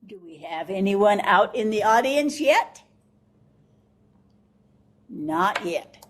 Do we have anyone out in the audience yet? Not yet.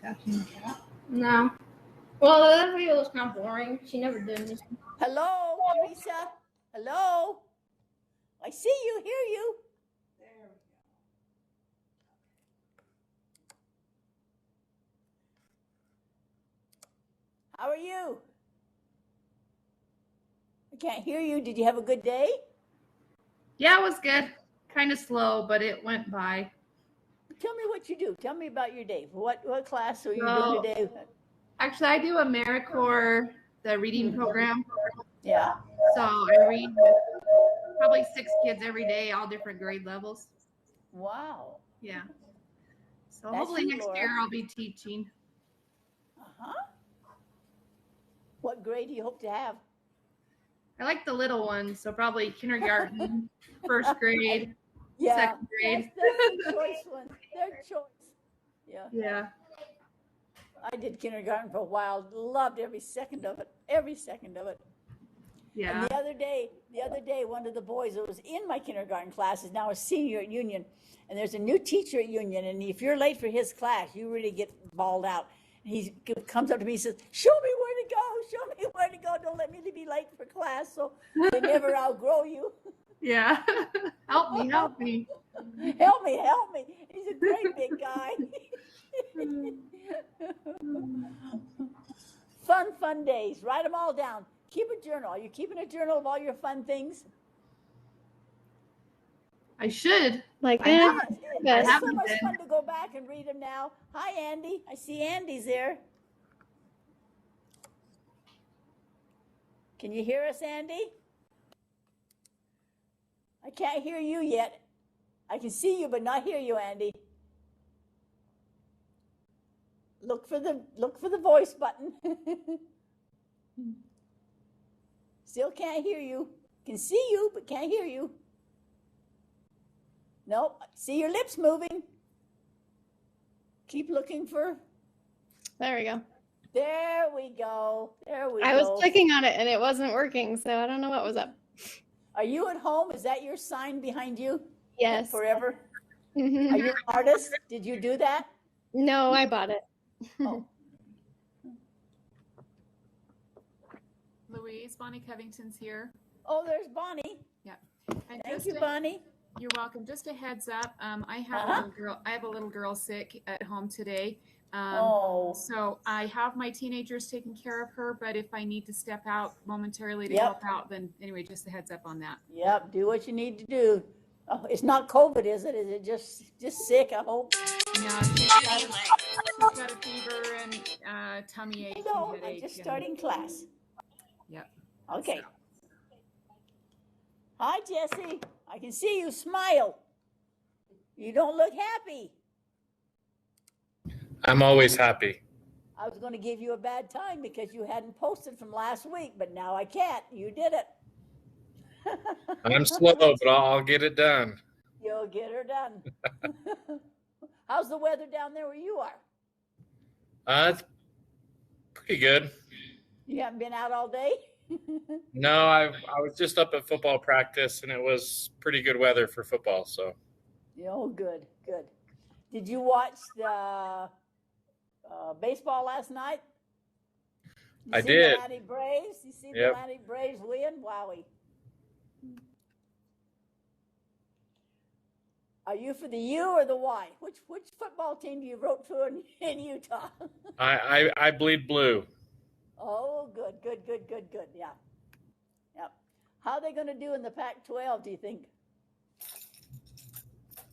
Touching the cat? No. Well, that video was kind of boring. She never did anything. Hello, Teresa. Hello. I see you, hear you. There we go. How are you? I can't hear you. Did you have a good day? Yeah, it was good. Kind of slow, but it went by. Tell me what you do. Tell me about your day. What class are you So, doing today? Actually, I do AmeriCorps, the reading program. Yeah. So I read with probably 6 kids every day, all different grade levels. Wow. Yeah. So That's hopefully you, next Laura. year I'll be teaching. Uh-huh. What grade do you hope to have? I like the little ones, so probably kindergarten, first grade, Yeah. second grade. That's the choice one. Their choice. Yeah. Yeah. I did kindergarten for a while. Loved every second of it. Every second of it. Yeah. And the other day, one of the boys that was in my kindergarten class is now a senior at Union, and there's a new teacher at Union, and if you're late for his class, you really get balled out. And he comes up to me and says, "Show me where to go. Show me where to go. Don't let me be late for class, so they never outgrow you." Yeah. Help me. Help me. He's a great big guy. Fun days. Write them all down. Keep a journal. Are you keeping a journal of all your fun things? I should. Like I that. haven't. Yes. I It's so haven't much been. fun to go back and read them now. Hi, Andy. I see Andy's there. Can you hear us, Andy? I can't hear you yet. I can see you, but not hear you, Andy. Look for the voice button. Still can't hear you. Can see you, but can't hear you. Nope. See your lips moving. Keep looking for. There we go. There we go. I was clicking on it and it wasn't working, so I don't know what was up. Are you at home? Is that your sign behind you? Yes. Forever? Are you an artist? Did you do that? No, I bought it. Oh. Louise, Bonnie Covington's here. Oh, there's Bonnie. Yeah. And Thank just you, Bonnie. You're welcome. Just a heads up. I have Uh-huh. I have a little girl sick at home today. Oh. So I have my teenagers taking care of her, but if I need to step out momentarily to Yep. help out, then anyway, just a heads up on that. Yep. Do what you need to do. Oh, it's not COVID, is it? Is it just sick? I hope. Yeah, she's got a fever and tummy ache No, and I'm headache. just and- starting class. Yep. Okay. So, Hi, Jesse. I can see you smile. You don't look happy. I'm always happy. I was going to give you a bad time because you hadn't posted from last week, but now I can't. You did it. I'm slow, but I'll get it done. You'll get her done. How's the weather down there where you are? It's pretty good. You haven't been out all day? No, I was just up at football practice, and it was pretty good weather for football. So Oh, good. Did you watch the baseball last night? I see did. The Atlanta Braves? You see the Yep. Atlanta Braves win? Wowie. Are you for the U or the Y? Which football team do you vote for in Utah? I bleed blue. Oh, good. Yeah. Yep. How are they going to do in the Pac-12, do you think?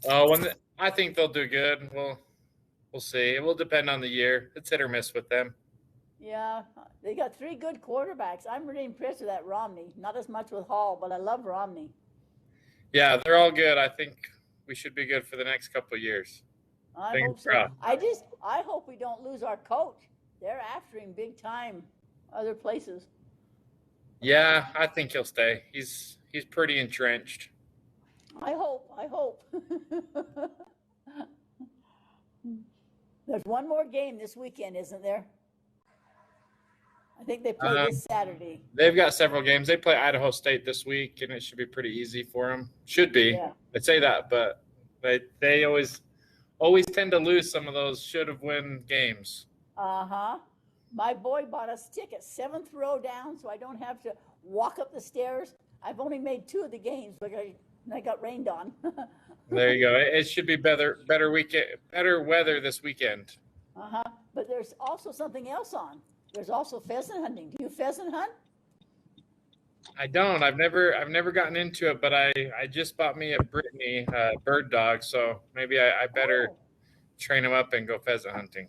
I think they'll do good. We'll see. It will depend on the year. It's hit or miss with them. Yeah, they got 3 good quarterbacks. I'm really impressed with that Romney. Not as much with Hall, but I love Romney. Yeah, they're all good. I think we should be good for the next couple of years. I Fingers hope so. crossed. I hope we don't lose our coach. They're after him big time, other places. Yeah, I think he'll stay. He's pretty entrenched. I hope. There's one more game this weekend, isn't there? I think they play this Saturday. They've got several games. They play Idaho State this week, and it should be pretty easy for them. Should be. Yeah. I'd say that, but they always always tend to lose some of those should have win games. Uh-huh. My boy bought us tickets, 7th row down, so I don't have to walk up the stairs. I've only made 2 of the games, but I got rained on. There you go. It should be better weather this weekend. Uh-huh. But there's also something else on. There's also pheasant hunting. Do you pheasant hunt? I don't. I've never gotten into it, but I just bought me a Brittany bird dog, so maybe I better train him up and go pheasant hunting.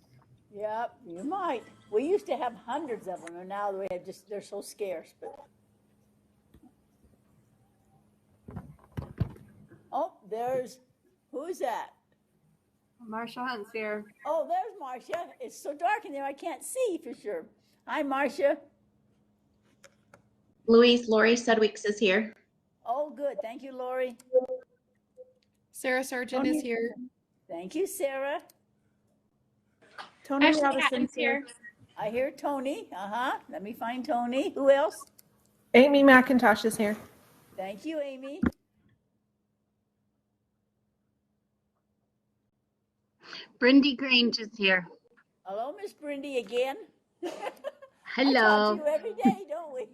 Yep, you might. We used to have hundreds of them, and now they're so scarce. But oh, who's that? Marcia Hunt's here. Oh, there's Marcia. It's so dark in there, I can't see for sure. Hi, Marcia. Louise, Lori Sedweeks is here. Oh, good. Thank you, Lori. Sarah Sargent is here. Thank you, Sarah. Tony Ashley Robinson's Hatton's here. I hear Tony. Let me find Tony. Who else? Amy McIntosh is here. Thank you, Amy. Brindy Grange is here. Hello, Miss Brindy again. Hello. I talk to you every day, don't we?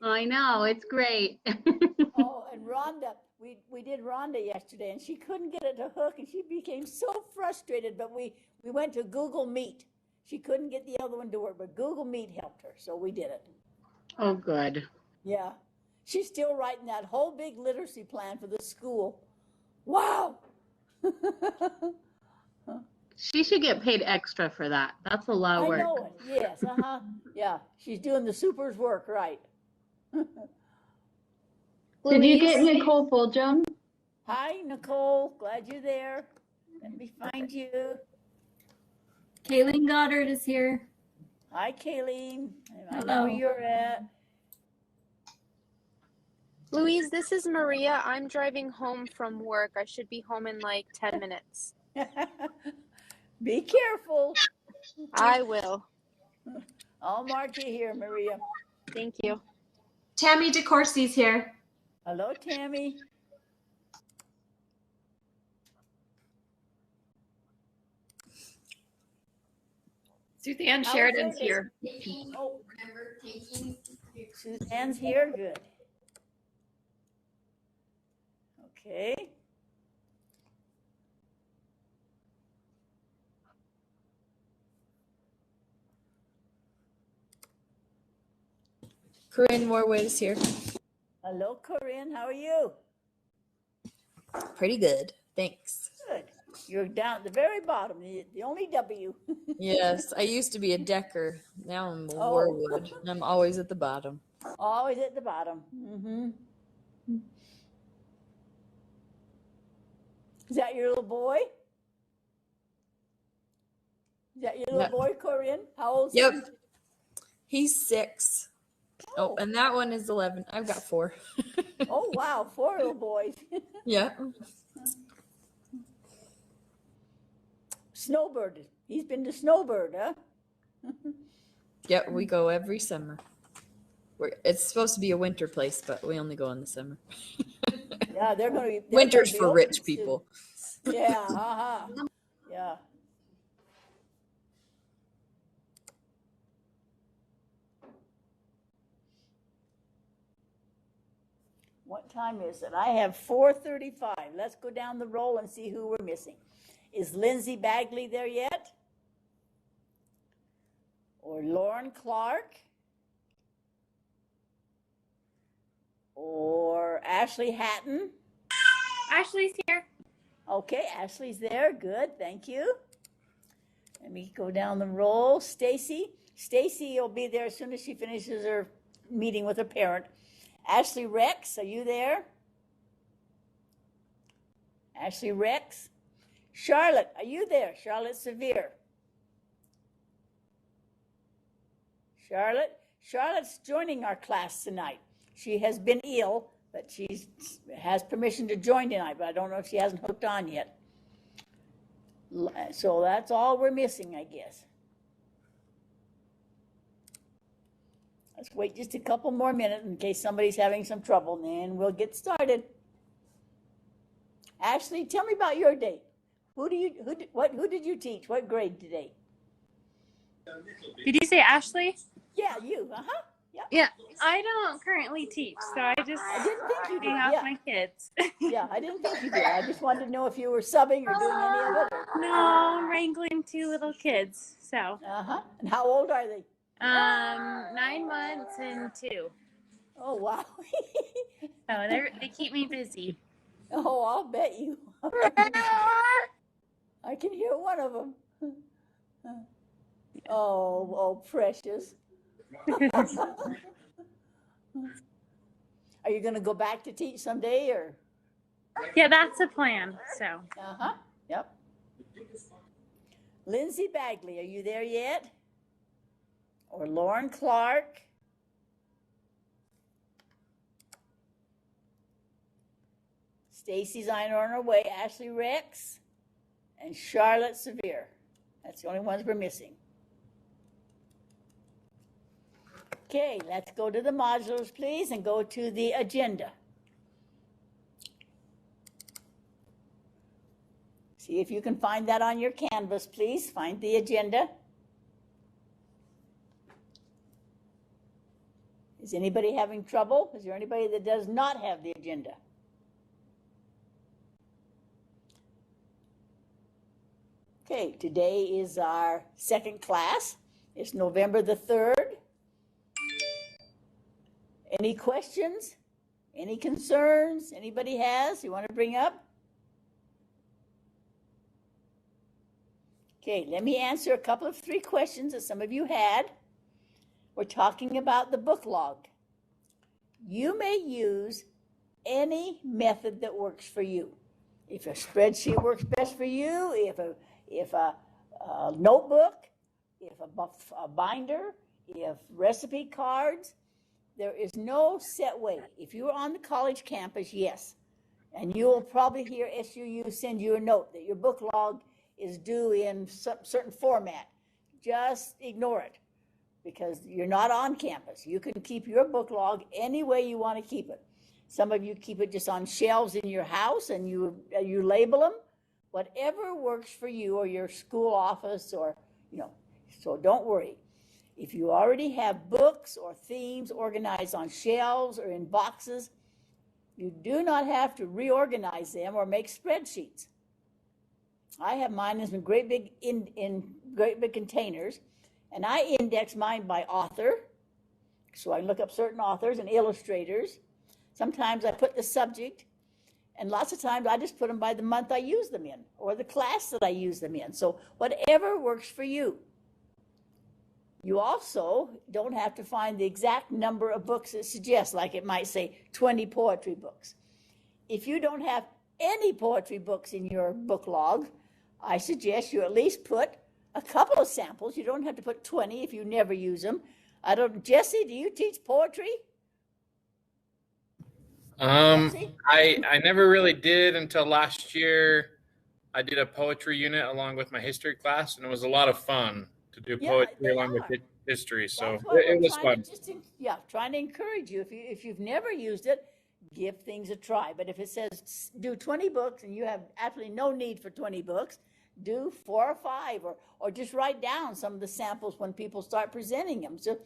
I know, it's great. Oh, and Rhonda, we did Rhonda yesterday, and she couldn't get it to hook, and she became so frustrated, but we went to Google Meet. She couldn't get the other one to work, but Google Meet helped her, so we did it. Oh, good. Yeah. She's still writing that whole big literacy plan for the school. Wow. She should get paid extra for that. That's a lot of work. I know it. Yes, yeah, she's doing the super's work, right. Did you get Nicole Fulgham? Hi, Nicole. Glad you're there. Let me find you. Kayleen Goddard is here. Hi, Kayleen. I know Hello. where you're at. Louise, this is Maria. I'm driving home from work. I should be home in like 10 minutes. Be careful. I will. I'll mark you here, Maria. Thank you. Tammy DeCourcy's here. Hello, Tammy. Suzanne Sheridan's here. Oh, Suzanne's here. Good. Okay. Corinne Morway is here. Hello, Corinne. How are you? Pretty good. Thanks. Good. You're down at the very bottom, the only W. Yes, I used to be a decker. Now I'm a Oh. Warwood. I'm always at the bottom. Always at the bottom. Mm-hmm. Is that your little boy? Is that your little Yep. boy, Corinne? How old is Yep. he? He's 6. Oh, and that one is 11. I've got 4. Oh, wow. 4 little boys. Yeah. Snowbird. He's been to Snowbird, huh? Yep, we go every summer. It's supposed to be a winter place, but we only go in the summer. Yeah, they're going to be. Winter's for rich people. Yeah, yeah. What time is it? I have 4:35. Let's go down the roll and see who we're missing. Is Lindsay Bagley there yet? Or Lauren Clark? Or Ashley Hatton? Ashley's here. Okay, Ashley's there. Good, thank you. Let me go down the roll. Stacy will be there as soon as she finishes her meeting with her parent. Ashley Rex, are you there? Ashley Rex? Charlotte, are you there? Charlotte Severe. Charlotte's joining our class tonight. She has been ill, but she has permission to join tonight, but I don't know if she hasn't hooked on yet. So that's all we're missing, I guess. Let's wait just a couple more minutes in case somebody's having some trouble, and then we'll get started. Ashley, tell me about your day. Who did you teach? What grade today? Did you say Ashley? Yeah, you. Uh-huh. Yeah. Yeah, I don't currently teach, so I just I didn't think you did. hang out Yeah. with my kids. Yeah, I didn't think you did. I just wanted to know if you were subbing or doing any of it. No, I'm wrangling 2 little kids. So, Uh-huh. And how old are they? 9 months and 2. Oh, wow. So they keep me busy. Oh, I'll bet you. I can hear one of them. Oh, precious. Are you going to go back to teach someday or? Yeah, that's a plan. So, Uh-huh. Yep. Lindsay Bagley, are you there yet? Or Lauren Clark? Stacy's on her way. Ashley Rex and Charlotte Severe. That's the only ones we're missing. Okay, let's go to the modulars, please, and go to the agenda. See if you can find that on your canvas, please. Find the agenda. Is anybody having trouble? Is there anybody that does not have the agenda? Okay, today is our second class. It's November the 3rd. Any questions? Any concerns anybody has you want to bring up? Okay, let me answer a couple of 3 questions that some of you had. We're talking about the book log. You may use any method that works for you. If a spreadsheet works best for you, if a notebook, if a binder, if recipe cards, there is no set way. If you're on the college campus, yes. And you will probably hear SUU send you a note that your book log is due in some certain format. Just ignore it because you're not on campus. You can keep your book log any way you want to keep it. Some of you keep it just on shelves in your house and you label them. Whatever works for you or your school office or, so don't worry. If you already have books or themes organized on shelves or in boxes, you do not have to reorganize them or make spreadsheets. I have mine in great big great big containers, and I index mine by author, so I look up certain authors and illustrators. Sometimes I put the subject, and lots of times I just put them by the month I use them in or the class that I use them in. So whatever works for you. You also don't have to find the exact number of books it suggests, like it might say 20 poetry books. If you don't have any poetry books in your book log, I suggest you at least put a couple of samples. You don't have to put 20 if you never use them. Jesse, do you teach poetry? I never really did until last year. I did a poetry unit along with my history class, and it was a lot of fun to do poetry along with history. So it was fun. Trying to encourage you. If you've never used it, give things a try. But if it says do 20 books and you have absolutely no need for 20 books, do 4 or 5 or just write down some of the samples when people start presenting them. So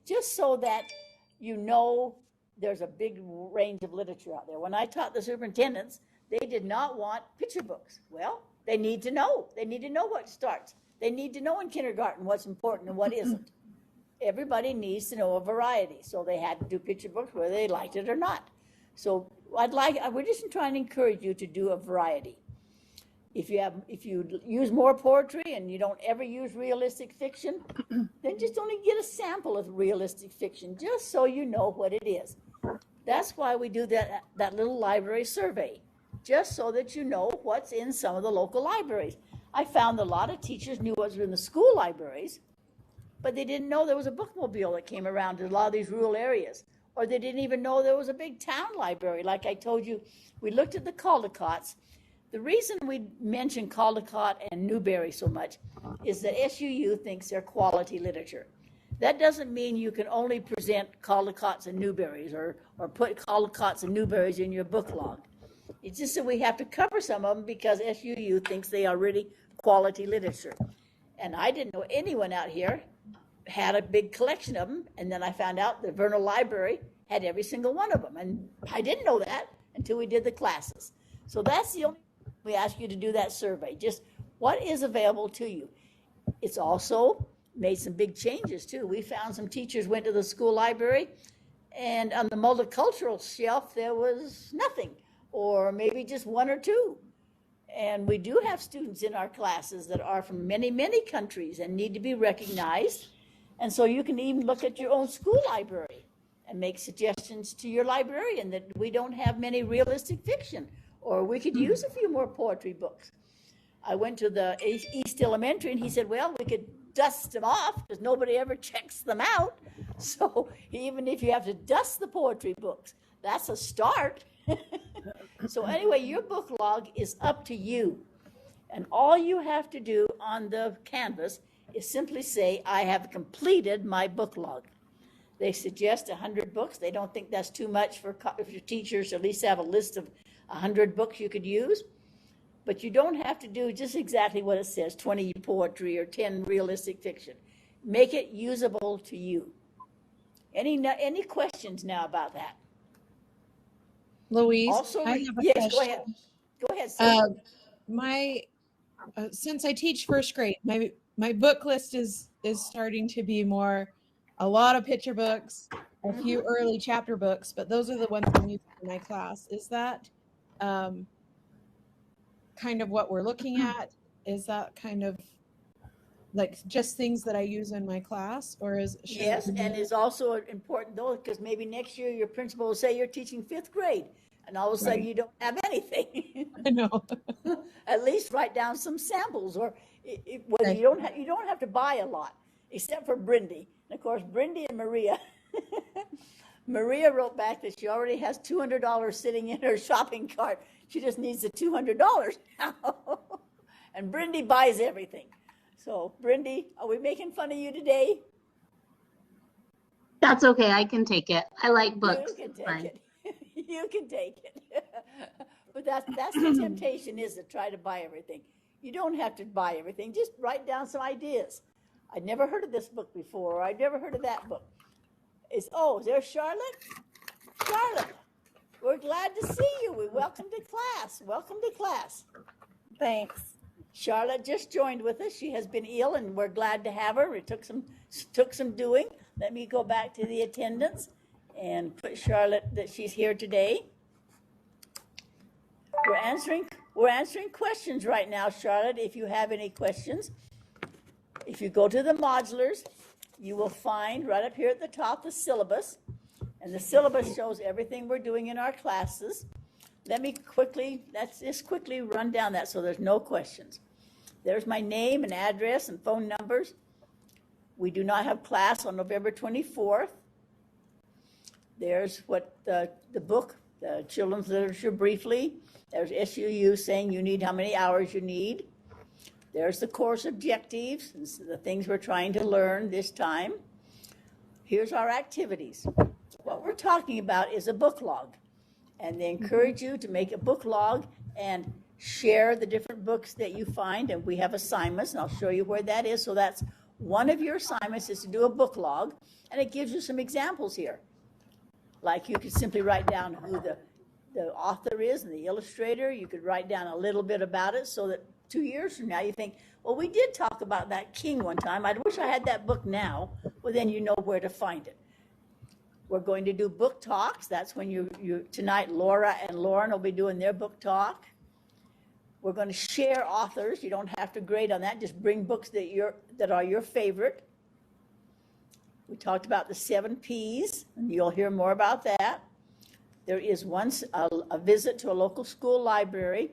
just so that you know there's a big range of literature out there. When I taught the superintendents, they did not want picture books. Well, they need to know. They need to know what starts. They need to know in kindergarten what's important and what isn't. Everybody needs to know a variety. So they had to do picture books whether they liked it or not. So we're just trying to encourage you to do a variety. If you use more poetry and you don't ever use realistic fiction, then just only get a sample of realistic fiction, just so you know what it is. That's why we do that little library survey, just so that you know what's in some of the local libraries. I found a lot of teachers knew what was in the school libraries, but they didn't know there was a bookmobile that came around to a lot of these rural areas. Or they didn't even know there was a big town library. Like I told you, we looked at the Caldecots. The reason we mention Caldecott and Newberry so much is that SUU thinks they're quality literature. That doesn't mean you can only present Caldecotts and Newberries or put Caldecotts and Newberries in your book log. It's just that we have to cover some of them because SUU thinks they are really quality literature. And I didn't know anyone out here had a big collection of them. And then I found out the Vernal Library had every single one of them. And I didn't know that until we did the classes. So that's the only we ask you to do that survey. Just what is available to you. It's also made some big changes too. We found some teachers went to the school library and on the multicultural shelf there was nothing, or maybe just one or two. And we do have students in our classes that are from many, many countries and need to be recognized. And so you can even look at your own school library and make suggestions to your librarian that we don't have many realistic fiction, or we could use a few more poetry books. I went to the East Elementary and he said, well, we could dust them off because nobody ever checks them out. So even if you have to dust the poetry books, that's a start. So anyway, your book log is up to you. And all you have to do on the canvas is simply say, I have completed my book log. They suggest 100 books. They don't think that's too much for if your teachers at least have a list of 100 books you could use. But you don't have to do just exactly what it says, 20 poetry or 10 realistic fiction. Make it usable to you. Any questions now about that? Louise, Also, I have a yes, question. go ahead. Go ahead, Sue. Since I teach first grade, my book list is starting to be a lot of picture books, a few early chapter books, but those are the ones I'm using in my class. Is that kind of what we're looking at? Is that kind of like just things that I use in my class, or is yes, and it's also important though, because maybe next year your principal will say you're teaching 5th grade, and all of a sudden you don't have anything. I know. At least write down some samples, or whether you don't have to buy a lot, except for Brindy. And of course, Brindy and Maria. Maria wrote back that she already has $200 sitting in her shopping cart. She just needs the $200 now. And Brindy buys everything. So, Brindy, are we making fun of you today? That's okay. I can take it. I like books. You can take it. You can take it. But that's the temptation, is to try to buy everything. You don't have to buy everything. Just write down some ideas. I'd never heard of this book before, or I'd never heard of that book. Is there Charlotte? Charlotte, we're glad to see you. We welcome to class. Welcome to class. Thanks. Charlotte just joined with us. She has been ill, and we're glad to have her. It took some doing. Let me go back to the attendance and put Charlotte that she's here today. We're answering questions right now, Charlotte. If you have any questions, if you go to the modulars, you will find right up here at the top the syllabus, and the syllabus shows everything we're doing in our classes. Let's just quickly run down that so there's no questions. There's my name and address and phone numbers. We do not have class on November 24th. There's what the book, the children's literature briefly. There's SUU saying you need how many hours you need. There's the course objectives, the things we're trying to learn this time. Here's our activities. What we're talking about is a book log. And they encourage you to make a book log and share the different books that you find. And we have assignments, and I'll show you where that is. So that's one of your assignments, is to do a book log. And it gives you some examples here. Like you could simply write down who the author is and the illustrator. You could write down a little bit about it so that 2 years from now you think, well, we did talk about that king one time. I wish I had that book now. Well, then you know where to find it. We're going to do book talks. That's when tonight Laura and Lauren will be doing their book talk. We're going to share authors. You don't have to grade on that. Just bring books that are your favorite. We talked about the 7 Ps, and you'll hear more about that. There is once a visit to a local school library.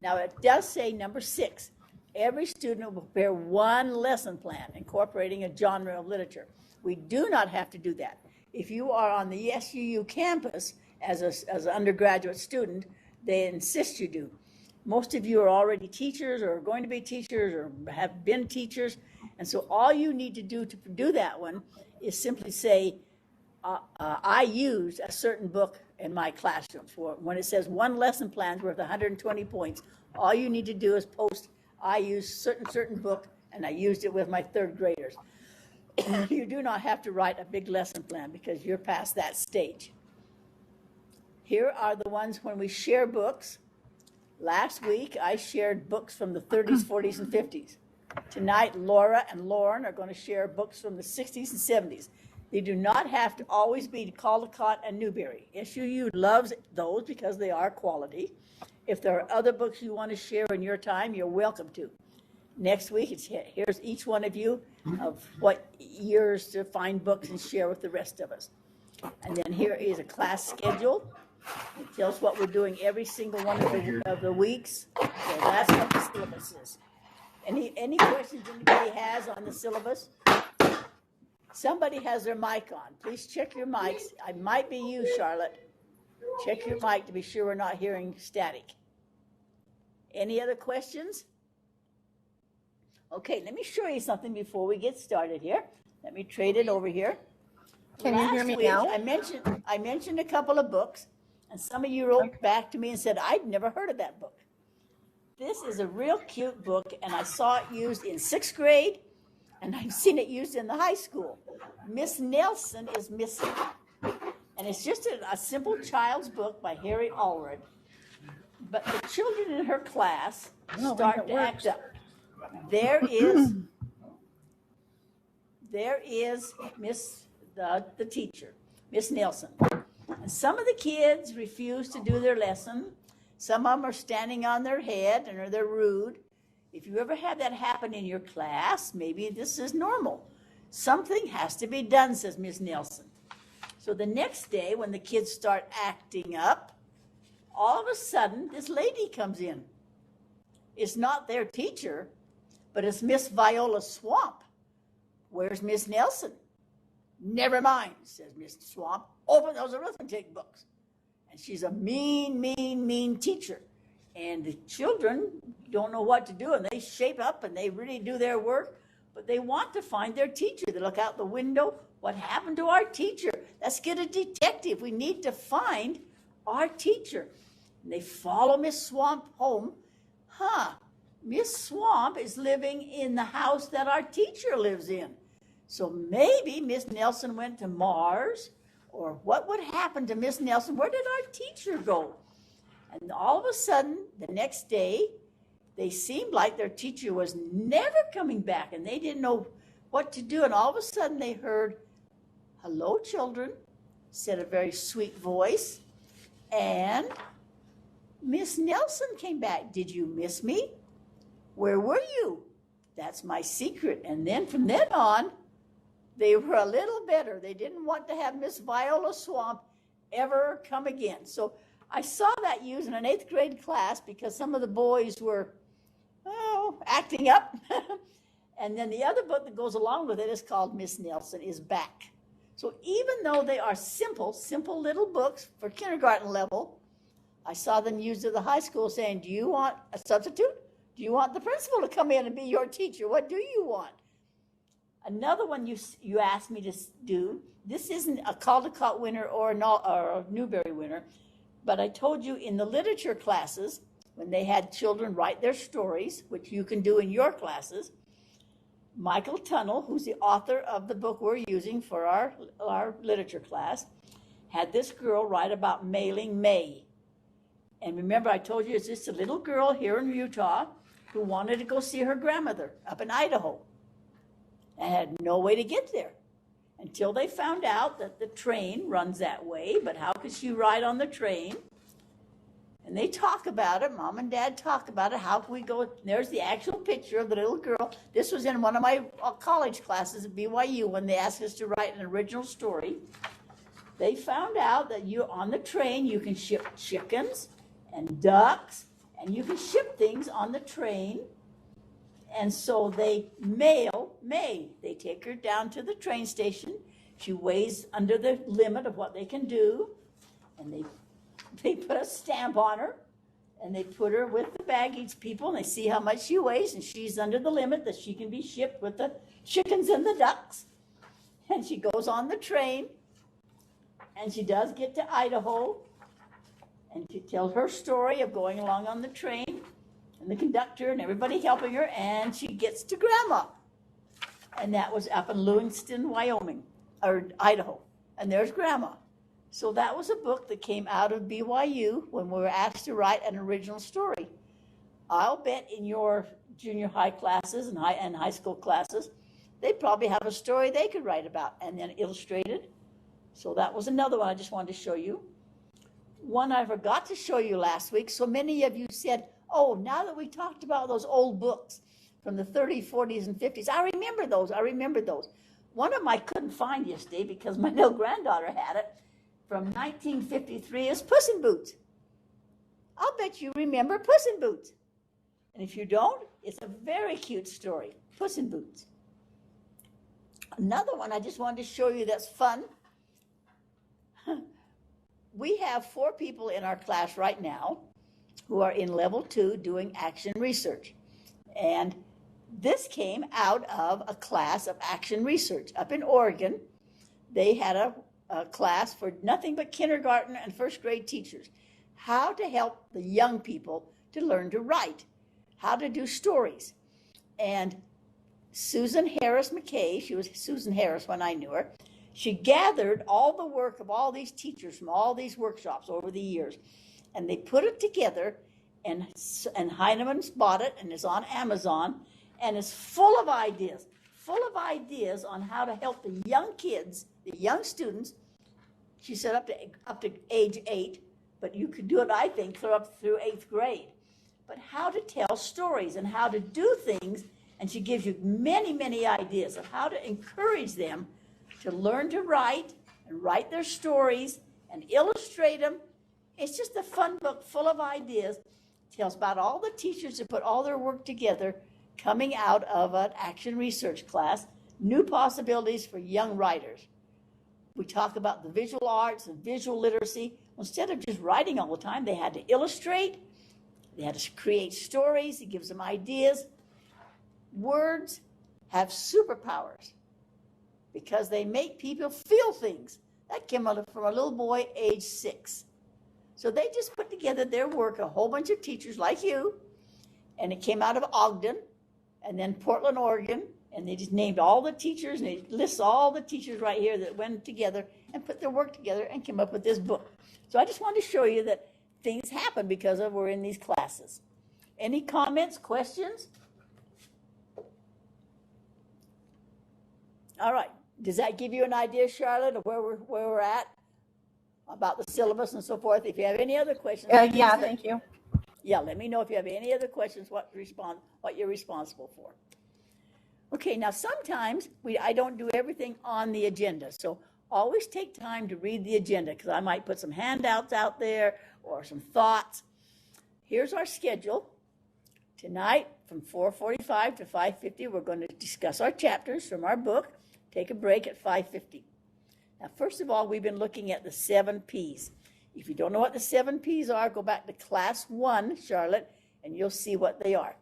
Now it does say number 6. Every student will prepare one lesson plan incorporating a genre of literature. We do not have to do that. If you are on the SUU campus as an undergraduate student, they insist you do. Most of you are already teachers or going to be teachers or have been teachers. And so all you need to do that one is simply say, I used a certain book in my classroom. For when it says one lesson plan worth 120 points, all you need to do is post, I use certain book, and I used it with my third graders. You do not have to write a big lesson plan because you're past that stage. Here are the ones when we share books. Last week, I shared books from the 30s, 40s, and 50s. Tonight, Laura and Lauren are going to share books from the 60s and 70s. They do not have to always be Caldecott and Newberry. SUU loves those because they are quality. If there are other books you want to share in your time, you're welcome to. Next week, here's each one of you of what years to find books and share with the rest of us. And then here is a class schedule. It tells what we're doing every single one of the weeks. So that's what the syllabus is. Any questions anybody has on the syllabus? Somebody has their mic on. Please check your mics. I might be you, Charlotte. Check your mic to be sure we're not hearing static. Any other questions? Okay, let me show you something before we get started here. Let me trade it over here. Can you hear me now? I mentioned a couple of books, and some of you wrote back to me and said, I'd never heard of that book. This is a real cute book, and I saw it used in 6th grade, and I've seen it used in the high school. Miss Nelson is Missing. And it's just a simple child's book by Harry Allred. But the children in her class start to act up. There is the teacher, Miss Nelson. And some of the kids refuse to do their lesson. Some of them are standing on their head and they're rude. If you ever have that happen in your class, maybe this is normal. Something has to be done, says Miss Nelson. So the next day when the kids start acting up, all of a sudden this lady comes in. It's not their teacher, but it's Miss Viola Swamp. Where's Miss Nelson? Never mind, says Miss Swamp. Open those arithmetic books. And she's a mean teacher. And the children don't know what to do, and they shape up and they really do their work, but they want to find their teacher. They look out the window. What happened to our teacher? Let's get a detective. We need to find our teacher. And they follow Miss Swamp home. Miss Swamp is living in the house that our teacher lives in. So maybe Miss Nelson went to Mars, or what would happen to Miss Nelson? Where did our teacher go? And all of a sudden, the next day, they seemed like their teacher was never coming back, and they didn't know what to do. And all of a sudden, they heard, "Hello, children," said a very sweet voice. And Miss Nelson came back. "Did you miss me? Where were you?" That's my secret. And then from then on, they were a little better. They didn't want to have Miss Viola Swamp ever come again. So I saw that used in an 8th grade class because some of the boys were, acting up. And then the other book that goes along with it is called Miss Nelson is Back. So even though they are simple little books for kindergarten level, I saw them used at the high school saying, do you want a substitute? Do you want the principal to come in and be your teacher? What do you want? Another one you asked me to do, this isn't a Caldecott winner or a Newberry winner, but I told you in the literature classes, when they had children write their stories, which you can do in your classes, Michael Tunnell, who's the author of the book we're using for our literature class, had this girl write about mailing May. And remember, I told you it's just a little girl here in Utah who wanted to go see her grandmother up in Idaho and had no way to get there until they found out that the train runs that way. But how could she ride on the train? And they talk about it. Mom and Dad talk about it. How can we go? There's the actual picture of the little girl. This was in one of my college classes at BYU when they asked us to write an original story. They found out that on the train, you can ship chickens and ducks, and you can ship things on the train. And so they mail May. They take her down to the train station. She weighs under the limit of what they can do. And they put a stamp on her, and they put her with the baggage people, and they see how much she weighs, and she's under the limit that she can be shipped with the chickens and the ducks. And she goes on the train, and she does get to Idaho, And she tells her story of going along on the train and the conductor and everybody helping her, and she gets to Grandma. And that was up in Lewiston, Wyoming, or Idaho. And there's Grandma. So that was a book that came out of BYU when we were asked to write an original story. I'll bet in your junior high classes and high school classes, they probably have a story they could write about and then illustrated. So that was another one I just wanted to show you. One I forgot to show you last week. So many of you said, oh, now that we talked about those old books from the 30s, 40s, and 50s, I remember those. One of them I couldn't find yesterday because my little granddaughter had it from 1953 is Puss in Boots. I'll bet you remember Puss in Boots. And if you don't, it's a very cute story, Puss in Boots. Another one I just wanted to show you that's fun. We have 4 people in our class right now who are in level 2 doing action research. And this came out of a class of action research up in Oregon. They had a class for nothing but kindergarten and first grade teachers, how to help the young people to learn to write, how to do stories. And Susan Harris McKay, she was Susan Harris when I knew her, she gathered all the work of all these teachers from all these workshops over the years, and they put it together, and Heinemann's bought it, and it's on Amazon, and it's full of ideas on how to help the young kids, the young students. She said up to age 8, but you could do it, I think, up through 8th grade. But how to tell stories and how to do things, and she gives you many, many ideas of how to encourage them to learn to write and write their stories and illustrate them. It's just a fun book full of ideas. It tells about all the teachers that put all their work together coming out of an action research class, new possibilities for young writers. We talk about the visual arts and visual literacy. Instead of just writing all the time, they had to illustrate, they had to create stories. It gives them ideas. Words have superpowers because they make people feel things. That came out from a little boy age 6. So they just put together their work, a whole bunch of teachers like you, and it came out of Ogden and then Portland, Oregon, and they just named all the teachers, and it lists all the teachers right here that went together and put their work together and came up with this book. So I just wanted to show you that things happen because we're in these classes. Any comments, questions? All right. Does that give you an idea, Charlotte, of where we're at about the syllabus and so forth? If you have any other questions, yeah, thank you. Yeah, let me know if you have any other questions. What you're responsible for. Okay. Now sometimes I don't do everything on the agenda, so always take time to read the agenda because I might put some handouts out there or some thoughts. Here's our schedule. Tonight from 4:45 to 5:50, we're going to discuss our chapters from our book. Take a break at 5:50. Now, first of all, we've been looking at the 7 Ps. If you don't know what the 7 Ps are, go back to class 1, Charlotte, and you'll see what they are.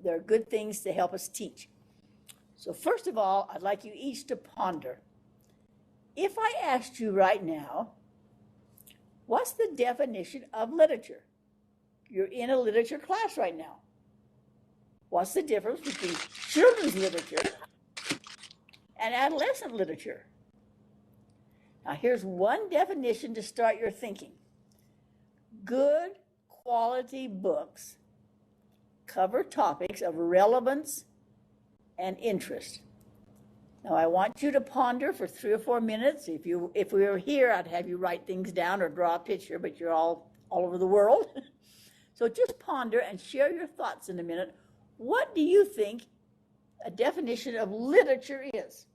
They're good things to help us teach. So first of all, I'd like you each to ponder. If I asked you right now, what's the definition of literature? You're in a literature class right now. What's the difference between children's literature and adolescent literature? Now, here's one definition to start your thinking. Good quality books cover topics of relevance and interest. Now, I want you to ponder for 3 or 4 minutes. If we were here, I'd have you write things down or draw a picture, but you're all over the world. So just ponder and share your thoughts in a minute. What do you think a definition of literature is?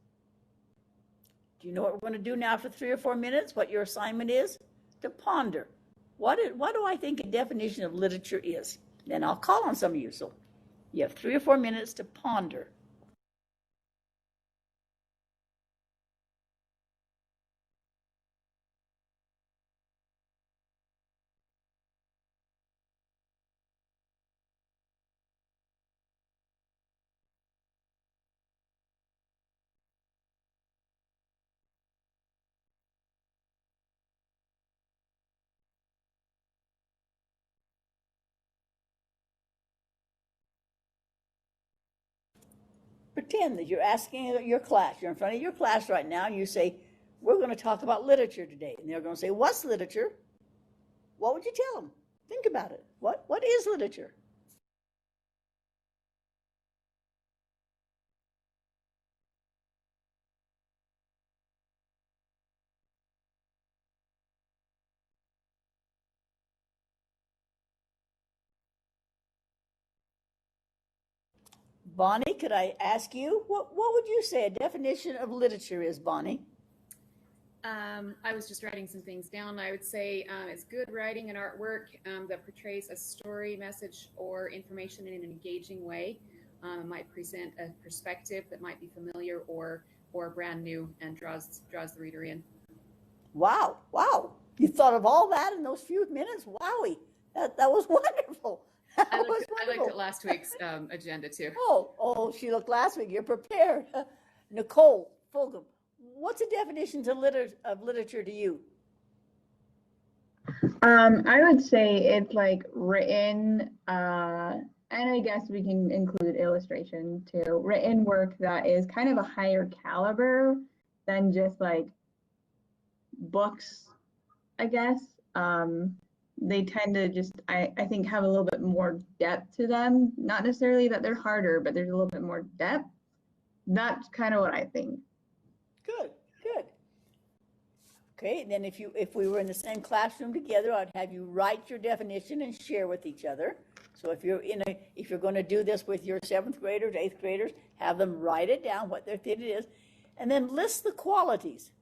Do you know what we're going to do now for 3 or 4 minutes? What your assignment is? To ponder. What do I think a definition of literature is? Then I'll call on some of you. So you have 3 or 4 minutes to ponder. pretend that you're asking your class, you're in front of your class right now, and you say, we're going to talk about literature today. And they're going to say, what's literature? What would you tell them? Think about it. What is literature? Bonnie, could I ask you, what would you say a definition of literature is, Bonnie? I was just writing some things down. I would say it's good writing and artwork that portrays a story, message, or information in an engaging way. It might present a perspective that might be familiar or brand new and draws the reader in. Wow. You thought of all that in those few minutes? Wowie. That was wonderful. I looked at last week's agenda too. Oh, she looked last week. You're prepared. Nicole Fulgham, what's a definition of literature to you? I would say it's like written, and I guess we can include illustration too. Written work that is kind of a higher caliber than just like books, I guess. They tend to just, I think, have a little bit more depth to them. Not necessarily that they're harder, but there's a little bit more depth. That's kind of what I think. Good. Okay, and then if we were in the same classroom together, I'd have you write your definition and share with each other. So if you're going to do this with your 7th graders, 8th graders, have them write it down, what their theory is, and then list the qualities.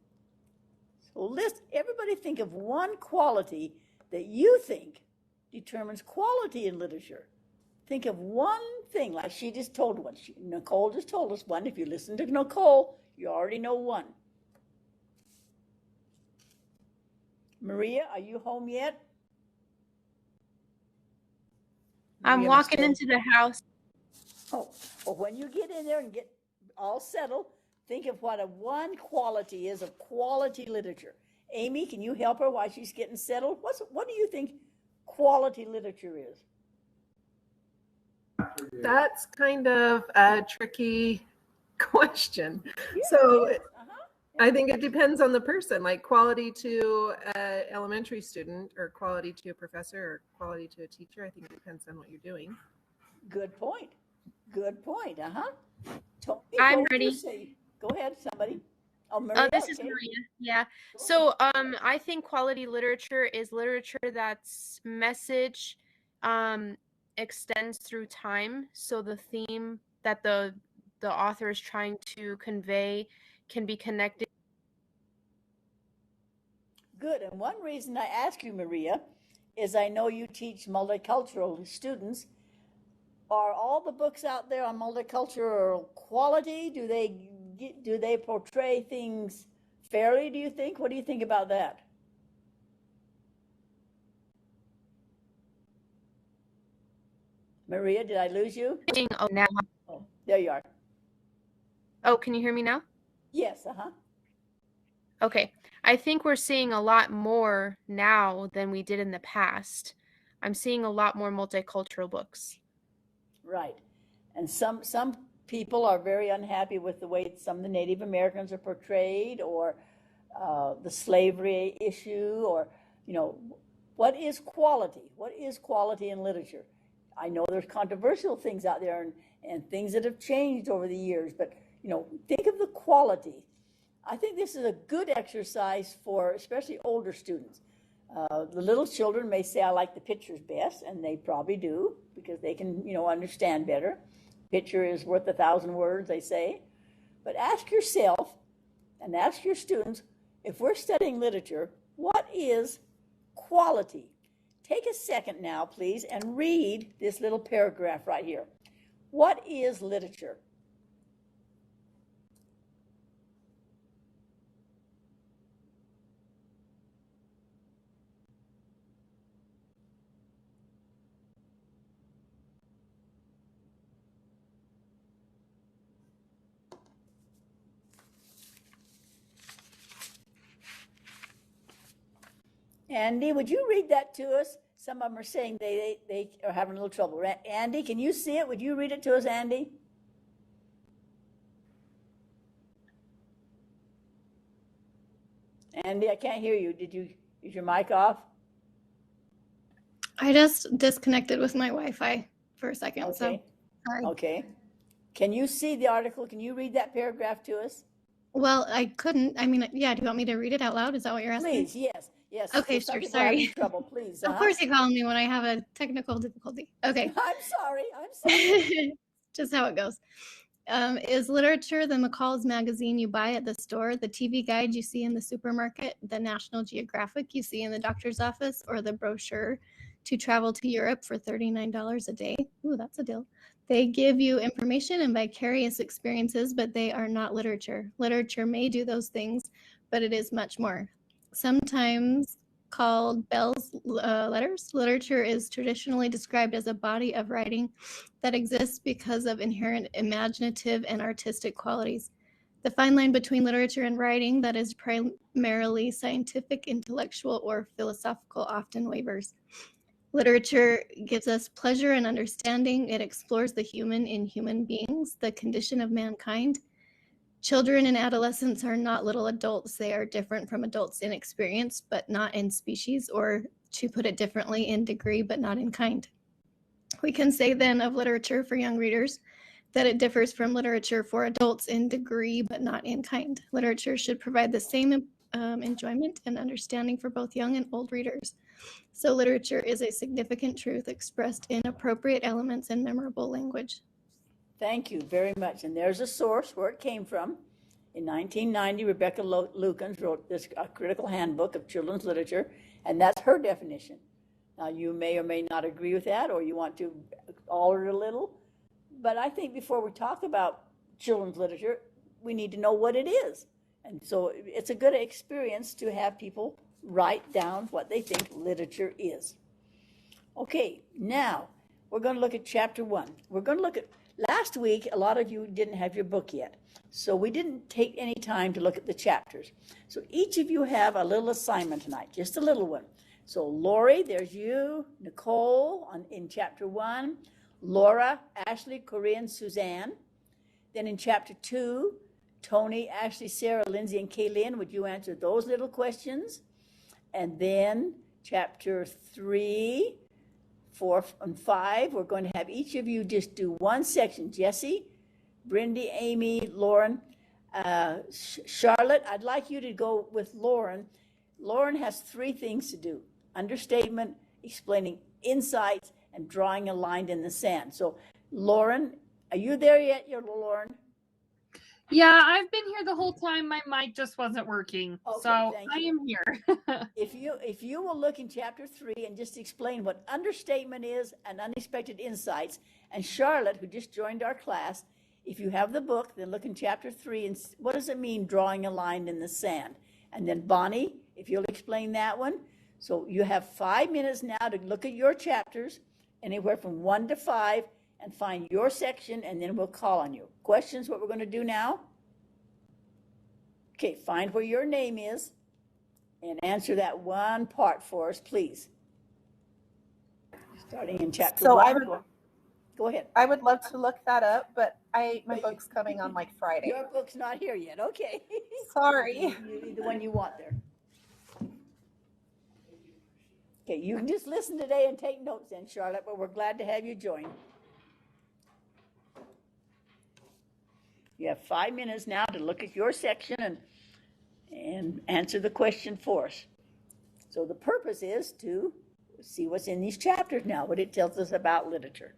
So everybody think of one quality that you think determines quality in literature. Think of one thing, like she just told one. Nicole just told us one. If you listen to Nicole, you already know one. Maria, are you home yet? I'm walking into the house. Oh, well, when you get in there and get all settled, think of what one quality is of quality literature. Amy, can you help her while she's getting settled? What do you think quality literature is? That's kind of a tricky question. So I think it depends on the person, like quality to an elementary student or quality to a professor or quality to a teacher. I think it depends on what you're doing. Good point. I'm ready. Go ahead, somebody. Oh, Maria, this is Maria. Yeah. So I think quality literature is literature that's message extends through time. So the theme that the author is trying to convey can be connected. Good. And one reason I ask you, Maria, is I know you teach multicultural students. Are all the books out there on multicultural quality? Do they portray things fairly, do you think? What do you think about that? Maria, did I lose you? Oh, now. Oh, there you are. Oh, can you hear me now? Yes, Okay. I think we're seeing a lot more now than we did in the past. I'm seeing a lot more multicultural books. Right. And some people are very unhappy with the way some of the Native Americans are portrayed, or the slavery issue, or, what is quality? What is quality in literature? I know there's controversial things out there and things that have changed over the years, but, think of the quality. I think this is a good exercise for especially older students. The little children may say, I like the pictures best, and they probably do, because they can, understand better. Picture is worth 1,000 words, they say. But ask yourself and ask your students, if we're studying literature, what is quality? Take a second now, please, and read this little paragraph right here. What is literature? Andy, would you read that to us? Some of them are saying they are having a little trouble. Andy, can you see it? Would you read it to us, Andy? Andy, I can't hear you. Is your mic off? I just disconnected with my Wi-Fi for a second, Okay. so sorry. Okay. Can you see the article? Can you read that paragraph to us? Well, I couldn't. I mean, yeah, do you want me to read it out loud? Is that what you're asking? Please, yes, yes. Okay, Some sure. people are having Sorry. trouble, please. Of course you call me when I have a technical difficulty. Okay. I'm sorry. I'm sorry. Just how it goes. Is literature the McCall's magazine you buy at the store, the TV guide you see in the supermarket, the National Geographic you see in the doctor's office, or the brochure to travel to Europe for $39 a day? Ooh, that's a deal. They give you information and vicarious experiences, but they are not literature. Literature may do those things, but it is much more. Sometimes called Bell's letters, literature is traditionally described as a body of writing that exists because of inherent imaginative and artistic qualities. The fine line between literature and writing that is primarily scientific, intellectual, or philosophical often wavers. Literature gives us pleasure and understanding. It explores the human in human beings, the condition of mankind. Children and adolescents are not little adults. They are different from adults in experience, but not in species, or to put it differently, in degree, but not in kind. We can say then of literature for young readers that it differs from literature for adults in degree, but not in kind. Literature should provide the same enjoyment and understanding for both young and old readers. So literature is a significant truth expressed in appropriate elements and memorable language. Thank you very much. And there's a source where it came from. In 1990, Rebecca Lukens wrote this critical handbook of children's literature, and that's her definition. Now, you may or may not agree with that, or you want to alter it a little. But I think before we talk about children's literature, we need to know what it is. And so it's a good experience to have people write down what they think literature is. Okay, now we're going to look at chapter 1. We're going to look at, last week, a lot of you didn't have your book yet. So we didn't take any time to look at the chapters. So each of you have a little assignment tonight, just a little one. So Lori, there's you, Nicole in chapter 1, Laura, Ashley, Corinne, Suzanne. Then in chapter 2, Tony, Ashley, Sarah, Lindsay, and Kaylin, would you answer those little questions? And then chapter 3, 4, and 5, we're going to have each of you just do one section. Jesse, Brindy, Amy, Lauren, Charlotte, I'd like you to go with Lauren. Lauren has 3 things to do: understatement, explaining insights, and drawing a line in the sand. So Lauren, are you there yet, Lauren? Yeah, I've been here the whole time. My mic just wasn't working. Okay, so I am here. If you will look in chapter 3 and just explain what understatement is and unexpected insights, and Charlotte, who just joined our class, if you have the book, then look in chapter 3 and what does it mean drawing a line in the sand? And then Bonnie, if you'll explain that one. So you have 5 minutes now to look at your chapters, anywhere from 1 to 5, and find your section, and then we'll call on you. Questions, what we're going to do now? Okay, find where your name is and answer that one part for us, please. Starting in chapter 1. Go ahead. I would love to look that up, but my book's coming on like Friday. Your book's not here yet. Okay. Sorry. You need the one you want there. Okay, you can just listen today and take notes then, Charlotte, but we're glad to have you join. You have 5 minutes now to look at your section and answer the question for us. So the purpose is to see what's in these chapters now, what it tells us about literature.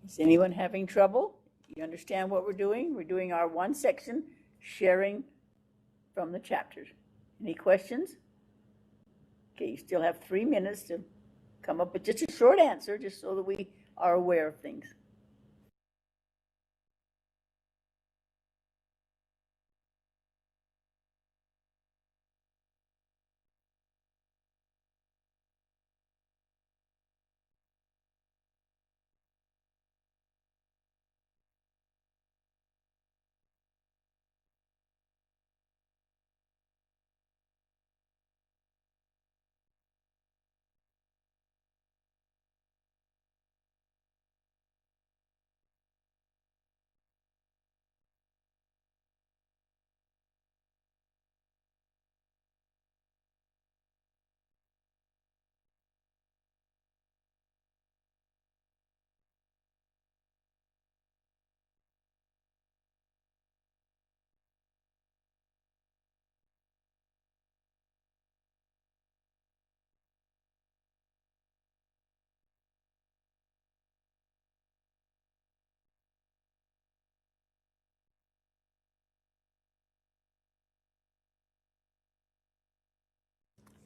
Is anyone having trouble? You understand what we're doing? We're doing our one section, sharing from the chapters. Any questions? Okay, you still have 3 minutes to come up with just a short answer, just so that we are aware of things.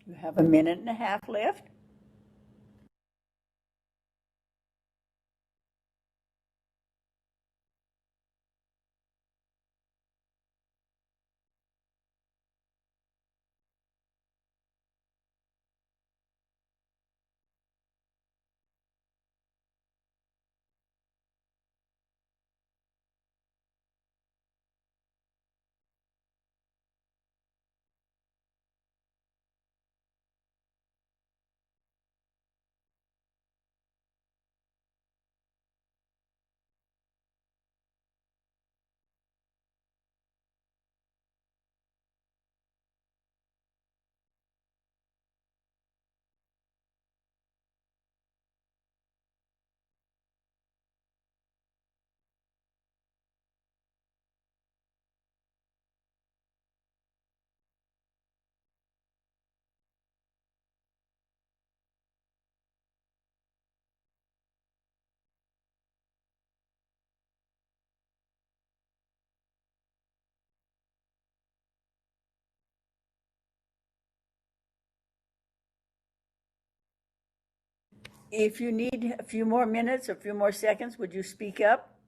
You have 1.5 minutes left. If you need a few more minutes, a few more seconds, would you speak up?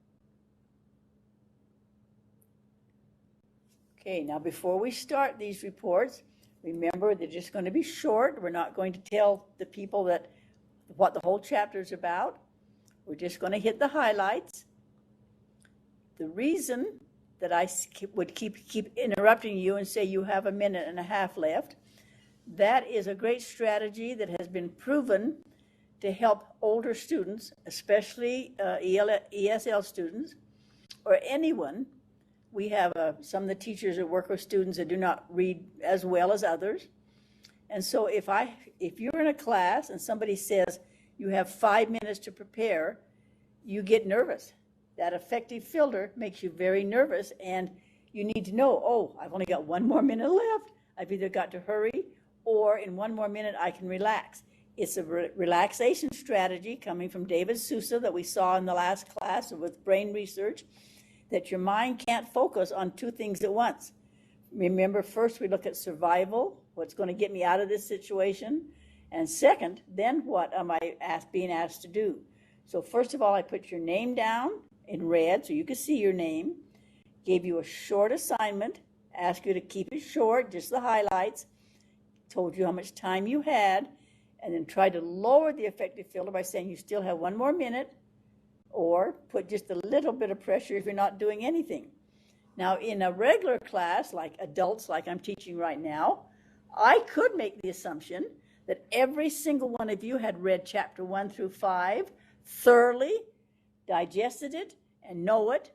Okay, now before we start these reports, remember they're just going to be short. We're not going to tell the people that what the whole chapter is about. We're just going to hit the highlights. The reason that I would keep interrupting you and say you have 1.5 minutes left, that is a great strategy that has been proven to help older students, especially ESL students, or anyone. We have some of the teachers that work with students that do not read as well as others. And so if you're in a class and somebody says you have 5 minutes to prepare, you get nervous. That affective filter makes you very nervous, and you need to know, oh, I've only got 1 more minute left. I've either got to hurry, or in 1 more minute I can relax. It's a relaxation strategy coming from David Sousa that we saw in the last class with brain research, that your mind can't focus on 2 things at once. Remember, first we look at survival, what's going to get me out of this situation, and second, then what am I being asked to do? So first of all, I put your name down in red so you can see your name, gave you a short assignment, asked you to keep it short, just the highlights, told you how much time you had, and then try to lower the affective filter by saying you still have 1 more minute, or put just a little bit of pressure if you're not doing anything. Now, in a regular class, like adults, like I'm teaching right now, I could make the assumption that every single one of you had read chapter 1 through 5 thoroughly, digested it, and know it.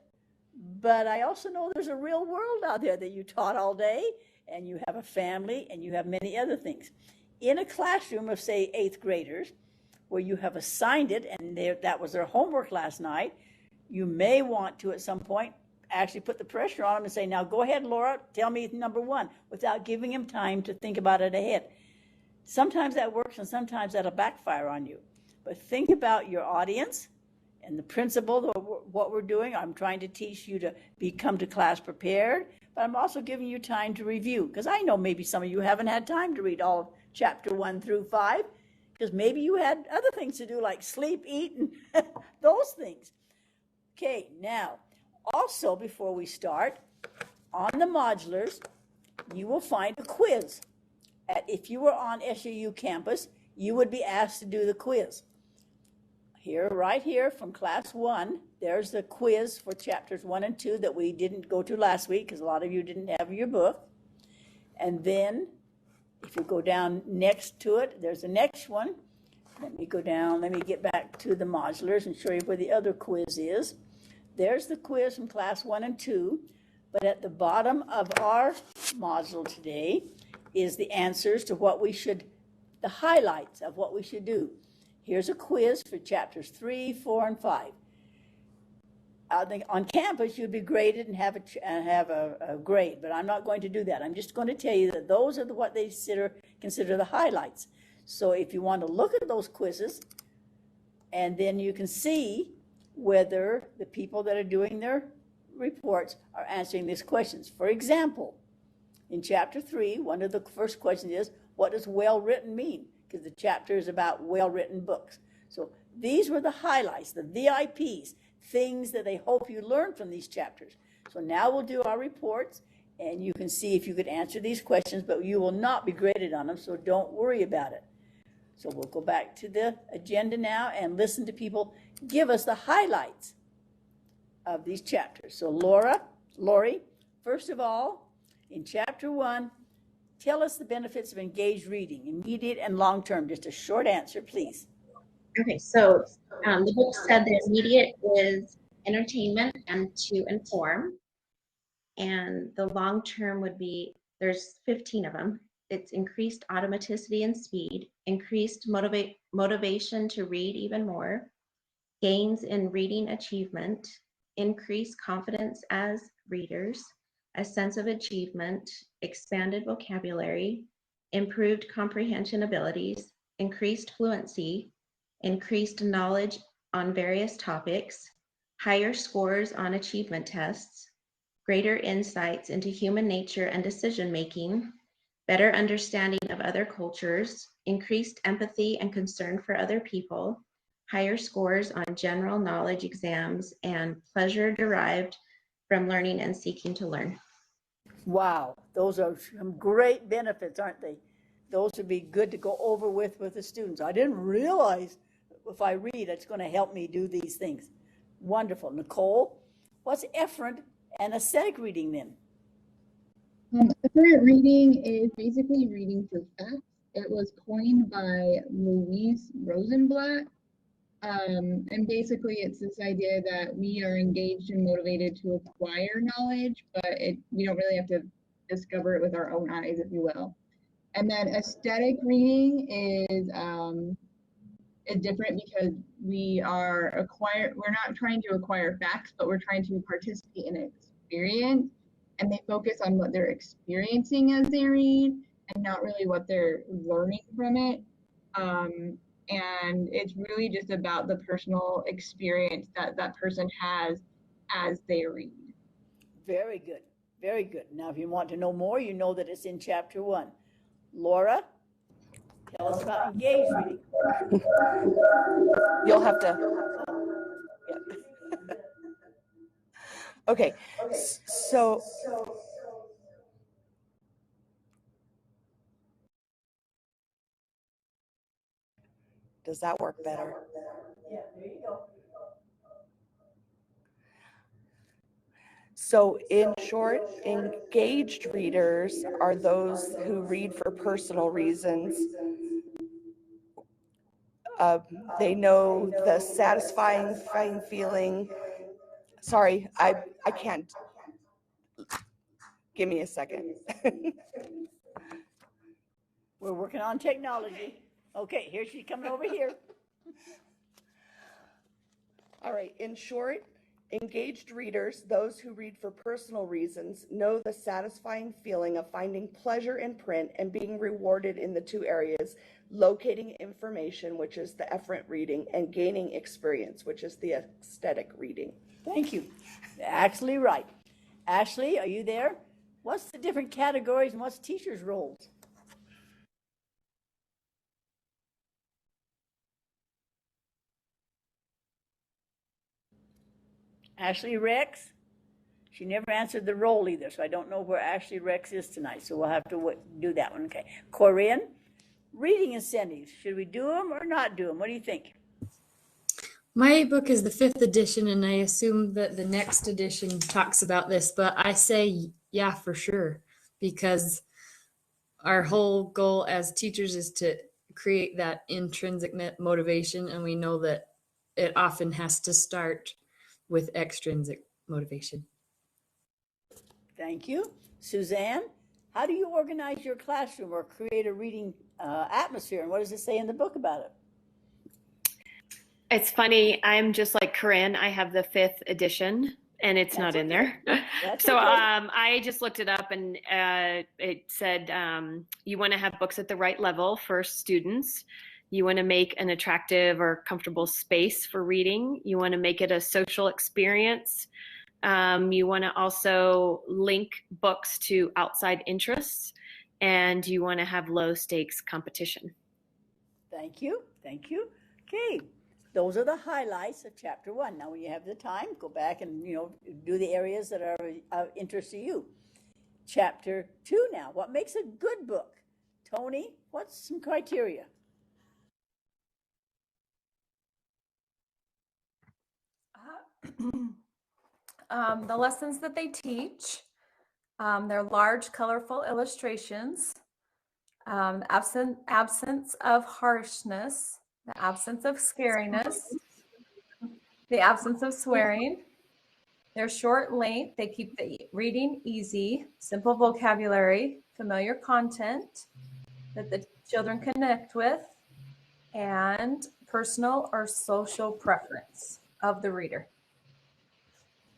But I also know there's a real world out there that you taught all day, and you have a family, and you have many other things. In a classroom of, say, 8th graders, where you have assigned it, and that was their homework last night, you may want to, at some point, actually put the pressure on them and say, now go ahead, Laura, tell me number 1, without giving them time to think about it ahead. Sometimes that works, and sometimes that'll backfire on you. But think about your audience, And the principle of what we're doing, I'm trying to teach you to come to class prepared, but I'm also giving you time to review, because I know maybe some of you haven't had time to read all of chapter 1 through 5, because maybe you had other things to do like sleep, eat, and those things. Okay, now, also before we start, on the modulars, you will find a quiz. If you were on SUU campus, you would be asked to do the quiz. Here, right here from class 1, there's the quiz for chapters 1 and 2 that we didn't go to last week because a lot of you didn't have your book. And then if you go down next to it, there's the next one. Let me go down, let me get back to the modulars and show you where the other quiz is. There's the quiz from class 1 and 2, but at the bottom of our module today is the answers to what we should, the highlights of what we should do. Here's a quiz for chapters 3, 4, and 5. On campus, you'd be graded and have a grade, but I'm not going to do that. I'm just going to tell you that those are what they consider the highlights. So if you want to look at those quizzes, and then you can see whether the people that are doing their reports are answering these questions. For example, in chapter 3, one of the first questions is, what does well-written mean? Because the chapter is about well-written books. So these were the highlights, the VIPs, things that they hope you learn from these chapters. So now we'll do our reports, and you can see if you could answer these questions, but you will not be graded on them, so don't worry about it. So we'll go back to the agenda now and listen to people give us the highlights of these chapters. So Lori, first of all, in chapter 1, tell us the benefits of engaged reading, immediate and long-term. Just a short answer, please. Okay, so the book said the immediate is entertainment and to inform. And the long-term would be, there's 15 of them. It's increased automaticity and speed, increased motivation to read even more, gains in reading achievement, increased confidence as readers, a sense of achievement, expanded vocabulary, improved comprehension abilities, increased fluency, increased knowledge on various topics, higher scores on achievement tests, greater insights into human nature and decision-making, better understanding of other cultures, increased empathy and concern for other people, higher scores on general knowledge exams, and pleasure derived from learning and seeking to learn. Wow, those are some great benefits, aren't they? Those would be good to go over with the students. I didn't realize if I read, it's going to help me do these things. Wonderful. Nicole, what's efferent and aesthetic reading then? Efferent reading is basically reading for facts. It was coined by Louise Rosenblatt. And basically it's this idea that we are engaged and motivated to acquire knowledge, but we don't really have to discover it with our own eyes, if you will. And then aesthetic reading is different because we're not trying to acquire facts, but we're trying to participate in an experience, and they focus on what they're experiencing as they read and not really what they're learning from it. And it's really just about the personal experience that that person has as they read. Very good. Very good. Now, if you want to know more, you know that it's in chapter 1. Laura, tell us about engaged reading. You'll have to. Yeah. Okay. So. Does that work better? Yeah, there you go. So in short, engaged readers are those who read for personal reasons. They know the satisfying feeling. Sorry, I can't. Give me a second. We're working on technology. Okay, here she's coming over here. All right, in short, engaged readers, those who read for personal reasons, know the satisfying feeling of finding pleasure in print and being rewarded in the two areas, locating information, which is the efferent reading, and gaining experience, which is the aesthetic reading. Thank you. Actually right. Ashley, are you there? What's the different categories and what's teachers' roles? Ashley Rex? She never answered the role either, so I don't know where Ashley Rex is tonight, so we'll have to do that one. Okay. Corinne, reading incentives. Should we do them or not do them? What do you think? My book is the 5th edition, and I assume that the next edition talks about this, but I say yeah, for sure, because our whole goal as teachers is to create that intrinsic motivation, and we know that it often has to start with extrinsic motivation. Thank you. Suzanne, how do you organize your classroom or create a reading atmosphere, and what does it say in the book about it? It's funny. I'm just like Corinne. I have the 5th edition and it's not in there. So I just looked it up and it said you want to have books at the right level for students. You want to make an attractive or comfortable space for reading. You want to make it a social experience. You want to also link books to outside interests, and you want to have low stakes competition. Thank you. Thank you. Okay. Those are the highlights of chapter 1. Now, when you have the time, go back and, do the areas that are of interest to you. Chapter 2 now. What makes a good book? Tony, what's some criteria? The lessons that they teach, their large, colorful illustrations, absence of harshness, the absence of scariness, the absence of swearing, their short length, they keep the reading easy, simple vocabulary, familiar content that the children connect with, and personal or social preference of the reader.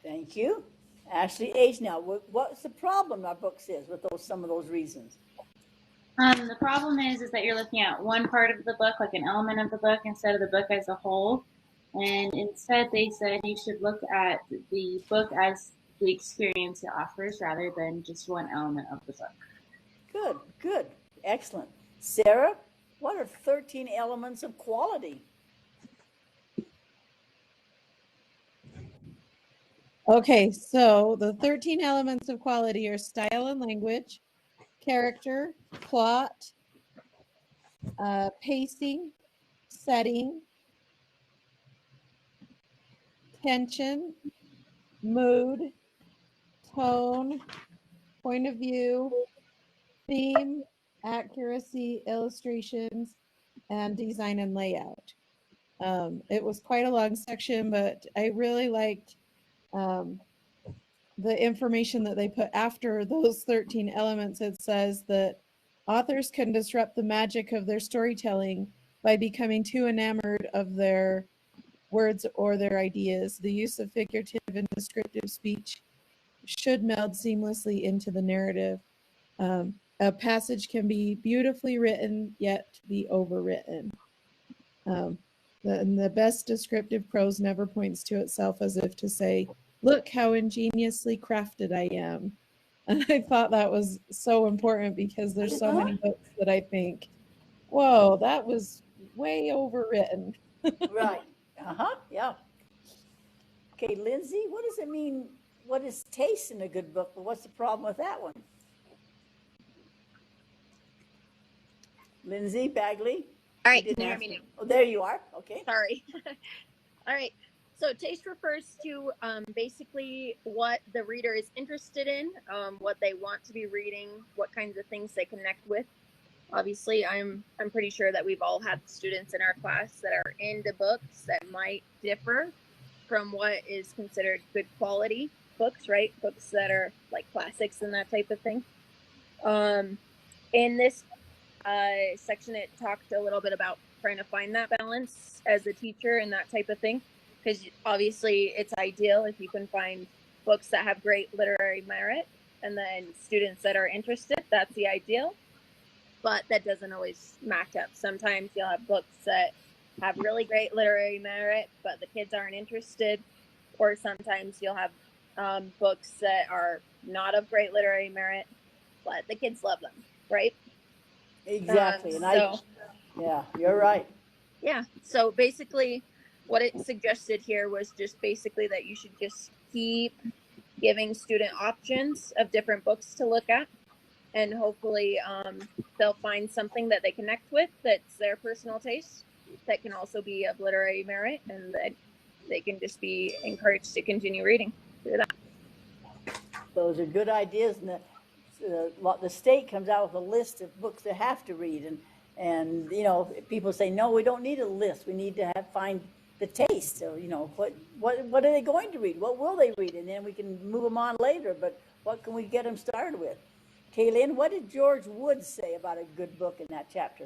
Thank you. Ashley H. Now, what's the problem our book says with some of those reasons? The problem is that you're looking at one part of the book, like an element of the book, instead of the book as a whole. And instead, they said you should look at the book as the experience it offers rather than just one element of the book. Good, good, excellent. Sarah, what are 13 elements of quality? Okay, so the 13 elements of quality are style and language, character, plot, pacing, setting, tension, mood, tone, point of view, theme, accuracy, illustrations, and design and layout. It was quite a long section, but I really liked the information that they put after those 13 elements. It says that authors can disrupt the magic of their storytelling by becoming too enamored of their words or their ideas. The use of figurative and descriptive speech should meld seamlessly into the narrative. A passage can be beautifully written, yet be overwritten. The best descriptive prose never points to itself as if to say, look how ingeniously crafted I am. And I thought that was so important because there's so many books that I think, whoa, that was way overwritten. Right. Yeah. Okay, Lindsay, what does it mean? What is taste in a good book? But what's the problem with that one? Lindsay Bagley? All right, can you hear me now? Oh, there you are. Okay. Sorry. All right. So taste refers to basically what the reader is interested in, what they want to be reading, what kinds of things they connect with. Obviously, I'm pretty sure that we've all had students in our class that are into books that might differ from what is considered good quality books, right? Books that are like classics and that type of thing. In this section, it talked a little bit about trying to find that balance as a teacher and that type of thing. Because obviously it's ideal if you can find books that have great literary merit and then students that are interested, that's the ideal. but that doesn't always match up. Sometimes you'll have books that have really great literary merit, but the kids aren't interested. Or sometimes you'll have books that are not of great literary merit, but the kids love them, right? Exactly. Yeah, you're right. Yeah. So basically, what it suggested here was just basically that you should just keep giving student options of different books to look at, and hopefully they'll find something that they connect with that's their personal taste, that can also be of literary merit, and that they can just be encouraged to continue reading through that. Those are good ideas, and the state comes out with a list of books they have to read, and you know, people say no, we don't need a list. We need to find the taste. So you know, what are they going to read? What will they read? And then we can move them on later. But what can we get them started with? Kaylin, what did George Woods say about a good book in that chapter?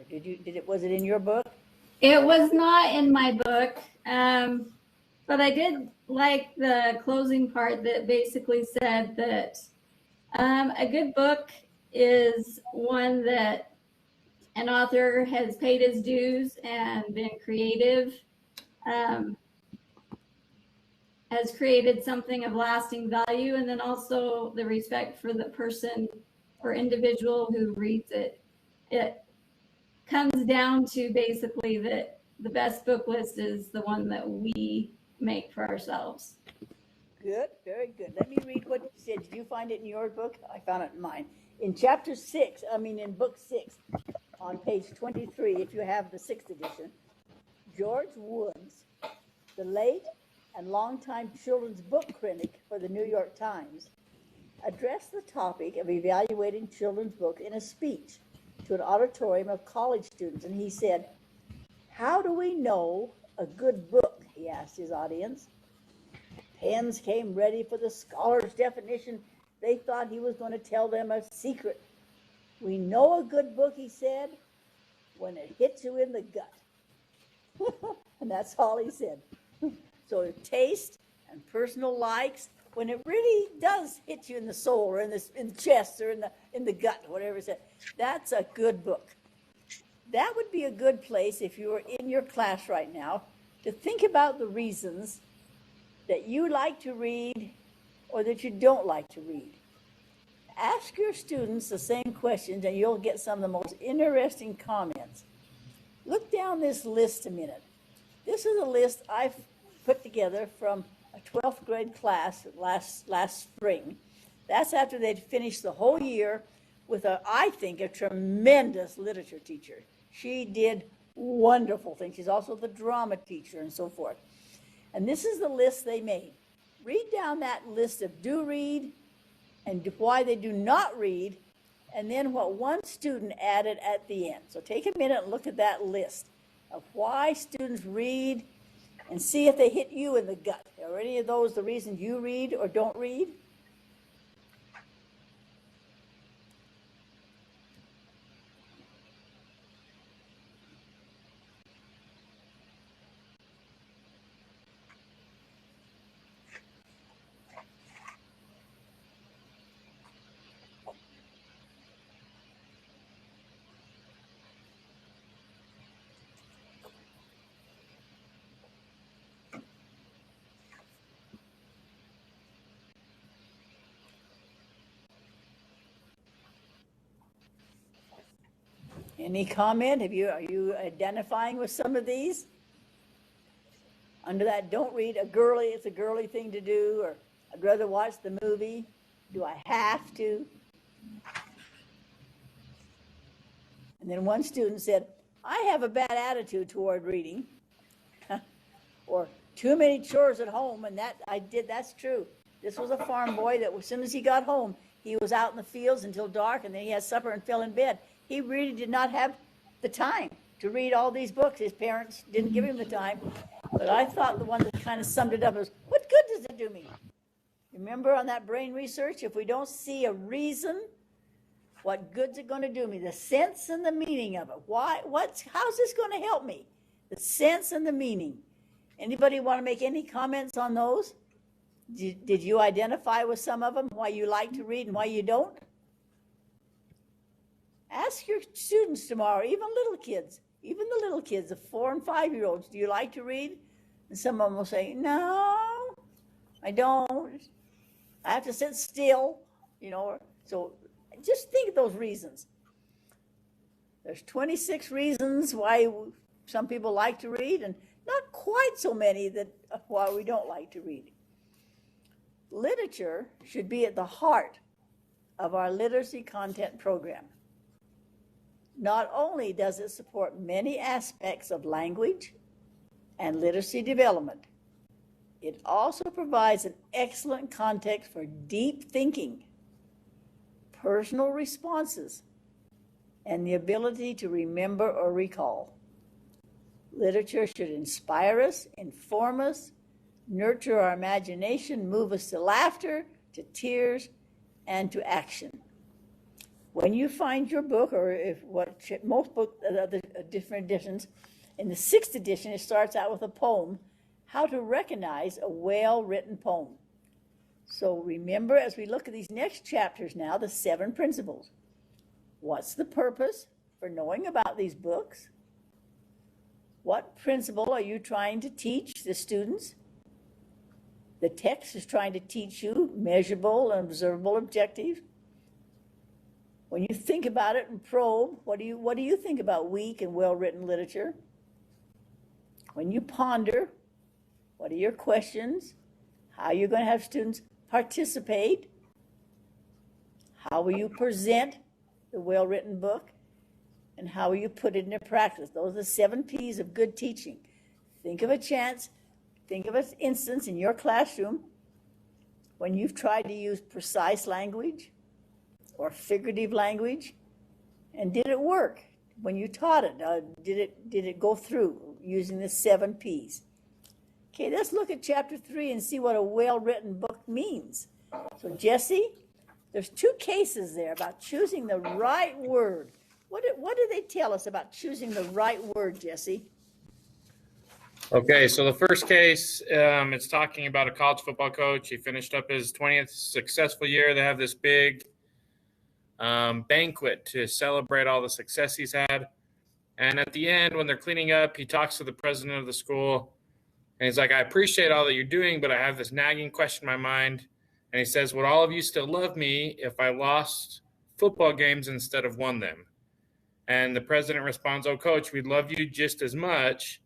Was it in your book? It was not in my book, but I did like the closing part that basically said that a good book is one that an author has paid his dues and been creative, has created something of lasting value, and then also the respect for the person or individual who reads it. It comes down to basically that the best book list is the one that we make for ourselves. Good, very good. Let me read what you said. Did you find it in your book? I found it in mine. In in book 6, on page 23, if you have the 6th edition, George Woods, the late and longtime children's book critic for the New York Times, addressed the topic of evaluating children's books in a speech to an auditorium of college students. And he said, "How do we know a good book?" he asked his audience. Pens came ready for the scholar's definition. They thought he was going to tell them a secret. "We know a good book," he said, "when it hits you in the gut." And that's all he said. So taste and personal likes, when it really does hit you in the soul or in the chest or in the gut, whatever it said, that's a good book. That would be a good place, if you were in your class right now, to think about the reasons that you like to read or that you don't like to read. Ask your students the same questions and you'll get some of the most interesting comments. Look down this list a minute. This is a list I've put together from a 12th grade class last spring. That's after they'd finished the whole year with I think, a tremendous literature teacher. She did wonderful things. She's also the drama teacher and so forth. And this is the list they made. Read down that list of do read and why they do not read, and then what one student added at the end. So take a minute and look at that list of why students read and see if they hit you in the gut. Are any of those the reasons you read or don't read? Any comment? Are you identifying with some of these? Under that, don't read, it's a girly thing to do, or I'd rather watch the movie. Do I have to? And then one student said, I have a bad attitude toward reading. Or too many chores at home, and that's true. This was a farm boy that as soon as he got home, he was out in the fields until dark, and then he had supper and fell in bed. He really did not have the time to read all these books. His parents didn't give him the time. But I thought the one that kind of summed it up was, what good does it do me? Remember on that brain research, if we don't see a reason, what good's it going to do me? The sense and the meaning of it. How's this going to help me? The sense and the meaning. Anybody want to make any comments on those? Did you identify with some of them, why you like to read and why you don't? Ask your students tomorrow, even little kids, the 4 and 5-year-olds, do you like to read? And some of them will say, no, I don't. I have to sit still, so just think of those reasons. There's 26 reasons why some people like to read, and not quite so many that why we don't like to read. Literature should be at the heart of our literacy content program. Not only does it support many aspects of language and literacy development, it also provides an excellent context for deep thinking, personal responses, and the ability to remember or recall. Literature should inspire us, inform us, nurture our imagination, move us to laughter, to tears, and to action. When you find your book, or if most books, other different editions, in the 6th edition, it starts out with a poem, how to recognize a well-written poem. So remember, as we look at these next chapters now, the 7 principles. What's the purpose for knowing about these books? What principle are you trying to teach the students? The text is trying to teach you measurable and observable objectives. When you think about it and probe, what do you think about weak and well-written literature? When you ponder, what are your questions? How are you going to have students participate? How will you present the well-written book? And how will you put it into practice? Those are the 7 P's of good teaching. Think of a chance, think of an instance in your classroom when you've tried to use precise language or figurative language, and did it work when you taught it? Did it go through using the 7 P's? Okay, let's look at chapter 3 and see what a well-written book means. So Jesse, there's 2 cases there about choosing the right word. What do they tell us about choosing the right word, Jesse? Okay, so the first case, it's talking about a college football coach. He finished up his 20th successful year. They have this big banquet to celebrate all the success he's had. And at the end, when they're cleaning up, he talks to the president of the school. And he's like, I appreciate all that you're doing, but I have this nagging question in my mind. And he says, would all of you still love me if I lost football games instead of won them? And the president responds, oh, coach, we'd love you just as much.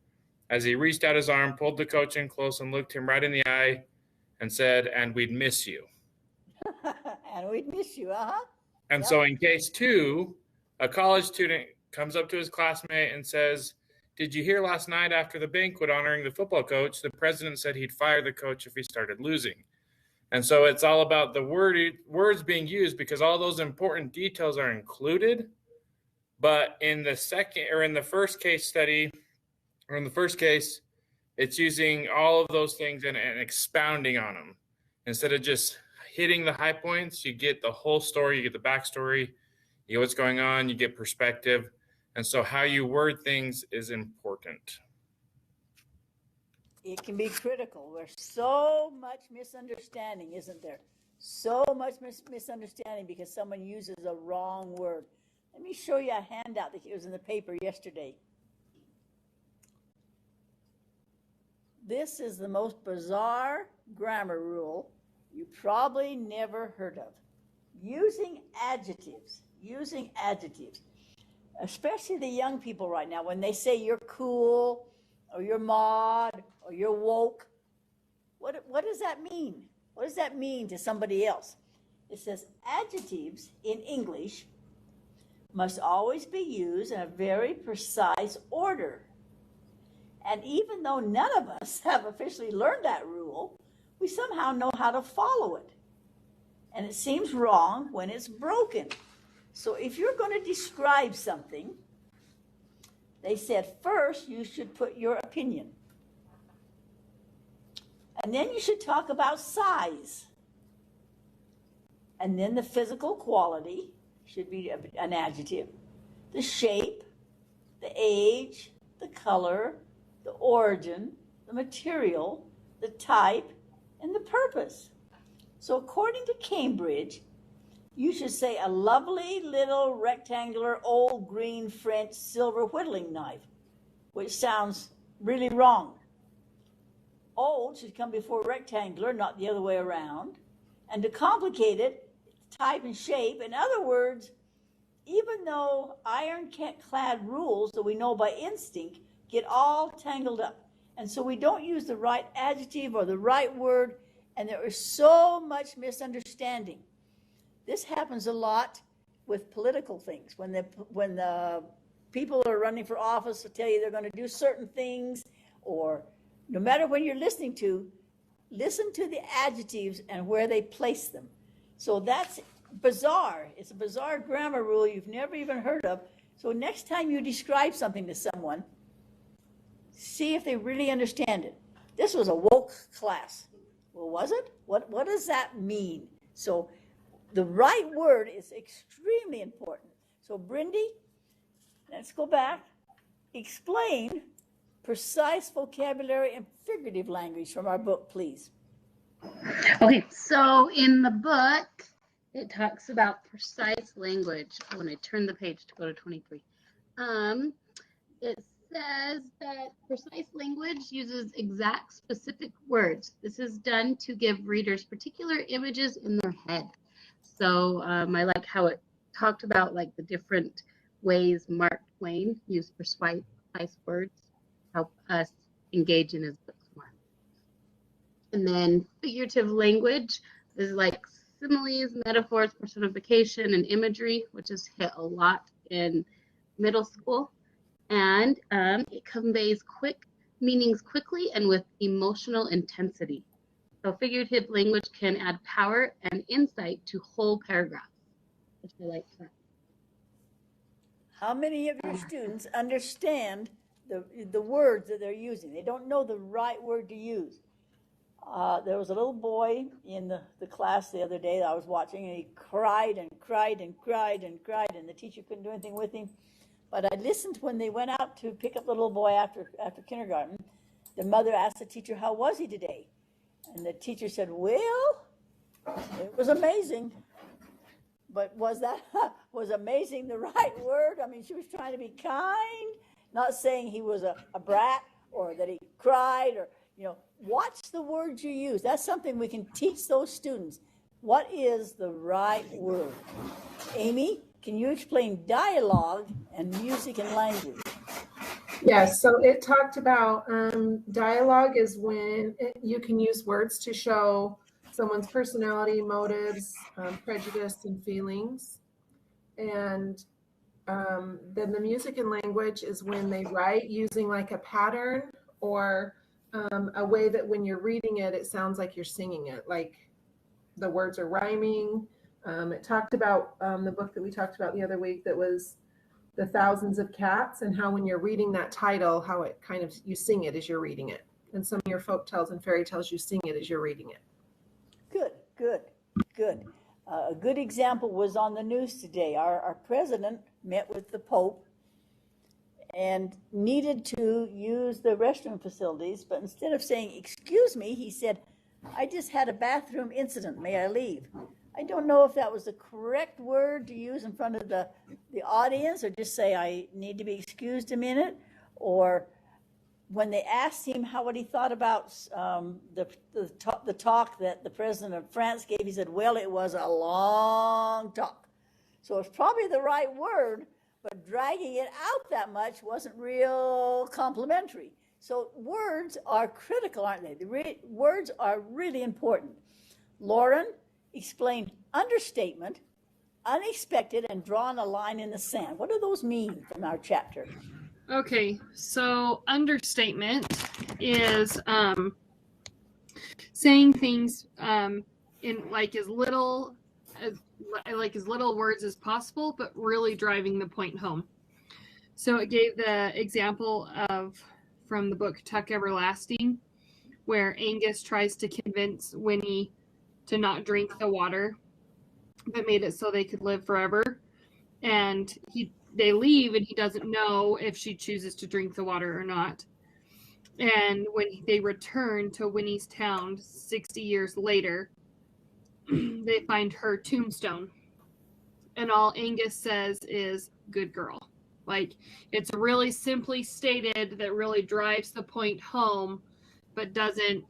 As he reached out his arm, pulled the coach in close and looked him right in the eye and said, and we'd miss you. And we'd miss you, uh-huh. And so in case 2, a college student comes up to his classmate and says, did you hear last night after the banquet honoring the football coach, the president said he'd fire the coach if he started losing. And so it's all about the words being used because all those important details are included. But in the first case study, or in the first case, it's using all of those things and expounding on them. Instead of just hitting the high points, you get the whole story, you get the backstory, you get what's going on, you get perspective. And so how you word things is important. It can be critical. There's so much misunderstanding, isn't there? So much misunderstanding because someone uses a wrong word. Let me show you a handout that was in the paper yesterday. This is the most bizarre grammar rule you probably never heard of. Using adjectives, especially the young people right now, when they say you're cool or you're mod or you're woke, what does that mean? What does that mean to somebody else? It says adjectives in English must always be used in a very precise order. And even though none of us have officially learned that rule, we somehow know how to follow it. And it seems wrong when it's broken. So if you're going to describe something, they said first you should put your opinion. And then you should talk about size. And then the physical quality should be an adjective. The shape, the age, the color, the origin, the material, the type, and the purpose. So according to Cambridge, You should say a lovely little rectangular old green French silver whittling knife, which sounds really wrong. Old should come before rectangular, not the other way around. And to complicate it, type and shape. In other words, even though ironclad rules that we know by instinct get all tangled up. And so we don't use the right adjective or the right word, and there is so much misunderstanding. This happens a lot with political things. When the people are running for office will tell you they're going to do certain things, or no matter when you're listening to, listen to the adjectives and where they place them. So that's bizarre. It's a bizarre grammar rule you've never even heard of. So next time you describe something to someone, see if they really understand it. This was a woke class. Well, was it? What does that mean? So the right word is extremely important. So Brindy, let's go back. Explain precise vocabulary and figurative language from our book, please. Okay, so in the book, it talks about precise language. When I turn the page to go to 23, it says that precise language uses exact specific words. This is done to give readers particular images in their head. So I like how it talked about like the different ways Mark Twain used precise words to help us engage in his books more. And then figurative language is like similes, metaphors, personification, and imagery, which is hit a lot in middle school. And it conveys quick meanings quickly and with emotional intensity. So figurative language can add power and insight to whole paragraphs, which I like that. How many of your students understand the words that they're using? They don't know the right word to use. There was a little boy in the class the other day that I was watching, and he cried and cried and cried and cried, and the teacher couldn't do anything with him. But I listened when they went out to pick up the little boy after kindergarten. The mother asked the teacher, how was he today? And the teacher said, well, it was amazing. But was amazing the right word? I mean, she was trying to be kind, not saying he was a brat or that he cried, or, watch the words you use. That's something we can teach those students. What is the right word? Amy, can you explain dialogue and music and language? Yes, so it talked about dialogue is when you can use words to show someone's personality, motives, prejudice, and feelings. And then the music and language is when they write using like a pattern or a way that when you're reading it, it sounds like you're singing it, like the words are rhyming. It talked about the book that we talked about the other week that was The Thousands of Cats, and how when you're reading that title, how it kind of, you sing it as you're reading it. And some of your folk tales and fairy tales, you sing it as you're reading it. Good. A good example was on the news today. Our president met with the Pope and needed to use the restroom facilities, but instead of saying, excuse me, he said, I just had a bathroom incident. May I leave? I don't know if that was the correct word to use in front of the audience, or just say, I need to be excused a minute. Or when they asked him what he thought about the talk that the president of France gave, he said, well, it was a long talk. So it's probably the right word, but dragging it out that much wasn't real complimentary. So words are critical, aren't they? Words are really important. Lauren explained understatement, unexpected, and drawn a line in the sand. What do those mean from our chapter? Okay, so understatement is saying things in like as little words as possible, but really driving the point home. So it gave the example from the book Tuck Everlasting, where Angus tries to convince Winnie to not drink the water that made it so they could live forever. And they leave, and he doesn't know if she chooses to drink the water or not. And when they return to Winnie's town 60 years later, they find her tombstone. and all Angus says is good girl. Like, it's really simply stated that really drives the point home, but doesn't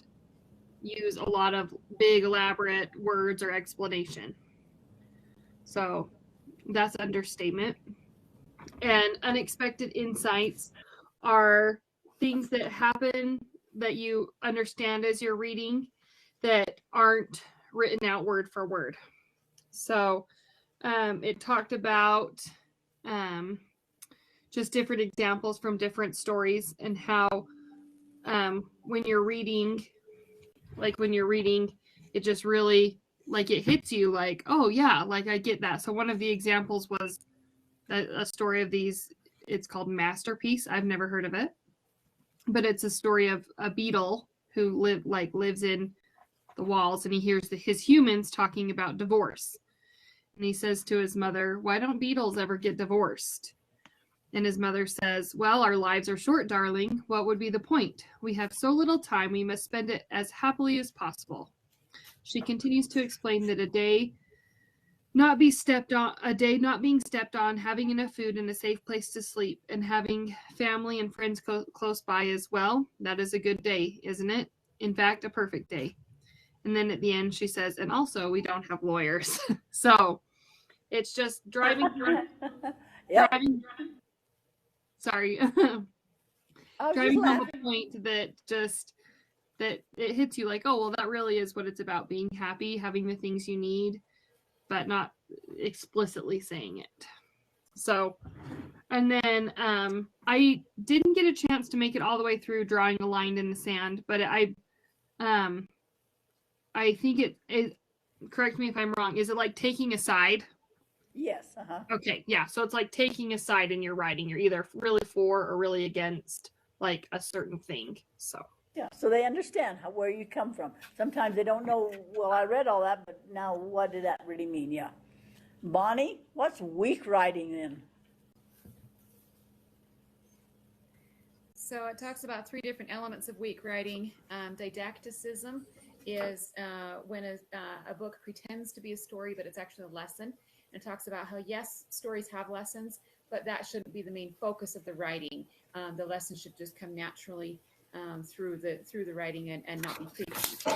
use a lot of big elaborate words or explanation. So that's understatement. And unexpected insights are things that happen that you understand as you're reading that aren't written out word for word. So it talked about just different examples from different stories and how when you're reading, it just really, like, it hits you like, oh yeah, like I get that. So one of the examples was a story of these. It's called Masterpiece. I've never heard of it, but it's a story of a beetle who lives in the walls, and he hears his humans talking about divorce. And he says to his mother, "Why don't beetles ever get divorced?" And his mother says, "Well, our lives are short, darling. What would be the point? We have so little time, we must spend it as happily as possible." She continues to explain that a day not being stepped on, having enough food and a safe place to sleep, and having family and friends close by as well, that is a good day, isn't it? In fact, a perfect day. And then at the end, she says, "And also, we don't have lawyers." So it's just driving home a point that it hits you like, oh, well, that really is what it's about, being happy, having the things you need, but not explicitly saying it. So, and then I didn't get a chance to make it all the way through drawing a line in the sand, but I think it, correct me if I'm wrong, is it like taking a side? Yes. Uh-huh. Okay, yeah. So it's like taking a side in your writing. You're either really for or really against like a certain thing. So yeah, so they understand where you come from. Sometimes they don't know, well, I read all that, but now what did that really mean? Yeah. Bonnie, what's weak writing then? So it talks about 3 different elements of weak writing. Didacticism is when a book pretends to be a story, but it's actually a lesson. And it talks about how, yes, stories have lessons, but that shouldn't be the main focus of the writing. The lesson should just come naturally through the writing and not be preached.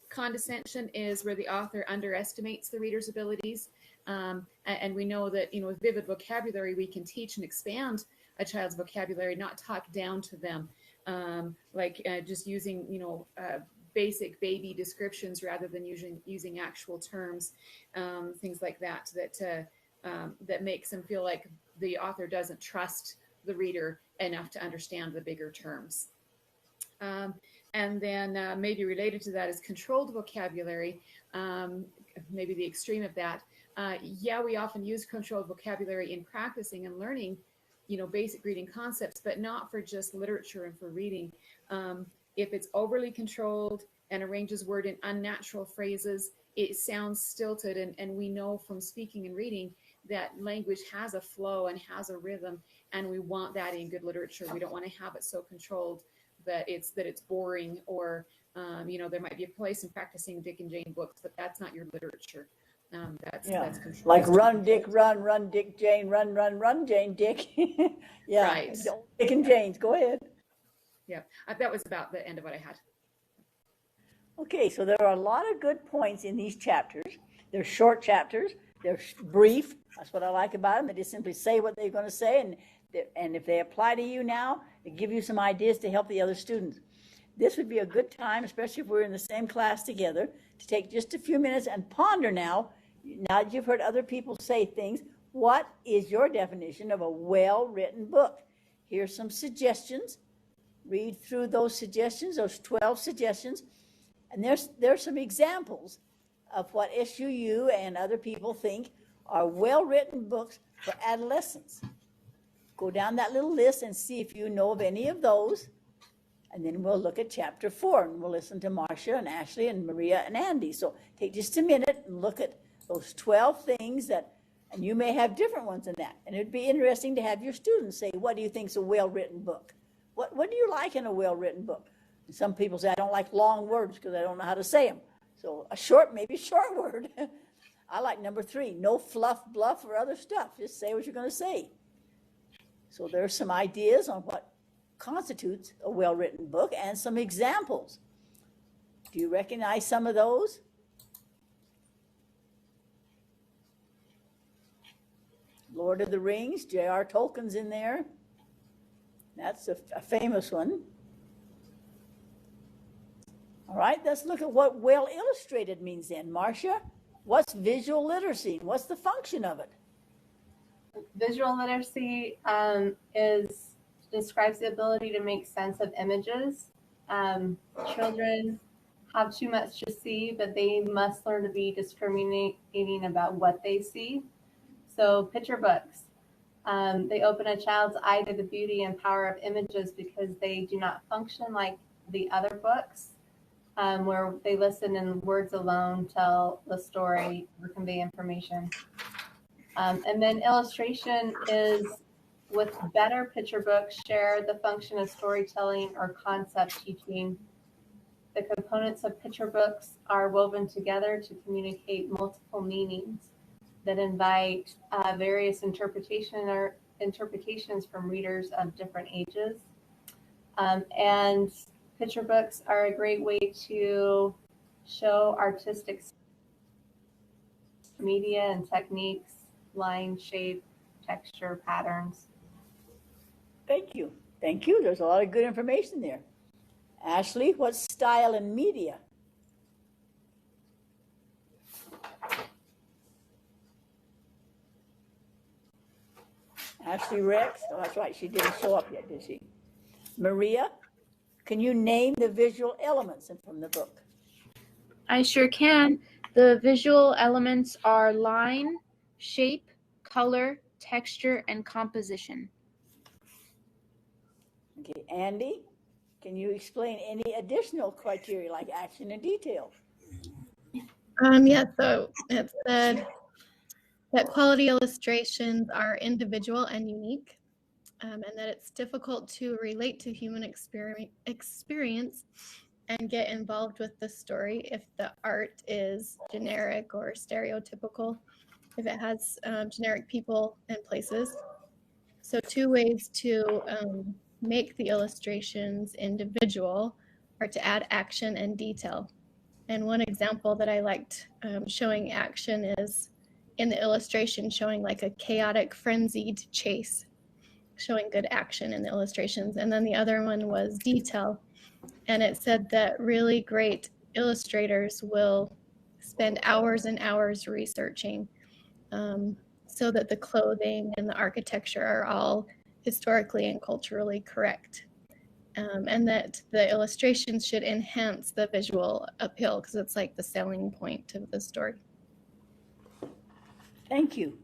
Condescension is where the author underestimates the reader's abilities. And we know that, with vivid vocabulary, we can teach and expand a child's vocabulary, not talk down to them, just using, basic baby descriptions rather than using actual terms, things like that makes them feel like the author doesn't trust the reader enough to understand the bigger terms. And then maybe related to that is controlled vocabulary, maybe the extreme of that. We often use controlled vocabulary in practicing and learning, basic reading concepts, but not for just literature and for reading. If it's overly controlled and arranges word in unnatural phrases, it sounds stilted. And we know from speaking and reading that language has a flow and has a rhythm, and we want that in good literature. We don't want to have it so controlled that it's boring, or there might be a place in practicing Dick and Jane books, but that's not your literature. That's controlled. Like run, Dick, run, Dick, Jane, run, Jane, Dick. Yeah, right. Dick and Jane's. Go ahead. Yeah, that was about the end of what I had. Okay, so there are a lot of good points in these chapters. They're short chapters. They're brief. That's what I like about them. They just simply say what they're going to say, and if they apply to you now, they give you some ideas to help the other students. This would be a good time, especially if we're in the same class together, to take just a few minutes and ponder now that you've heard other people say things, what is your definition of a well-written book? Here's some suggestions. Read through those suggestions, those 12 suggestions, and there's some examples of what SUU and other people think are well-written books for adolescents. Go down that little list and see if you know of any of those, and then we'll look at chapter 4, and we'll listen to Marcia and Ashley and Maria and Andy. So take just a minute and look at those 12 things and you may have different ones than that. And it'd be interesting to have your students say, what do you think is a well-written book? What do you like in a well-written book? And some people say, I don't like long words because I don't know how to say them. So maybe short word. I like number 3, no fluff, bluff, or other stuff. Just say what you're going to say. So there's some ideas on what constitutes a well-written book and some examples. Do you recognize some of those? Lord of the Rings, J.R. Tolkien's in there. That's a famous one. All right, let's look at what well illustrated means then. Marcia, what's visual literacy? What's the function of it? Visual literacy describes the ability to make sense of images. Children have too much to see, but they must learn to be discriminating about what they see. So picture books. They open a child's eye to the beauty and power of images because they do not function like the other books, where they listen and words alone tell the story or convey information. And then illustration is, with better picture books, share the function of storytelling or concept teaching. The components of picture books are woven together to communicate multiple meanings that invite various interpretations from readers of different ages. And picture books are a great way to show artistic media and techniques, line, shape, texture, patterns. Thank you. Thank you. There's a lot of good information there. Ashley, what's style and media? Ashley Rex? Oh, that's right. She didn't show up yet, did she? Maria, can you name the visual elements from the book? I sure can. The visual elements are line, shape, color, texture, and composition. Okay, Andy, can you explain any additional criteria like action and detail? Yeah, so it said that quality illustrations are individual and unique, and that it's difficult to relate to human experience and get involved with the story if the art is generic or stereotypical, if it has generic people and places. So 2 ways to make the illustrations individual are to add action and detail. And one example that I liked showing action is in the illustration showing like a chaotic, frenzied chase, showing good action in the illustrations. And then the other one was detail. And it said that really great illustrators will spend hours and hours researching so that the clothing and the architecture are all historically and culturally correct. And that the illustrations should enhance the visual appeal because it's like the selling point of the story. Thank you.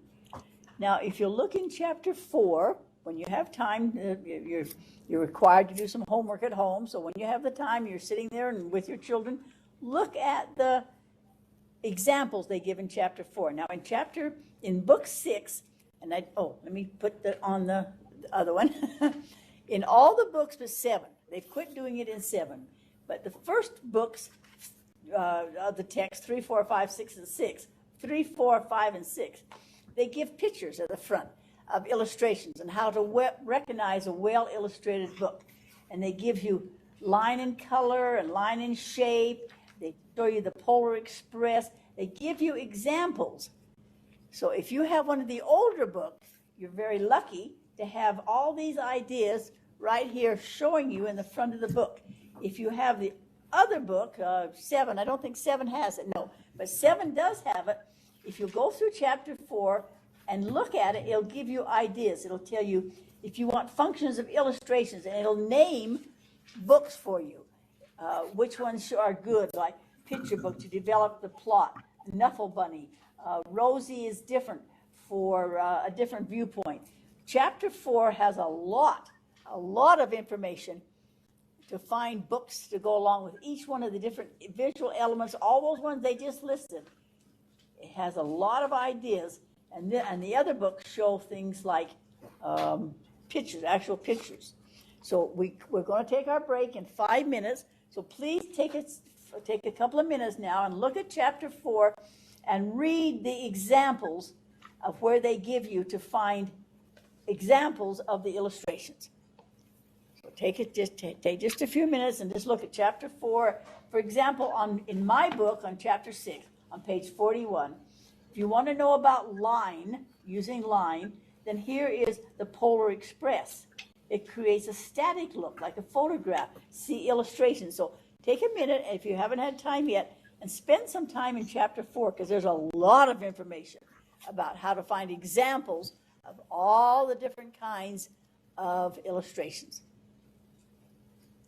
Now, if you look in chapter 4, when you have time, you're required to do some homework at home. So when you have the time, you're sitting there and with your children, look at the examples they give in chapter 4. Now, in book 6, and let me put on the other one. In all the books but 7, they've quit doing it in 7. But the first books of the text, 3, 4, 5, 6, and 6, 3, 4, 5, and 6, they give pictures at the front of illustrations and how to recognize a well-illustrated book. And they give you line and color and line and shape. They show you the Polar Express. They give you examples. So if you have one of the older books, you're very lucky to have all these ideas right here showing you in the front of the book. If you have the other book, 7, I don't think 7 has it, no, but 7 does have it. If you go through chapter 4 and look at it, it'll give you ideas. It'll tell you if you want functions of illustrations, and it'll name books for you, which ones are good, like picture book to develop the plot, Knuffle Bunny, Rosie is different for a different viewpoint. Chapter 4 has a lot of information to find books to go along with each one of the different visual elements, all those ones they just listed. It has a lot of ideas, and the other books show things like pictures, actual pictures. So we're going to take our break in 5 minutes, so please take a couple of minutes now and look at chapter 4 and read the examples of where they give you to find examples of the illustrations. So take just a few minutes and just look at chapter 4. For example, in my book on chapter 6, on page 41, if you want to know about line, using line, then here is the Polar Express. It creates a static look, like a photograph. See illustrations. So take a minute, if you haven't had time yet, and spend some time in chapter 4, because there's a lot of information about how to find examples of all the different kinds of illustrations.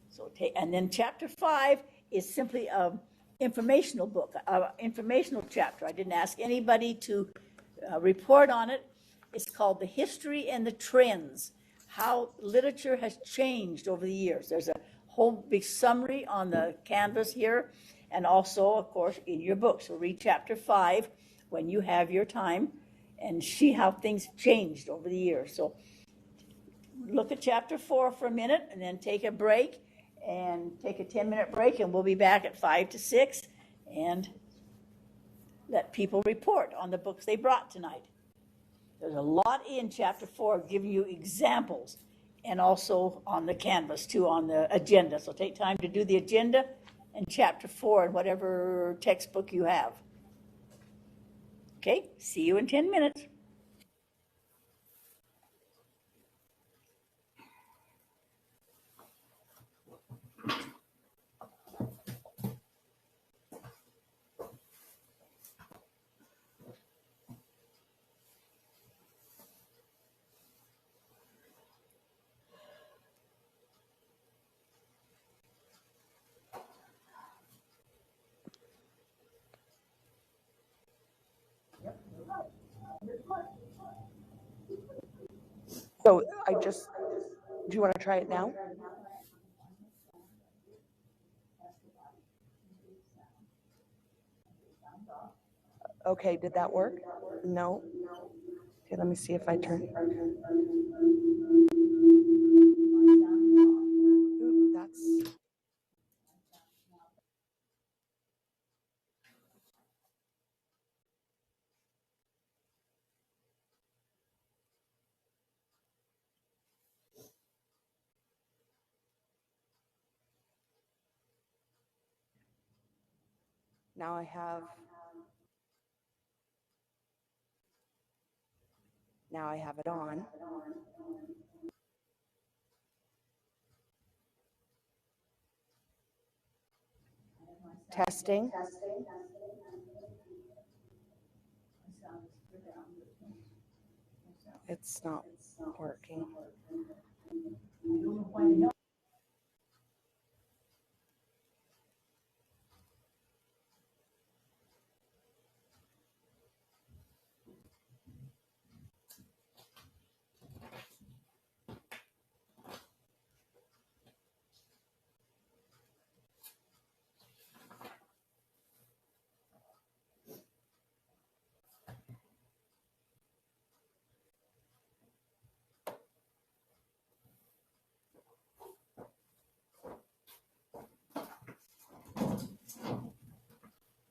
So and then chapter 5 is simply an informational book, an informational chapter. I didn't ask anybody to report on it. It's called The History and the Trends, how literature has changed over the years. There's a whole big summary on the canvas here, and also, of course, in your book. So read chapter 5 when you have your time and see how things have changed over the years. So look at chapter 4 for a minute and then take a break and take a 10-minute break, and we'll be back at 5 to 6 and let people report on the books they brought tonight. There's a lot in chapter 4 giving you examples, and also on the canvas too, on the agenda. So take time to do the agenda and chapter 4 in whatever textbook you have. Okay, see you in 10 minutes. So do you want to try it now? Okay, did that work? No. Okay, let me see if I turn. Ooh, that's. Now I have it on. Testing. It's not working.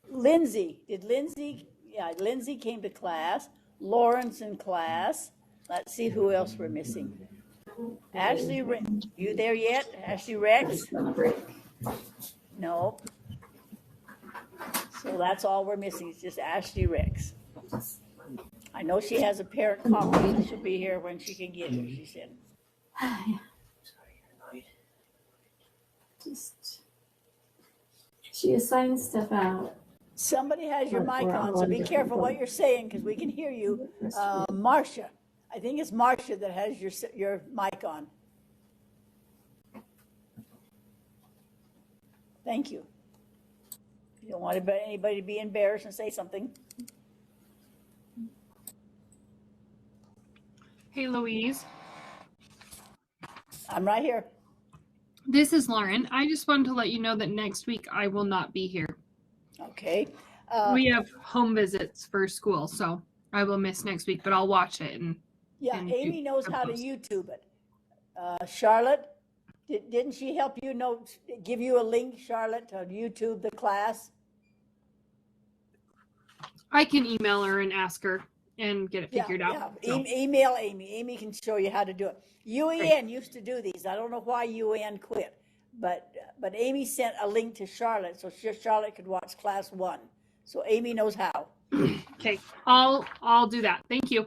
Lindsay, Lindsay came to class. Lawrence in class. Let's see who else we're missing. Ashley, you there yet? Ashley Rex? No. So that's all we're missing. It's just Ashley Rex. I know she has a parent conference, so she'll be here when she can get here, she said. She assigns stuff out. Somebody has your mic on, so be careful what you're saying, because we can hear you. Marcia, I think it's Marcia that has your mic on. Thank you. You don't want anybody to be embarrassed and say something. Hey, Louise. I'm right here. This is Lauren. I just wanted to let you know that next week I will not be here. Okay. We have home visits for school, so I will miss next week, but I'll watch it. Yeah, Amy knows how to YouTube it. Charlotte, didn't she help you give you a link, Charlotte, to YouTube the class? I can email her and ask her and get it figured out. So. Email Amy. Amy can show you how to do it. UAN used to do these. I don't know why UAN quit, but Amy sent a link to Charlotte so Charlotte could watch class 1. So Amy knows how. Okay, I'll do that. Thank you.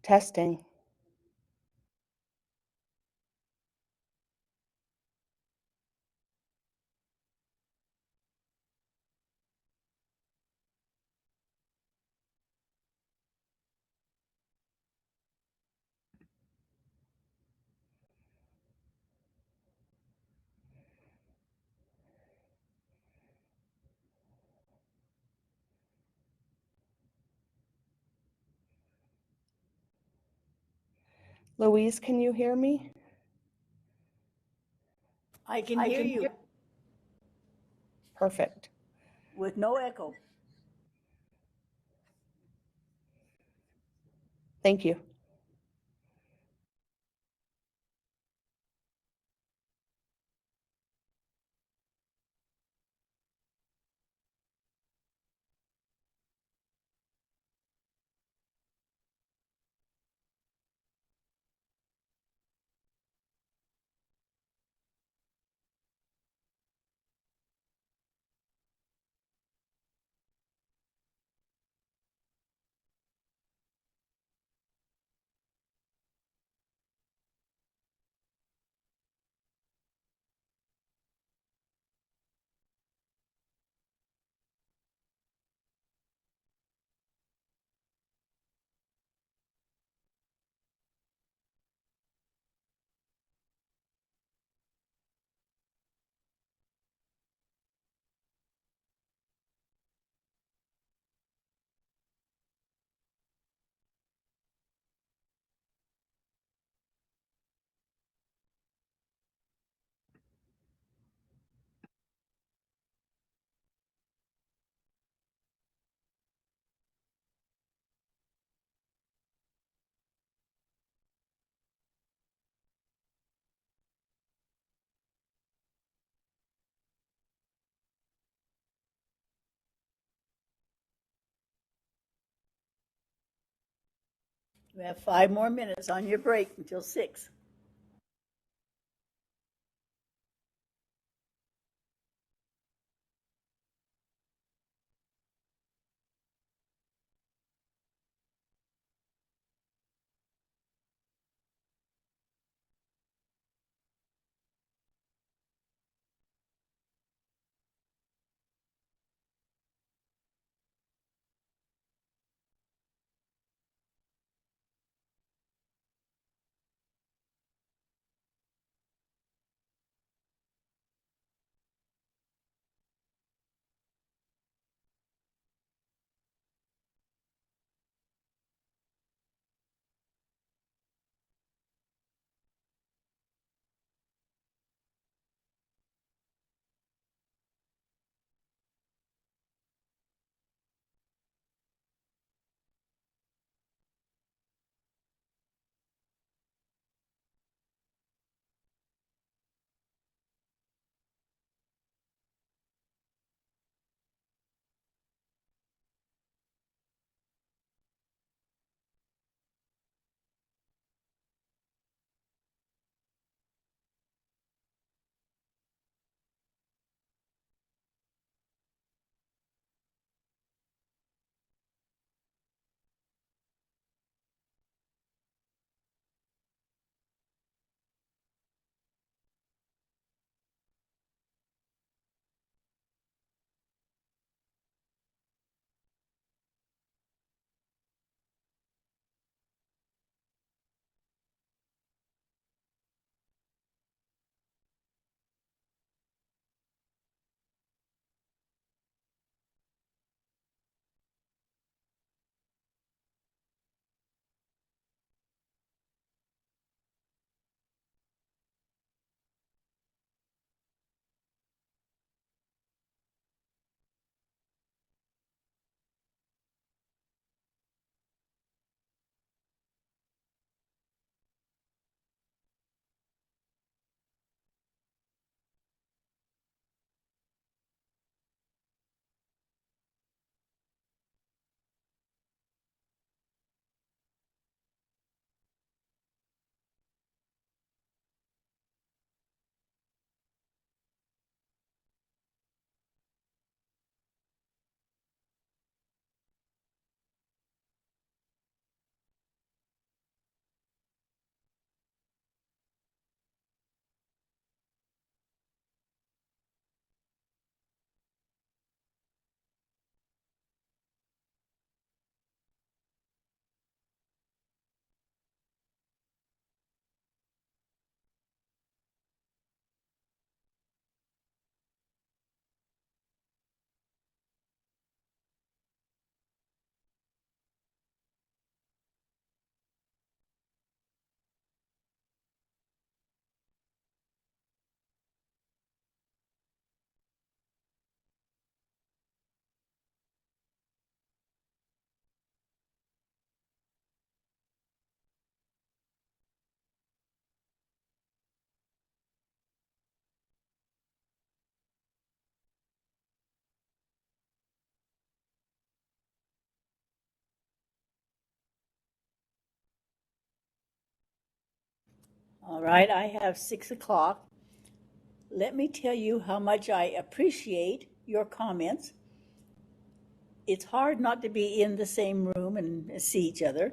Testing. Louise, can you hear me? I can hear you Perfect. with no echo. Thank you. We have 5 more minutes on your break until 6. All right, I have 6 o'clock. Let me tell you how much I appreciate your comments. It's hard not to be in the same room and see each other.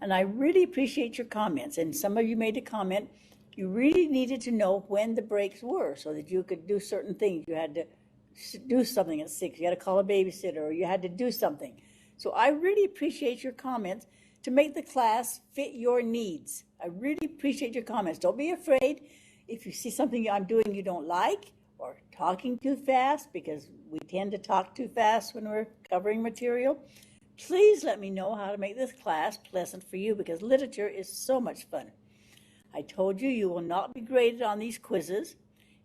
And I really appreciate your comments. And some of you made a comment, you really needed to know when the breaks were so that you could do certain things. You had to do something at 6. You had to call a babysitter or you had to do something. So I really appreciate your comments to make the class fit your needs. I really appreciate your comments. Don't be afraid if you see something I'm doing you don't like or talking too fast, because we tend to talk too fast when we're covering material. Please let me know how to make this class pleasant for you, because literature is so much fun. I told you you will not be graded on these quizzes.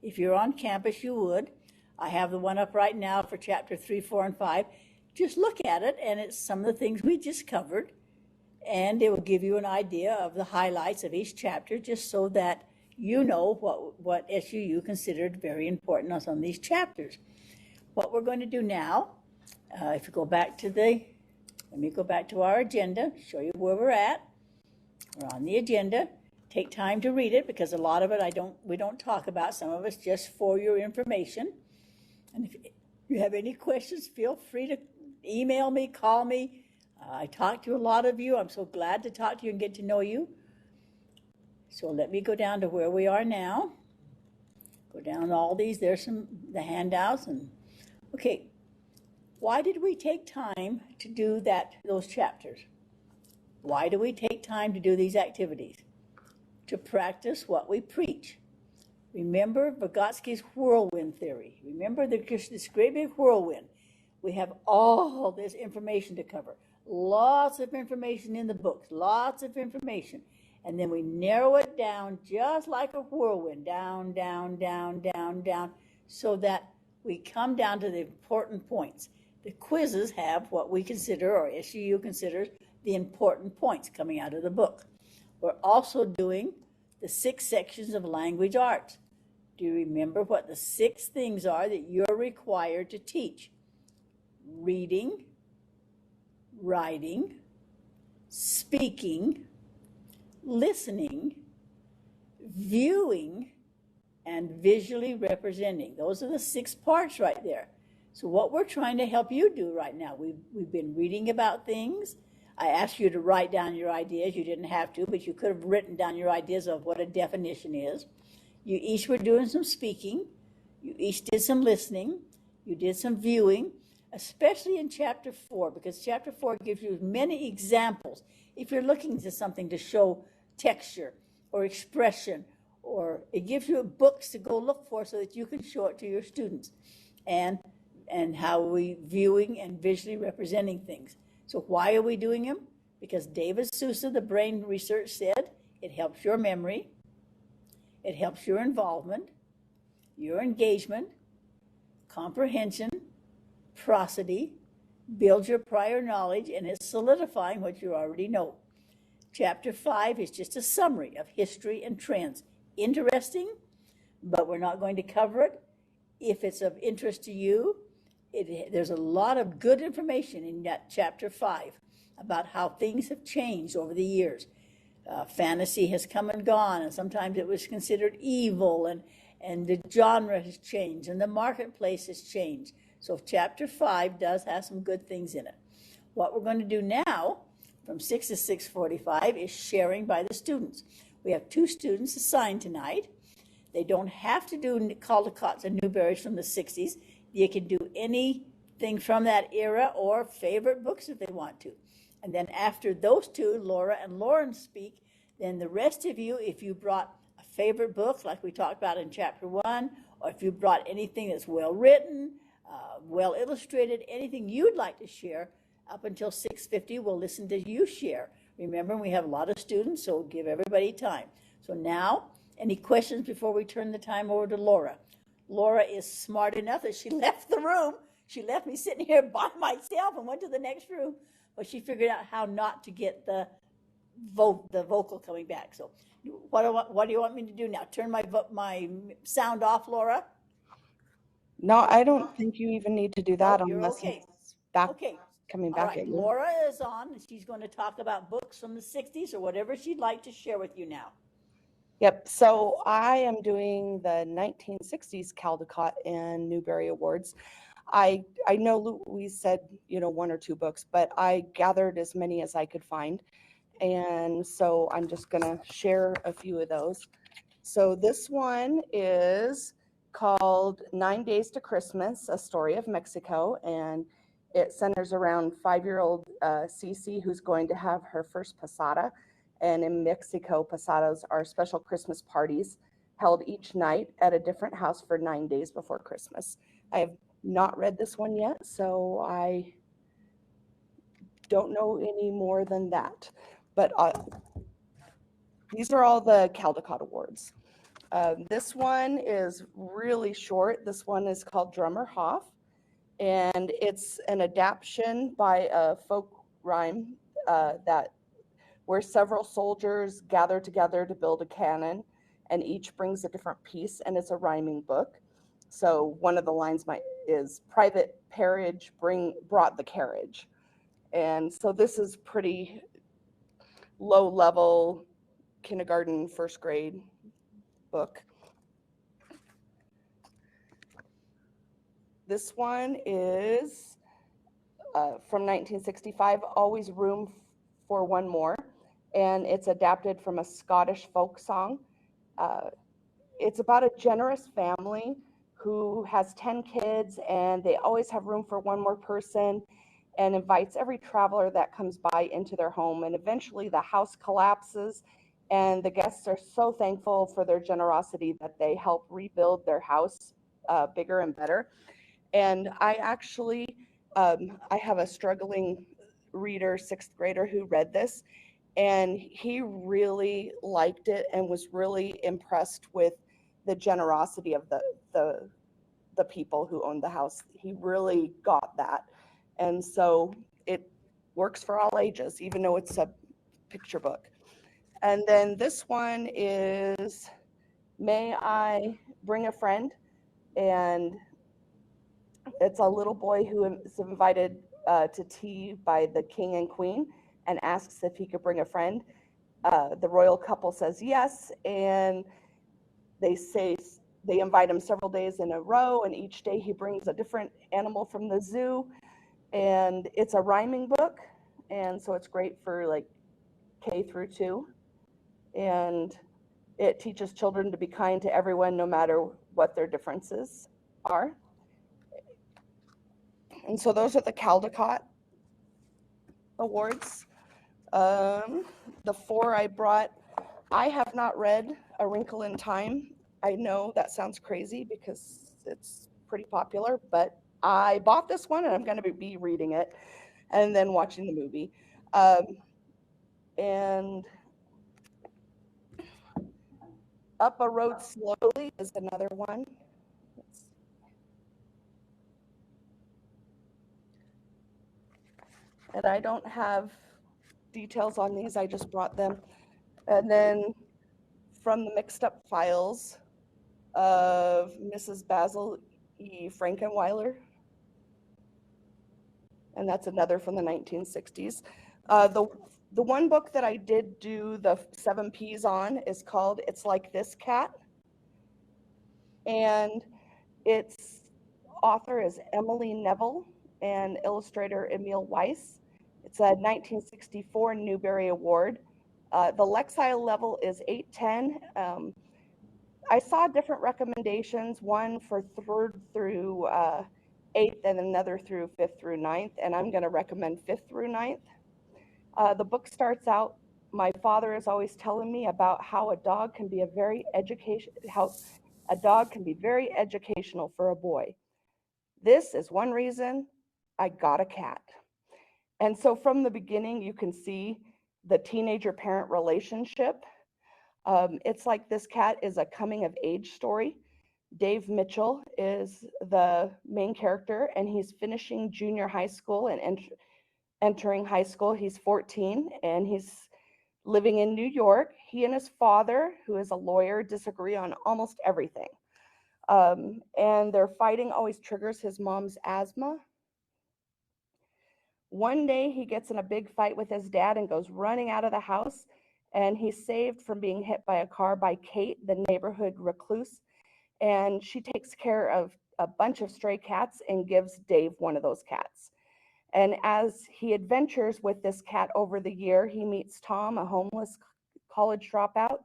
If you're on campus, you would. I have the one up right now for chapter 3, 4, and 5. Just look at it, and it's some of the things we just covered, and it will give you an idea of the highlights of each chapter, just so that you know what SUU considered very important on some of these chapters. What we're going to do now, if you go back to let me go back to our agenda, show you where we're at. We're on the agenda. Take time to read it, because a lot of it we don't talk about. Some of it's just for your information. And if you have any questions, feel free to email me, call me. I talk to a lot of you. I'm so glad to talk to you and get to know you. So let me go down to where we are now. Go down all these. There's the handouts. Okay, why did we take time to do those chapters? Why do we take time to do these activities? To practice what we preach. Remember Vygotsky's whirlwind theory. Remember this great big whirlwind. We have all this information to cover. Lots of information in the books, lots of information. And then we narrow it down just like a whirlwind, down, down, down, down, down, so that we come down to the important points. The quizzes have what we consider, or SUU considers, the important points coming out of the book. We're also doing the 6 sections of language arts. Do you remember what the 6 things are that you're required to teach? Reading, writing, speaking, listening, viewing, and visually representing. Those are the 6 parts right there. So what we're trying to help you do right now, we've been reading about things. I asked you to write down your ideas. You didn't have to, but you could have written down your ideas of what a definition is. You each were doing some speaking. You each did some listening. You did some viewing, especially in chapter 4, because chapter 4 gives you many examples. If you're looking to something to show texture or expression, or it gives you books to go look for so that you can show it to your students, and how we viewing and visually representing things. So why are we doing them? Because David Sousa, the brain research, said it helps your memory, it helps your involvement, your engagement, comprehension, prosody, builds your prior knowledge, and it's solidifying what you already know. Chapter 5 is just a summary of history and trends. Interesting, but we're not going to cover it. If it's of interest to you, there's a lot of good information in that chapter 5 about how things have changed over the years. Fantasy has come and gone, and sometimes it was considered evil, and the genre has changed, and the marketplace has changed. So chapter 5 does have some good things in it. What we're going to do now, from 6 to 6:45, is sharing by the students. We have 2 students assigned tonight. They don't have to do Caldecott's and Newberry's from the 60s. You can do anything from that era or favorite books if they want to. And then after those 2, Laura and Lauren speak, then the rest of you, if you brought a favorite book like we talked about in chapter 1, or if you brought anything that's well written, well illustrated, anything you'd like to share, up until 6:50, we'll listen to you share. Remember, we have a lot of students, so give everybody time. So now, any questions before we turn the time over to Laura? Laura is smart enough that she left the room. She left me sitting here by myself and went to the next room, but she figured out how not to get the vocal coming back. So what do you want me to do now? Turn my sound off, Laura? No, I don't think you even need to do that unless okay. it's back, Okay. coming All back right, at you. Laura is on, and she's going to talk about books from the 60s or whatever she'd like to share with you now. Yep. So I am doing the 1960s Caldecott and Newbery Awards. I know Louise said, one or two books, but I gathered as many as I could find. And so I'm just going to share a few of those. So this one is called 9 Days to Christmas, A Story of Mexico. And it centers around 5-year-old Cece, who's going to have her first posada. And in Mexico, posadas are special Christmas parties held each night at a different house for 9 days before Christmas. I have not read this one yet, so I don't know any more than that. But these are all the Caldecott Awards. This one is really short. This one is called Drummer Hoff, and it's an adaptation by a folk rhyme where several soldiers gather together to build a cannon, and each brings a different piece, and it's a rhyming book. So one of the lines is Private Parridge brought the carriage. And so this is pretty low level kindergarten, first grade book. This one is from 1965, Always Room for One More, and it's adapted from a Scottish folk song. It's about a generous family who has 10 kids, and they always have room for one more person, and invites every traveler that comes by into their home. And eventually the house collapses, and the guests are so thankful for their generosity that they help rebuild their house bigger and better. And I actually, I have a struggling reader, 6th grader, who read this, and he really liked it and was really impressed with the generosity of the people who owned the house. He really got that. And so it works for all ages, even though it's a picture book. And then this one is May I Bring a Friend? And it's a little boy who is invited to tea by the king and queen and asks if he could bring a friend. The royal couple says yes, and they invite him several days in a row, and each day he brings a different animal from the zoo. And it's a rhyming book, and so it's great for like K through 2. And it teaches children to be kind to everyone, no matter what their differences are. And so those are the Caldecott Awards. The 4 I brought, I have not read A Wrinkle in Time. I know that sounds crazy because it's pretty popular, but I bought this one and I'm going to be reading it and then watching the movie. And Up a Road Slowly is another one. And I don't have details on these, I just brought them. And then From the Mixed Up Files of Mrs. Basil E. Frankenweiler. And that's another from the 1960s. The one book that I did do the 7 Ps on is called It's Like This Cat. And its author is Emily Neville and illustrator Emil Weiss. It's a 1964 Newbery Award. The Lexile level is 810. I saw different recommendations, one for 3rd through 8th and another through 5th through 9th, and I'm going to recommend 5th through 9th. The book starts out, my father is always telling me about how a dog can be very educational for a boy. This is one reason I got a cat. And so from the beginning, you can see the teenager-parent relationship. It's Like This Cat is a coming of age story. Dave Mitchell is the main character, and he's finishing junior high school and entering high school. He's 14, and he's living in New York. He and his father, who is a lawyer, disagree on almost everything. And their fighting always triggers his mom's asthma. One day he gets in a big fight with his dad and goes running out of the house, and he's saved from being hit by a car by Kate, the neighborhood recluse, and she takes care of a bunch of stray cats and gives Dave one of those cats. And as he adventures with this cat over the year, he meets Tom, a homeless college dropout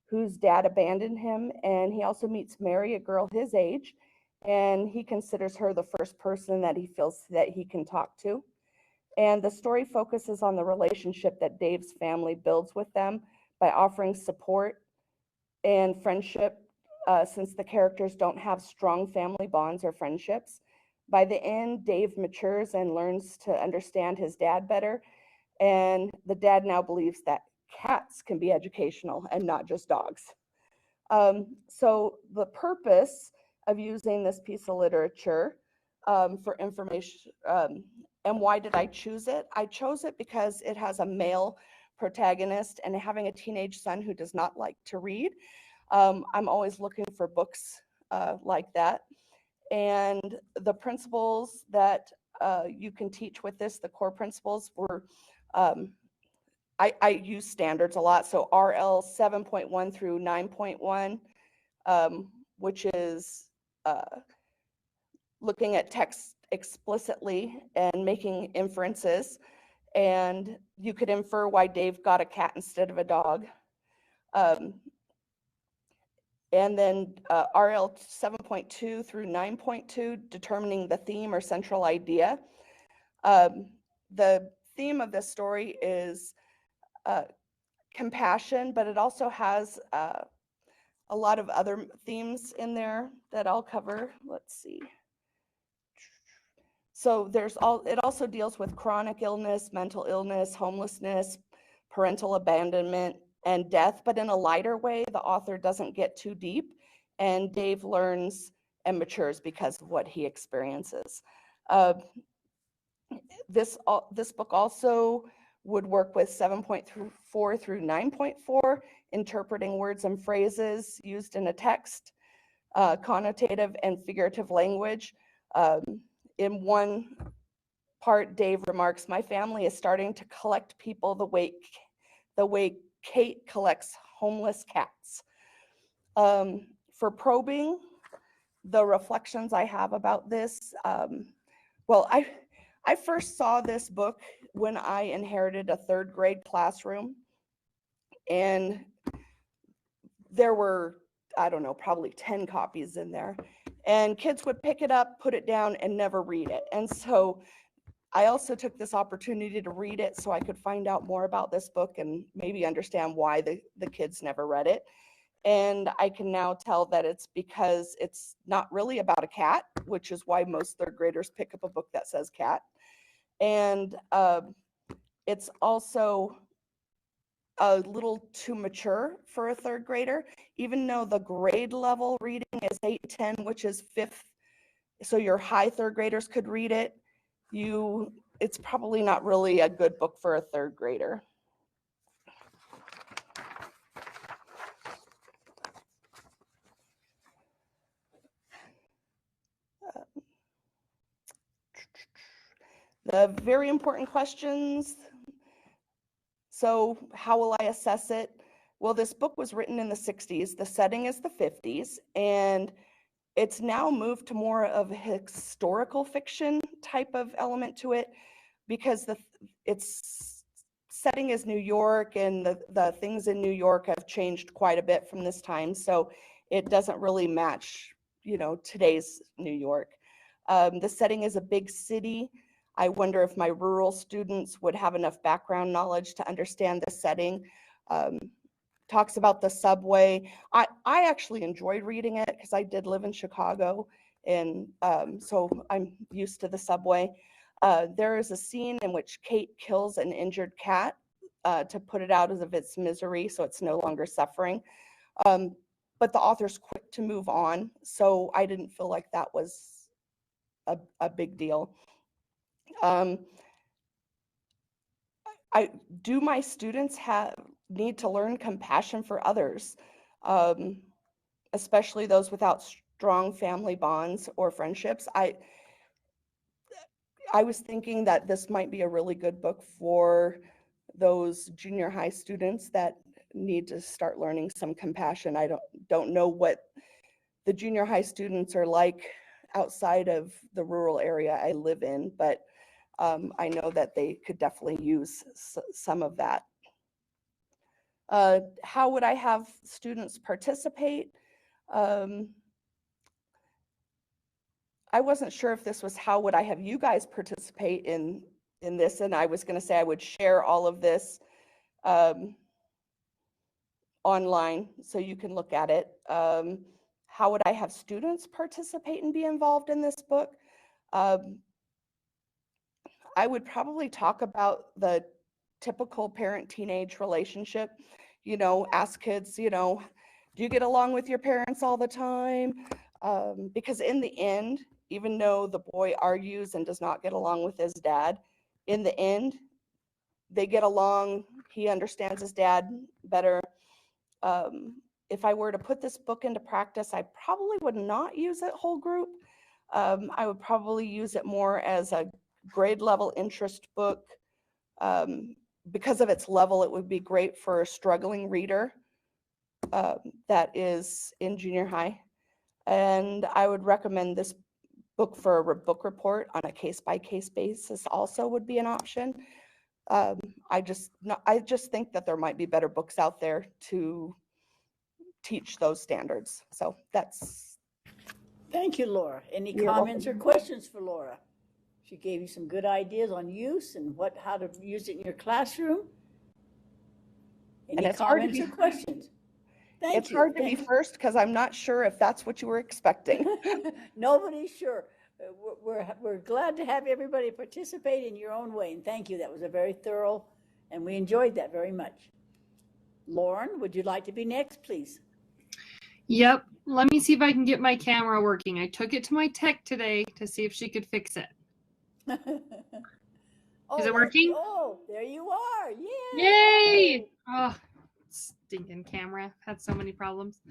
whose dad abandoned him, and he also meets Mary, a girl his age, and he considers her the first person that he feels that he can talk to. And the story focuses on the relationship that Dave's family builds with them by offering support and friendship, since the characters don't have strong family bonds or friendships. By the end, Dave matures and learns to understand his dad better, and the dad now believes that cats can be educational and not just dogs. So the purpose of using this piece of literature for information, and why did I choose it? I chose it because it has a male protagonist, and having a teenage son who does not like to read, I'm always looking for books like that. And the principles that you can teach with this, the core principles were, I use standards a lot. So RL 7.1 through 9.1, which is looking at text explicitly and making inferences. And you could infer why Dave got a cat instead of a dog. And then RL 7.2 through 9.2, determining the theme or central idea. The theme of this story is compassion, but it also has a lot of other themes in there that I'll cover. Let's see. So it also deals with chronic illness, mental illness, homelessness, parental abandonment, and death, but in a lighter way. The author doesn't get too deep, and Dave learns and matures because of what he experiences. This book also would work with 7.4 through 9.4, interpreting words and phrases used in a text, connotative and figurative language. In one part, Dave remarks, "My family is starting to collect people the way Kate collects homeless cats." For probing, the reflections I have about this, well, I first saw this book when I inherited a third grade classroom, and there were, I don't know, probably 10 copies in there, and kids would pick it up, put it down, and never read it. And so I also took this opportunity to read it so I could find out more about this book and maybe understand why the kids never read it. And I can now tell that it's because it's not really about a cat, which is why most third graders pick up a book that says cat. And it's also a little too mature for a third grader, even though the grade level reading is 8-10, which is 5th. So your high third graders could read it. It's probably not really a good book for a third grader. The very important questions. So how will I assess it? Well, this book was written in the 60s. The setting is the 50s, and it's now moved to more of a historical fiction type of element to it, because its setting is New York, and the things in New York have changed quite a bit from this time. So it doesn't really match, today's New York. The setting is a big city. I wonder if my rural students would have enough background knowledge to understand the setting. Talks about the subway. I actually enjoyed reading it because I did live in Chicago, and so I'm used to the subway. There is a scene in which Kate kills an injured cat to put it out of its misery, so it's no longer suffering. But the author's quick to move on, so I didn't feel like that was a big deal. Do my students need to learn compassion for others, especially those without strong family bonds or friendships? I was thinking that this might be a really good book for those junior high students that need to start learning some compassion. I don't know what the junior high students are like outside of the rural area I live in, but I know that they could definitely use some of that. How would I have students participate? I wasn't sure if this was how would I have you guys participate in this, and I was going to say I would share all of this online so you can look at it. How would I have students participate and be involved in this book? I would probably talk about the typical parent-teenage relationship. You know, ask kids, you know, do you get along with your parents all the time? Because in the end, even though the boy argues and does not get along with his dad, in the end, they get along. He understands his dad better. If I were to put this book into practice, I probably would not use it whole group. I would probably use it more as a grade level interest book. Because of its level, it would be great for a struggling reader that is in junior high. And I would recommend this book for a book report on a case-by-case basis also would be an option. I just think that there might be better books out there to teach those standards. So that's. Thank you, Laura. Any comments or questions for Laura? She gave you some good ideas on use and how to use it in your classroom. Any comments or questions? It's hard to be first because I'm not sure if that's what you were expecting. Nobody's sure. We're glad to have everybody participate in your own way, and thank you. That was a very thorough, and we enjoyed that very much. Lauren, would you like to be next, please? Yep. Let me see if I can get my camera working. I took it to my tech today to see if she could fix it. Is it working? Oh, there you are. Yay! Oh, stinking camera. Had so many problems.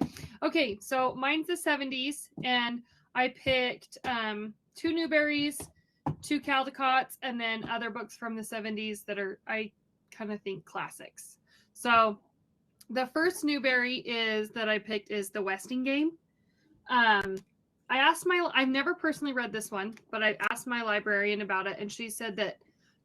Okay, so mine's the 70s, and I picked 2 Newberries, 2 Caldecotts, and then other books from the 70s that are, I kind of think, classics. So the first Newbery that I picked is The Westing Game. I've never personally read this one, but I asked my librarian about it, and she said that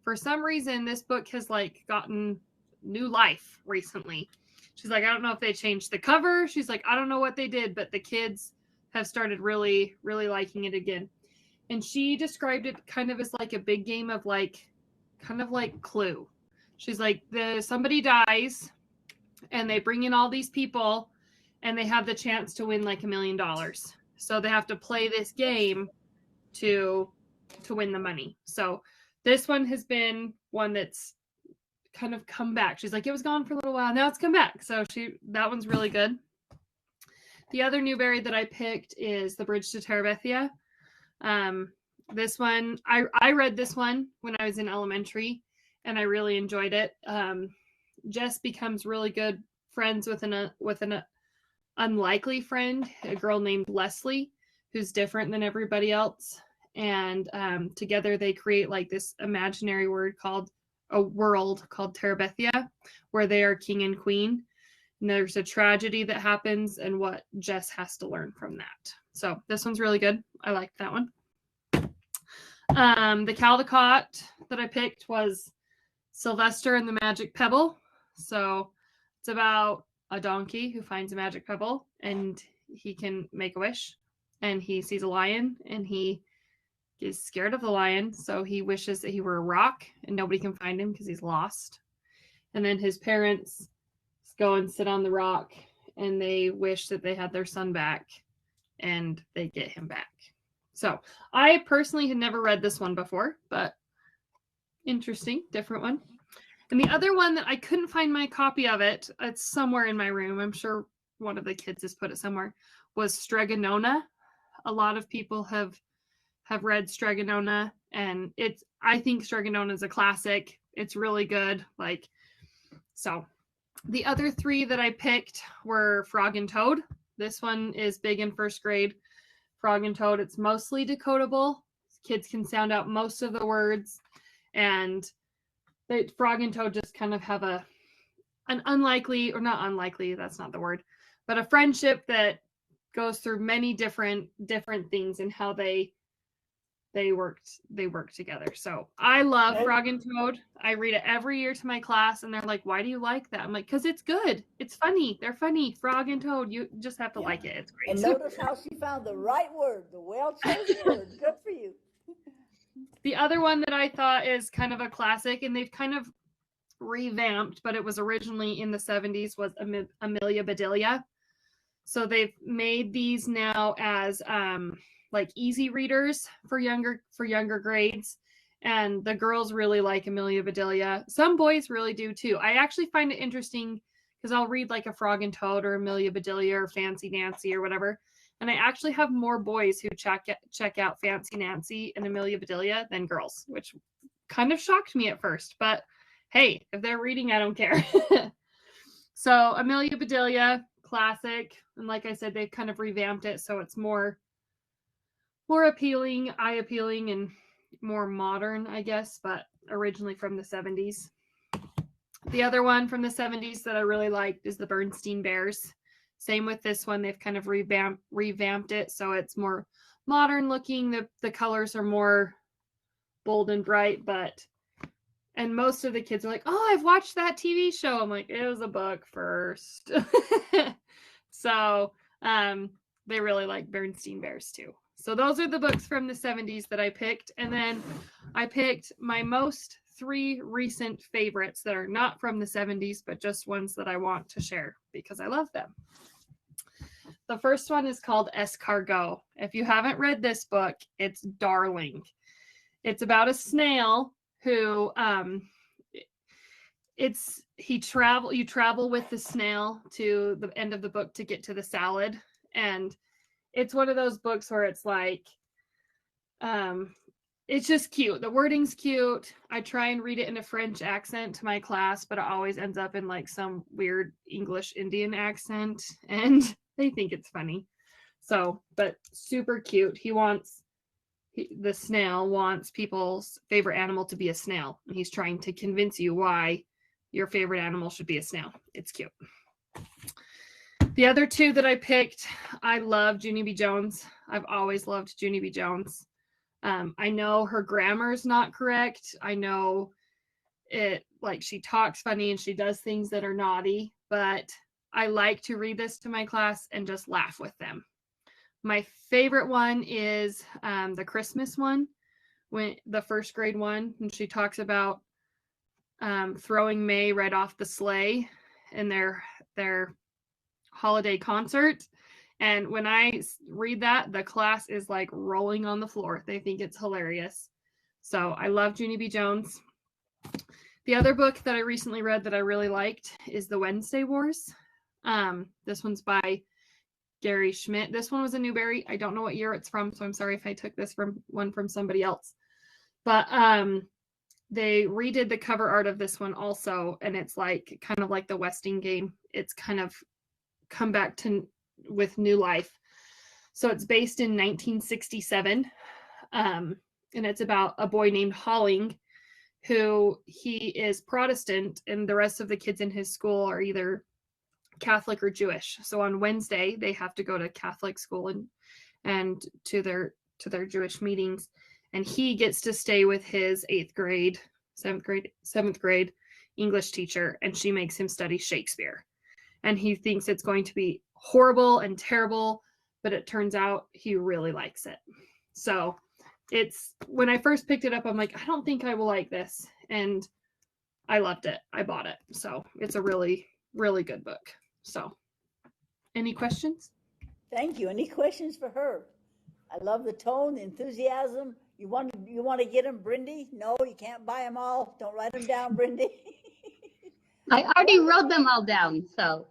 for some reason this book has like gotten new life recently. She's like, I don't know if they changed the cover. She's like, I don't know what they did, but the kids have started really, really liking it again. And she described it kind of as like a big game of kind of like Clue. She's like, somebody dies and they bring in all these people and they have the chance to win like $1 million. So they have to play this game to win the money. So this one has been one that's kind of come back. She's like, it was gone for a little while. Now it's come back. So that one's really good. The other Newbery that I picked is The Bridge to Terabithia. This one, I read this one when I was in elementary, and I really enjoyed it. Jess becomes really good friends with an unlikely friend, a girl named Leslie, who's different than everybody else. And together they create like this imaginary world called Terabithia, where they are king and queen. And there's a tragedy that happens and what Jess has to learn from that. So this one's really good. I liked that one. The Caldecott that I picked was Sylvester and the Magic Pebble. So it's about a donkey who finds a magic pebble and he can make a wish, and he sees a lion and he is scared of the lion. So he wishes that he were a rock and nobody can find him because he's lost. And then his parents go and sit on the rock and they wish that they had their son back, and they get him back. So I personally had never read this one before, but interesting, different one. And the other one that I couldn't find my copy of it's somewhere in my room, I'm sure one of the kids has put it somewhere, was Stregonona. A lot of people have read Stregonona, and I think Stregonona is a classic. It's really good. So the other 3 that I picked were Frog and Toad. This one is big in first grade. Frog and Toad, it's mostly decodable. Kids can sound out most of the words, and Frog and Toad just kind of have a an unlikely, or not unlikely, that's not the word, but a friendship that goes through many different things and how they work together. So I love Frog and Toad. I read it every year to my class, and they're like, "Why do you like that?" I'm like, "Because it's good. It's funny. They're funny. Frog and Toad. You just have to like it. It's great." And notice how she found the right word, the well-chosen word. Good for you. The other one that I thought is kind of a classic, and they've kind of revamped, but it was originally in the 70s, was Amelia Bedelia. So they've made these now as like easy readers for younger grades, and the girls really like Amelia Bedelia. Some boys really do too. I actually find it interesting because I'll read like a Frog and Toad or Amelia Bedelia or Fancy Nancy or whatever, and I actually have more boys who check out Fancy Nancy and Amelia Bedelia than girls, which kind of shocked me at first, but hey, if they're reading, I don't care. So Amelia Bedelia, classic, and like I said, they've kind of revamped it so it's more appealing, eye appealing, and more modern, I guess, but originally from the 70s. The other one from the 70s that I really liked is the Bernstein Bears. Same with this one, they've kind of revamped it so it's more modern looking. The colors are more bold and bright, and most of the kids are like, "Oh, I've watched that TV show." I'm like, "It was a book first." So they really like Bernstein Bears too. So those are the books from the 70s that I picked. And then I picked my most 3 recent favorites that are not from the 70s, but just ones that I want to share because I love them. The first one is called Escargot. If you haven't read this book, it's darling. It's about a snail who you travel with the snail to the end of the book to get to the salad, and it's one of those books where it's like it's just cute. The wording's cute. I try and read it in a French accent to my class, but it always ends up in like some weird English Indian accent, and they think it's funny. So, but super cute. The snail wants people's favorite animal to be a snail, and he's trying to convince you why your favorite animal should be a snail. It's cute. The other 2 that I picked, I love Junie B. Jones. I've always loved Junie B. Jones. I know her grammar is not correct. I know it, like, she talks funny and she does things that are naughty, but I like to read this to my class and just laugh with them. My favorite one is the Christmas one, when the first grade one, and she talks about throwing May right off the sleigh in their holiday concert. And when I read that, the class is like rolling on the floor. They think it's hilarious. So I love Junie B. Jones. The other book that I recently read that I really liked is The Wednesday Wars. This one's by Gary Schmidt. This one was a Newbery. I don't know what year it's from, so I'm sorry if I took this from somebody else. But they redid the cover art of this one also, and it's like kind of like the Westing game. It's kind of come back with new life. So it's based in 1967, and it's about a boy named Holling, who he is Protestant, and the rest of the kids in his school are either Catholic or Jewish. So on Wednesday they have to go to Catholic school and to their Jewish meetings, and he gets to stay with his 7th grade English teacher, and she makes him study Shakespeare, and he thinks it's going to be horrible and terrible, but it turns out he really likes it. So it's, when I first picked it up, I'm like, I don't think I will like this, and I loved it. I bought it. So it's a really, really good book. So any questions? Thank you. Any questions for her? I love the tone, the enthusiasm. You want to get them, Brindy? No, you can't buy them all. Don't write them down, Brindy. I already wrote them all down, so.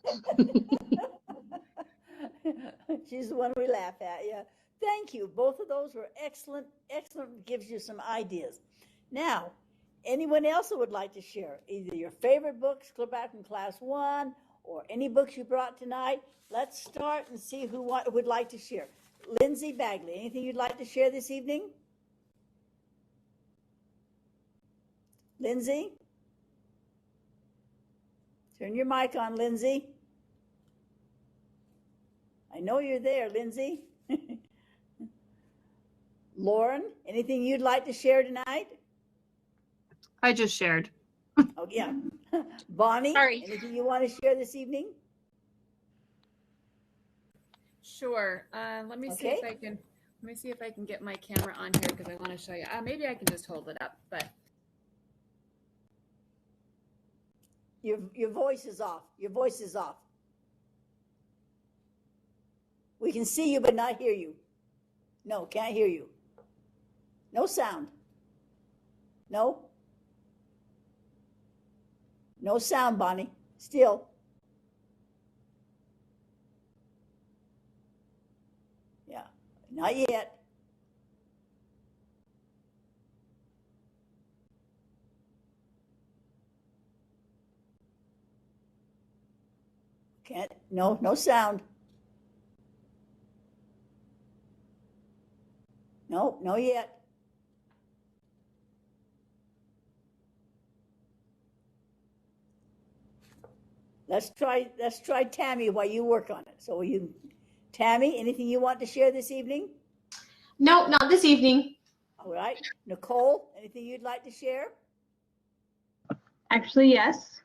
She's the one we laugh at, yeah. Thank you. Both of those were excellent. Excellent. Gives you some ideas. Now, anyone else who would like to share either your favorite books, go back in class 1, or any books you brought tonight? Let's start and see who would like to share. Lindsay Bagley, anything you'd like to share this evening? Lindsay? Turn your mic on, Lindsay. I know you're there, Lindsay. Lauren, anything you'd like to share tonight? I just shared. Oh, yeah. Bonnie, Sorry. anything you want to share this evening? Sure. Let me see if I can. Let me see if I can get my camera on here because I want to show you. Maybe I can just hold it up, but Your voice is off. Your voice is off. We can see you but not hear you. No, can't hear you. No sound. No. No sound, Bonnie. Still. Yeah, not yet. Can't, no sound. No yet. Let's try Tammy while you work on it. So Tammy, anything you want to share this evening? No, not this evening. All right. Nicole, anything you'd like to share? Actually, yes.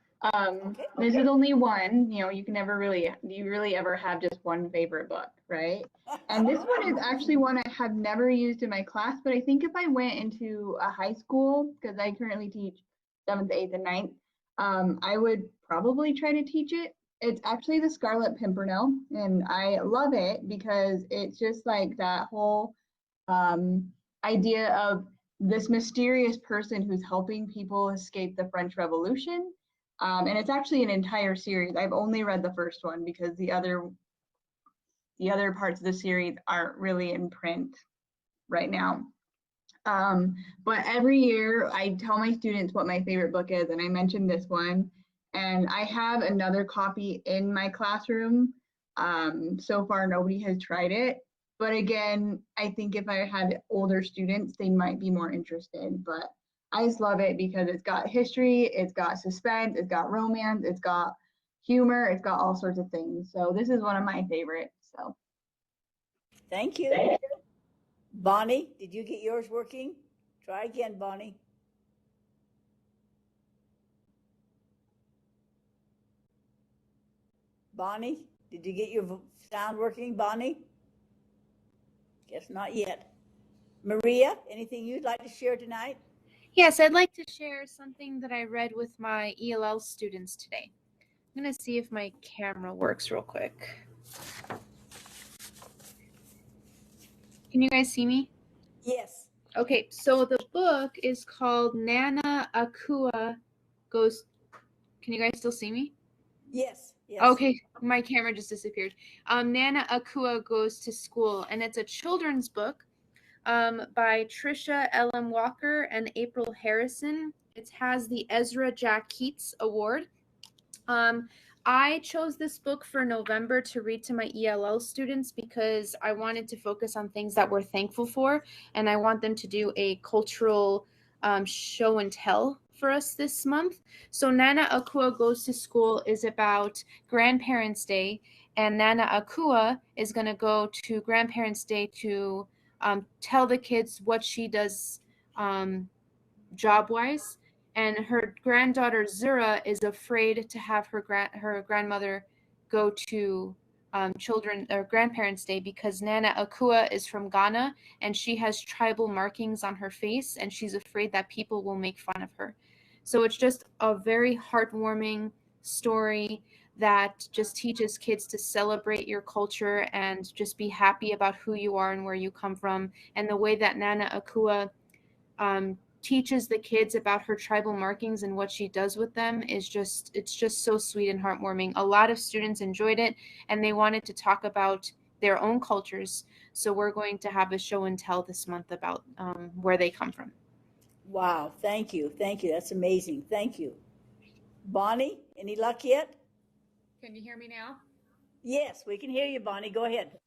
This is only one. You know, you can never really, do you really ever have just one favorite book, right? And this one is actually one I have never used in my class, but I think if I went into a high school, because I currently teach 7th, 8th, and 9th, I would probably try to teach it. It's actually The Scarlet Pimpernel, and I love it because it's just like that whole idea of this mysterious person who's helping people escape the French Revolution. And it's actually an entire series. I've only read the first one because the other parts of the series aren't really in print right now. But every year I tell my students what my favorite book is, and I mentioned this one, and I have another copy in my classroom. So far nobody has tried it, but again, I think if I had older students, they might be more interested. But I just love it because it's got history, it's got suspense, it's got romance, it's got humor, it's got all sorts of things. So this is one of my favorites. So Thank you. Bonnie, did you get yours working? Try again, Bonnie. Bonnie, did you get your sound working, Bonnie? Guess not yet. Maria, anything you'd like to share tonight? Yes, I'd like to share something that I read with my ELL students today. I'm going to see if my camera works real quick. Can you guys see me? Yes. Okay, so the book is called Nana Akua Goes. Can you guys still see me? Yes. Yes. Okay, my camera just disappeared. Nana Akua Goes to School, and it's a children's book by Trisha Ellen Walker and April Harrison. It has the Ezra Jack Keats Award. I chose this book for November to read to my ELL students because I wanted to focus on things that we're thankful for, and I want them to do a cultural show and tell for us this month. So Nana Akua Goes to School is about Grandparents' Day, and Nana Akua is going to go to Grandparents' Day to tell the kids what she does job-wise. And her granddaughter Zura is afraid to have her grandmother go to Grandparents' Day because Nana Akua is from Ghana and she has tribal markings on her face and she's afraid that people will make fun of her. So it's just a very heartwarming story that just teaches kids to celebrate your culture and just be happy about who you are and where you come from. And the way that Nana Akua teaches the kids about her tribal markings and what she does with them is it's just so sweet and heartwarming. A lot of students enjoyed it and they wanted to talk about their own cultures. So we're going to have a show and tell this month about where they come from. Wow. Thank you. Thank you. That's amazing. Thank you. Bonnie, any luck yet? Can you hear me now? Yes, we can hear you, Bonnie. Go ahead.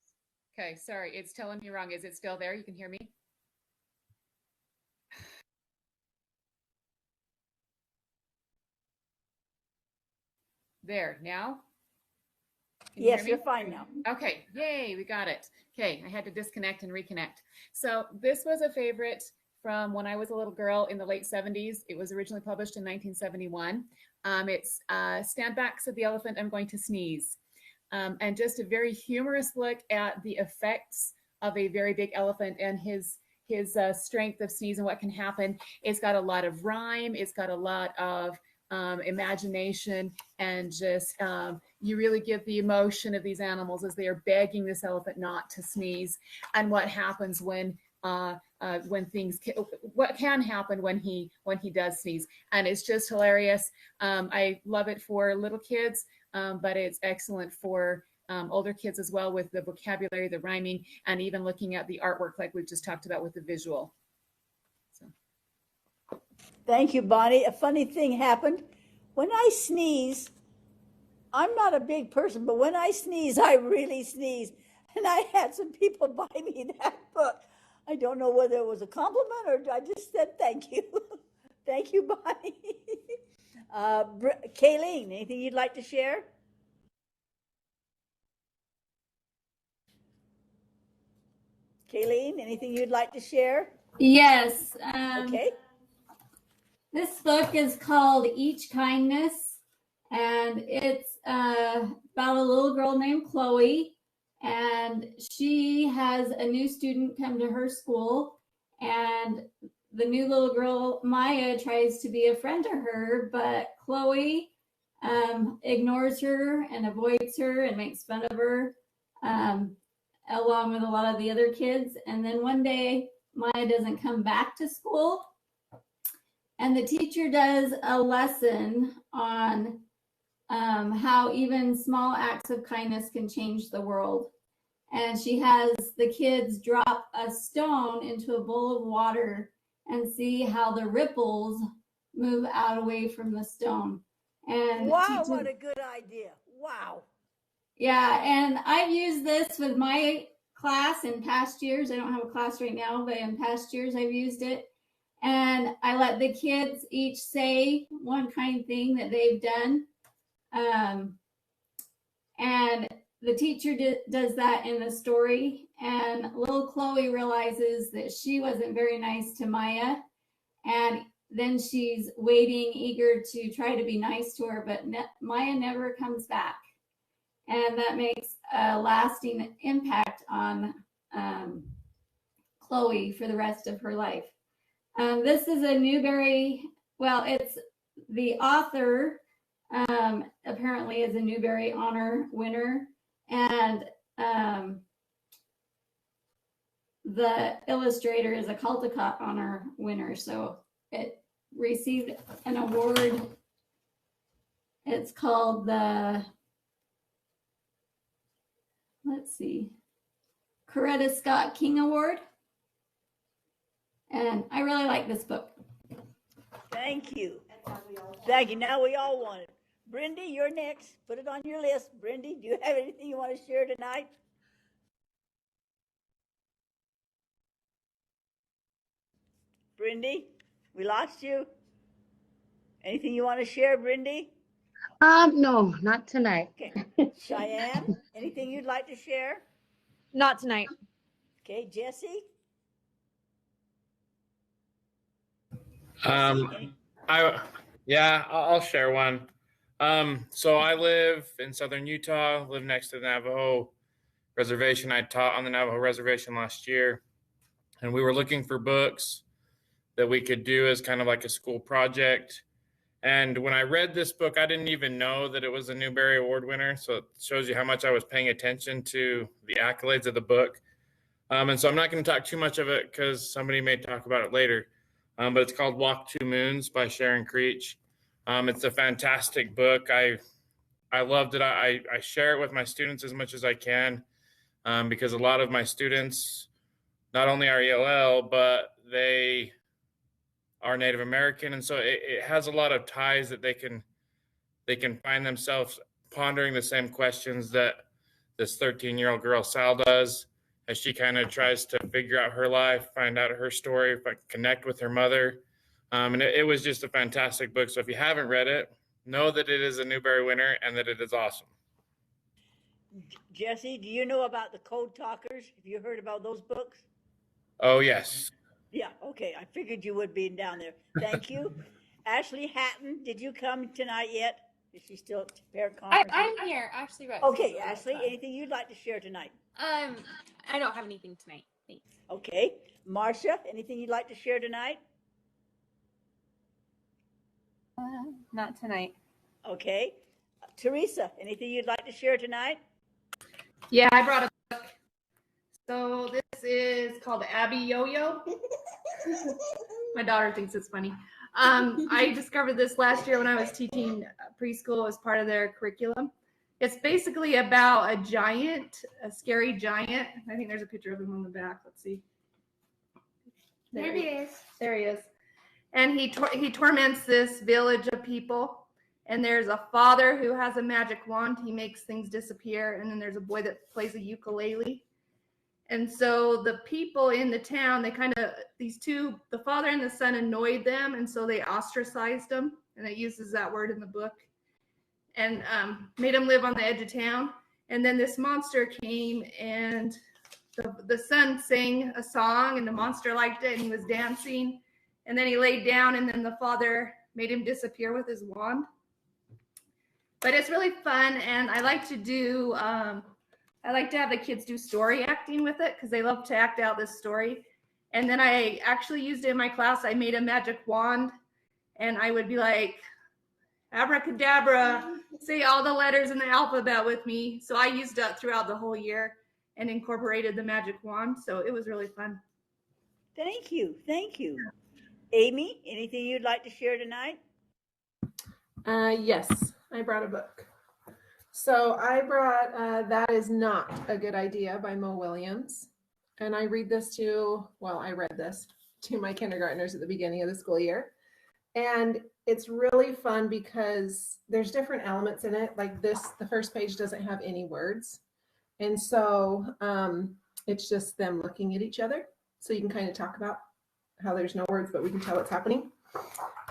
Okay, sorry, it's telling me wrong. Is it still there? You can hear me? There, now? Can you Yes, hear me? you're fine now. Okay, yay, we got it. Okay, I had to disconnect and reconnect. So this was a favorite from when I was a little girl in the late 70s. It was originally published in 1971. It's Stand Back, Said the Elephant, I'm Going to Sneeze. And just a very humorous look at the effects of a very big elephant and his strength of sneeze and what can happen. It's got a lot of rhyme. It's got a lot of imagination, and just you really get the emotion of these animals as they are begging this elephant not to sneeze, and what happens when what can happen when he does sneeze. And it's just hilarious. I love it for little kids, but it's excellent for older kids as well, with the vocabulary, the rhyming, and even looking at the artwork like we've just talked about with the visual. Thank you, Bonnie. A funny thing happened. When I sneeze, I'm not a big person, but when I sneeze, I really sneeze. And I had some people buy me that book. I don't know whether it was a compliment or I just said thank you. Thank you, Bonnie. Kayleen, anything you'd like to share? Kayleen, anything you'd like to share? Yes. Okay. This book is called Each Kindness, and it's about a little girl named Chloe, and she has a new student come to her school, and the new little girl, Maya, tries to be a friend to her, but Chloe ignores her and avoids her and makes fun of her, along with a lot of the other kids. And then one day, Maya doesn't come back to school, and the teacher does a lesson on how even small acts of kindness can change the world. And she has the kids drop a stone into a bowl of water and see how the ripples move out away from the stone. And wow, what a good idea. Wow. Yeah, and I've used this with my class in past years. I don't have a class right now, but in past years I've used it. And I let the kids each say one kind thing that they've done. And the teacher does that in the story. And little Chloe realizes that she wasn't very nice to Maya. And then she's waiting, eager to try to be nice to her, but Maya never comes back. And that makes a lasting impact on Chloe for the rest of her life. This is a Newbery, well, it's the author apparently is a Newbery Honor winner, and the illustrator is a Caldecott Honor winner. So it received an award. It's called the, let's see, Coretta Scott King Award. And I really like this book. Thank you. Thank you. Now we all want it. Brindy, you're next. Put it on your list. Brindy, do you have anything you want to share tonight? Brindy, we lost you. Anything you want to share, Brindy? No, not tonight. Okay. Cheyenne, anything you'd like to share? Not tonight. Okay, Jesse? I'll share one. So I live in southern Utah, live next to the Navajo reservation. I taught on the Navajo reservation last year, and we were looking for books that we could do as kind of like a school project. And when I read this book, I didn't even know that it was a Newbery Award winner. So it shows you how much I was paying attention to the accolades of the book. And so I'm not going to talk too much of it because somebody may talk about it later. But it's called Walk Two Moons by Sharon Creech. It's a fantastic book. I loved it. I share it with my students as much as I can because a lot of my students not only are ELL, but they are Native American. And so it has a lot of ties that they can find themselves pondering the same questions that this 13-year-old girl, Sal, does as she kind of tries to figure out her life, find out her story, connect with her mother. And it was just a fantastic book. So if you haven't read it, know that it is a Newbery winner and that it is awesome. Jesse, do you know about the Code Talkers? Have you heard about those books? Oh, yes. Yeah, okay. I figured you would be down there. Thank you. Ashley Hatton, did you come tonight yet? Is she still at parent conference? I'm here. Ashley Rex. Okay, Ashley, anything you'd like to share tonight? I don't have anything tonight. Thanks. Okay. Marcia, anything you'd like to share tonight? Not tonight. Okay. Teresa, anything you'd like to share tonight? Yeah, I brought a book. So this is called Abby Yo-Yo. My daughter thinks it's funny. I discovered this last year when I was teaching preschool as part of their curriculum. It's basically about a giant, a scary giant. I think there's a picture of him on the back. Let's see. There he is. There he is. And he torments this village of people. And there's a father who has a magic wand. He makes things disappear. And then there's a boy that plays a ukulele. And so the people in the town, they kind of, the father and the son annoyed them. And so they ostracized them. And it uses that word in the book. And made them live on the edge of town. And then this monster came and the son sang a song and the monster liked it and he was dancing. And then he laid down and then the father made him disappear with his wand. But it's really fun, and I like to do, I like to have the kids do story acting with it because they love to act out this story. And then I actually used it in my class. I made a magic wand, and I would be like, abracadabra, say all the letters in the alphabet with me. So I used it throughout the whole year and incorporated the magic wand. So it was really fun. Thank you. Thank you. Amy, anything you'd like to share tonight? Yes, I brought a book. So I brought That Is Not a Good Idea by Mo Williams. And I read this I read this to my kindergartners at the beginning of the school year. And it's really fun because there's different elements in it. Like this, the first page doesn't have any words. And so it's just them looking at each other. So you can kind of talk about how there's no words, but we can tell what's happening.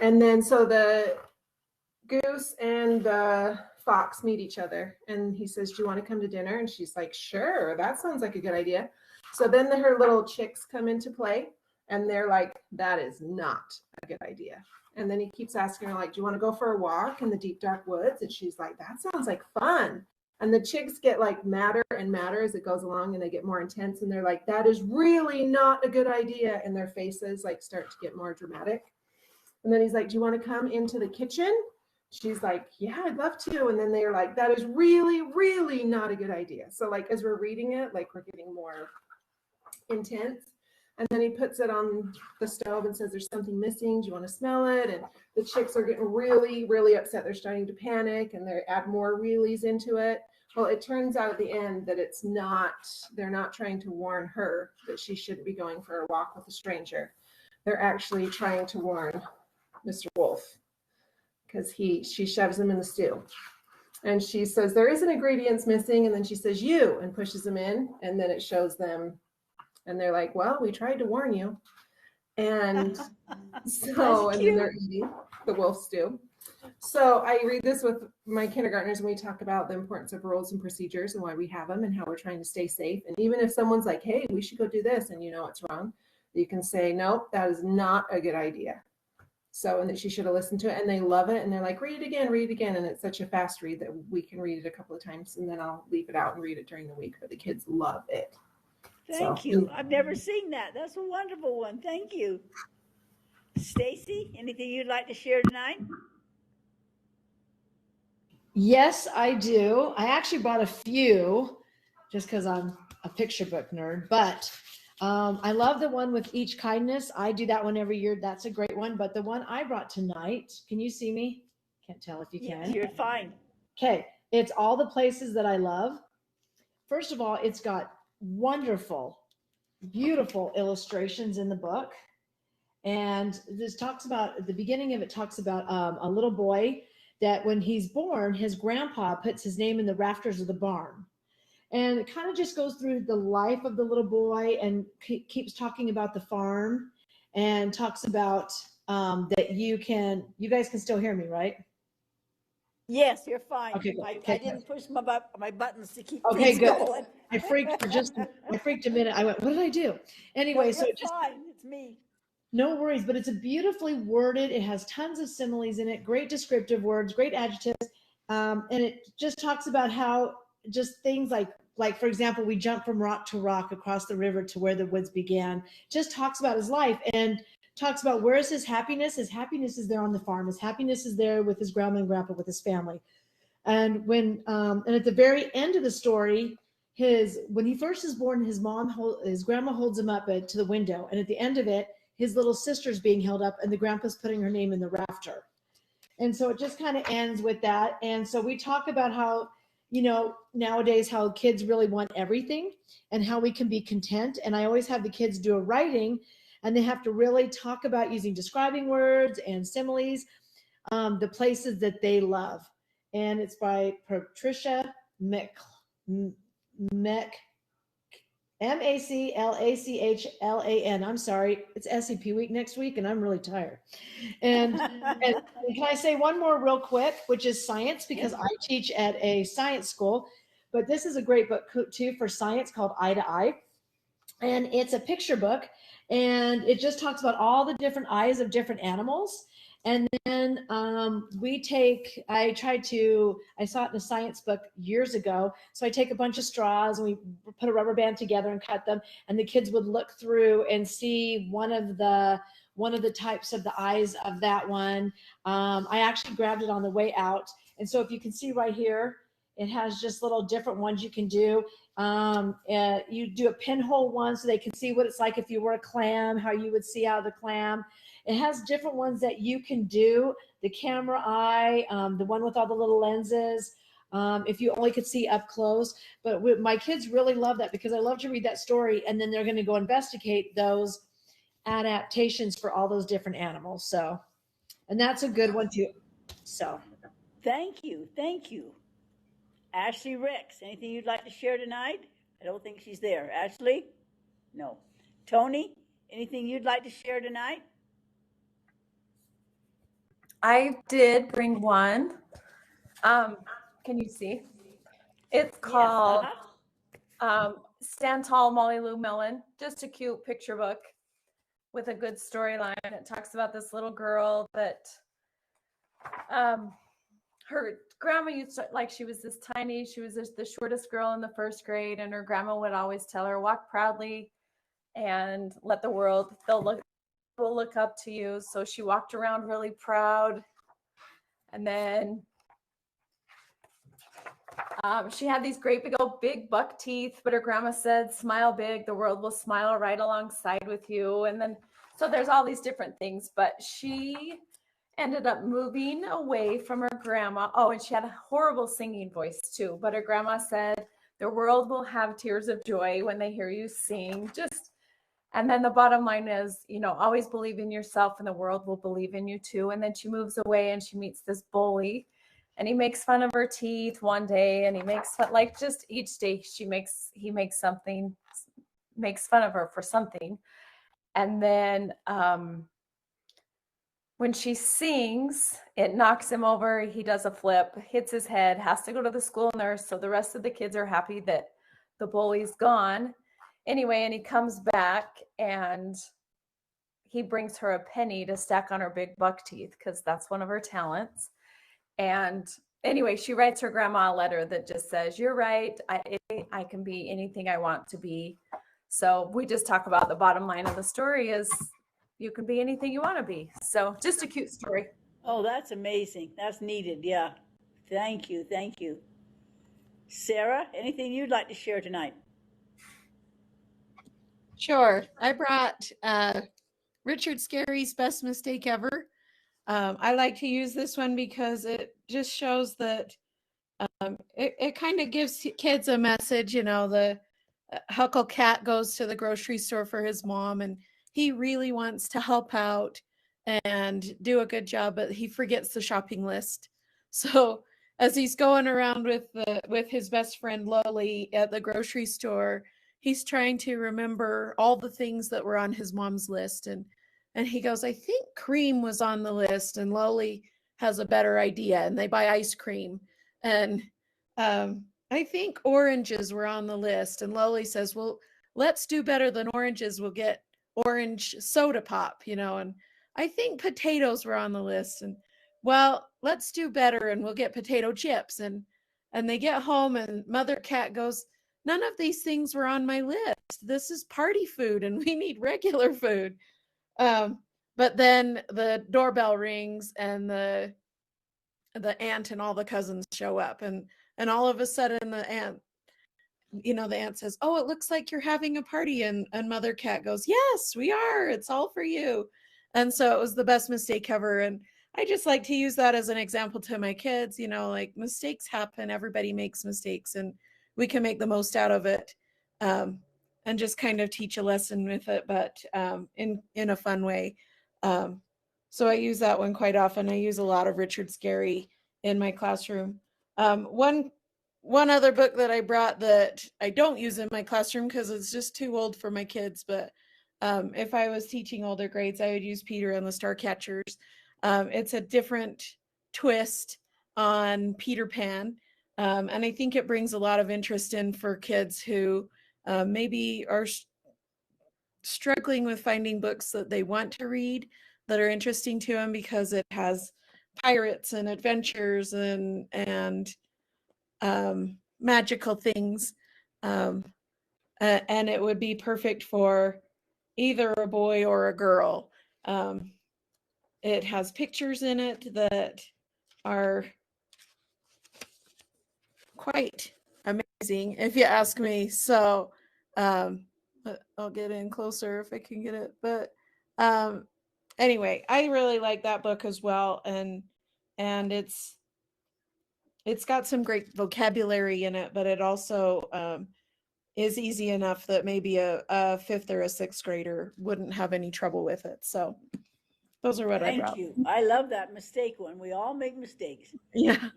And then so the goose and the fox meet each other. And he says, do you want to come to dinner? And she's like, sure, that sounds like a good idea. So then her little chicks come into play. And they're like, that is not a good idea. And then he keeps asking her, like, do you want to go for a walk in the deep, dark woods? And she's like, that sounds like fun. And the chicks get like madder and madder as it goes along, and they get more intense. And they're like, that is really not a good idea. And their faces like start to get more dramatic. And then he's like, do you want to come into the kitchen? She's like, yeah, I'd love to. And then they're like, that is really, really not a good idea. So like, as we're reading it, like we're getting more intense. And then he puts it on the stove and says, there's something missing. Do you want to smell it? And the chicks are getting really, really upset. They're starting to panic and they add more reallys into it. Well, it turns out at the end that they're not trying to warn her that she shouldn't be going for a walk with a stranger. They're actually trying to warn Mr. Wolf because she shoves him in the stew. And she says, there is an ingredient's missing. And then she says, you, and pushes him in. And then it shows them. And they're like, well, we tried to warn you. And so, and then they're eating the wolf stew. So I read this with my kindergartners and we talk about the importance of rules and procedures and why we have them and how we're trying to stay safe. And even if someone's like, hey, we should go do this, and you know it's wrong, you can say, nope, that is not a good idea. So, and that she should have listened to it, and they love it. And they're like, read it again. And it's such a fast read that we can read it a couple of times and then I'll leave it out and read it during the week, but the kids love it. Thank you. I've never seen that. That's a wonderful one. Thank you. Stacy, anything you'd like to share tonight? Yes, I do. I actually brought a few just because I'm a picture book nerd, but I love the one with Each Kindness. I do that one every year. That's a great one. But the one I brought tonight, can you see me? Can't tell if you can. You're fine. Okay. It's All the Places That I Love. First of all, it's got wonderful, beautiful illustrations in the book. And this talks about, at the beginning of it talks about a little boy that when he's born, his grandpa puts his name in the rafters of the barn. And it kind of just goes through the life of the little boy and keeps talking about the farm and talks about that you guys can still hear me, right? Yes, you're fine. Okay, good. I Okay, didn't push my buttons to keep okay, things good. going. I freaked a minute. I went, what did I do? Anyway, No, so you're just fine. It's me. no worries, but it's a beautifully worded. It has tons of similes in it, great descriptive words, great adjectives. And it just talks about how just things like for example, we jump from rock to rock across the river to where the woods began. Just talks about his life and talks about where is his happiness. His happiness is there on the farm. His happiness is there with his grandma and grandpa, with his family. And and at the very end of the story, when he first is born, his grandma holds him up to the window, and at the end of it, his little sister's being held up, and the grandpa's putting her name in the rafter. And so it just kind of ends with that. And so we talk about how, nowadays how kids really want everything and how we can be content. And I always have the kids do a writing, and they have to really talk about using describing words and similes, the places that they love. And it's by Patricia Maclachlan. I'm sorry, it's SEP week next week, and I'm really tired. And can I say one more real quick, which is science, because I teach at a science school, but this is a great book too for science called Eye to Eye. And it's a picture book, and it just talks about all the different eyes of different animals. And then I saw it in a science book years ago. So I take a bunch of straws and we put a rubber band together and cut them. And the kids would look through and see one of the types of the eyes of that one. I actually grabbed it on the way out. And so if you can see right here, it has just little different ones you can do. You do a pinhole one so they can see what it's like if you were a clam, how you would see out of the clam. It has different ones that you can do. The camera eye, the one with all the little lenses, if you only could see up close. But my kids really love that because I love to read that story, and then they're going to go investigate those adaptations for all those different animals. So, and that's a good one too. So, Thank you. Ashley Ricks, anything you'd like to share tonight? I don't think she's there. Ashley? No. Tony, anything you'd like to share tonight? I did bring one. Can you see? It's called Stand Tall, Molly Lou Mellon. Just a cute picture book with a good storyline. It talks about this little girl that her grandma used to, like, she was this tiny, she was the shortest girl in the first grade, and her grandma would always tell her, walk proudly and let the world, will look up to you. So she walked around really proud. And then she had these great big buck teeth, but her grandma said, smile big, the world will smile right alongside with you. And then, so there's all these different things, but she ended up moving away from her grandma. Oh, and she had a horrible singing voice too, but her grandma said, the world will have tears of joy when they hear you sing. And then the bottom line is, always believe in yourself and the world will believe in you too. And then she moves away and she meets this bully, and he makes fun of her teeth one day, and he makes fun, like, just each day he makes fun of her for something. And then when she sings, it knocks him over. He does a flip, hits his head, has to go to the school nurse. So the rest of the kids are happy that the bully's gone. Anyway, and he comes back and he brings her a penny to stack on her big buck teeth because that's one of her talents. And anyway, she writes her grandma a letter that just says, you're right, I can be anything I want to be. So we just talk about the bottom line of the story is you can be anything you want to be. So just a cute story. Oh, that's amazing. That's needed. Yeah. Thank you. Sarah, anything you'd like to share tonight? Sure. I brought Richard Scarry's Best Mistake Ever. I like to use this one because it just shows that it kind of gives kids a message. The Huckle Cat goes to the grocery store for his mom, and he really wants to help out and do a good job, but he forgets the shopping list. So as he's going around with his best friend Loli at the grocery store, he's trying to remember all the things that were on his mom's list. And he goes, I think cream was on the list. And Loli has a better idea and they buy ice cream. And I think oranges were on the list. And Loli says, well, let's do better than oranges. We'll get orange soda pop, and I think potatoes were on the list. And well, let's do better and we'll get potato chips. And they get home and Mother Cat goes, none of these things were on my list. This is party food and we need regular food. But then the doorbell rings and the aunt and all the cousins show up, and all of a sudden the aunt says, oh, it looks like you're having a party. And Mother Cat goes, yes, we are. It's all for you. And so it was the best mistake ever. And I just like to use that as an example to my kids, like mistakes happen. Everybody makes mistakes and we can make the most out of it. And just kind of teach a lesson with it, but in a fun way. So I use that one quite often. I use a lot of Richard Scarry in my classroom. One other book that I brought that I don't use in my classroom because it's just too old for my kids, but if I was teaching older grades, I would use Peter and the Starcatchers. It's a different twist on Peter Pan, and I think it brings a lot of interest in for kids who maybe are struggling with finding books that they want to read that are interesting to them, because it has pirates and adventures and magical things, and it would be perfect for either a boy or a girl. It has pictures in it that are quite amazing, if you ask me. So I'll get in closer if I can get it. But anyway, I really like that book as well, and it's got some great vocabulary in it, but it also is easy enough that maybe a fifth or a sixth grader wouldn't have any trouble with it. So those are what I brought. Thank you. I love that mistake one. We all make mistakes. Yeah.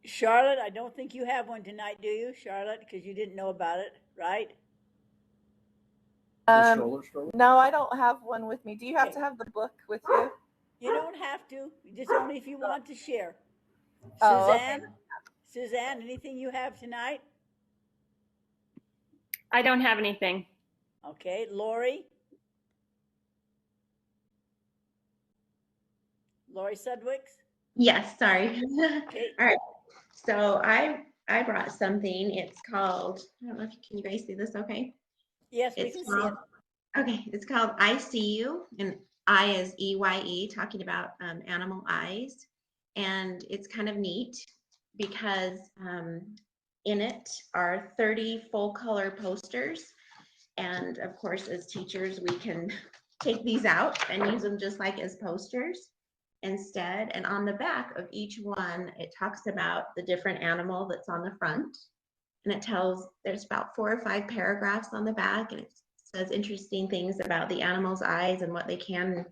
Charlotte, I don't think you have one tonight, do you, Charlotte? Because you didn't know about it, right? No, I don't have one with me. Do you have to have the book with you? You don't have to. Just only if you want to share. Oh, Suzanne, Suzanne, anything you have tonight? I don't have anything. Okay, Lori. Lori Sudwicks. Yes, sorry. Okay. All right. So I brought something. It's called, I don't know if can you guys see this okay? Yes, we can see it. Okay, it's called I See You, and I is EYE, talking about animal eyes. And it's kind of neat because in it are 30 full color posters. And of course, as teachers, we can take these out and use them just like as posters instead. And on the back of each one, it talks about the different animal that's on the front. And it tells, there's about 4 or 5 paragraphs on the back, and it says interesting things about the animal's eyes and what they can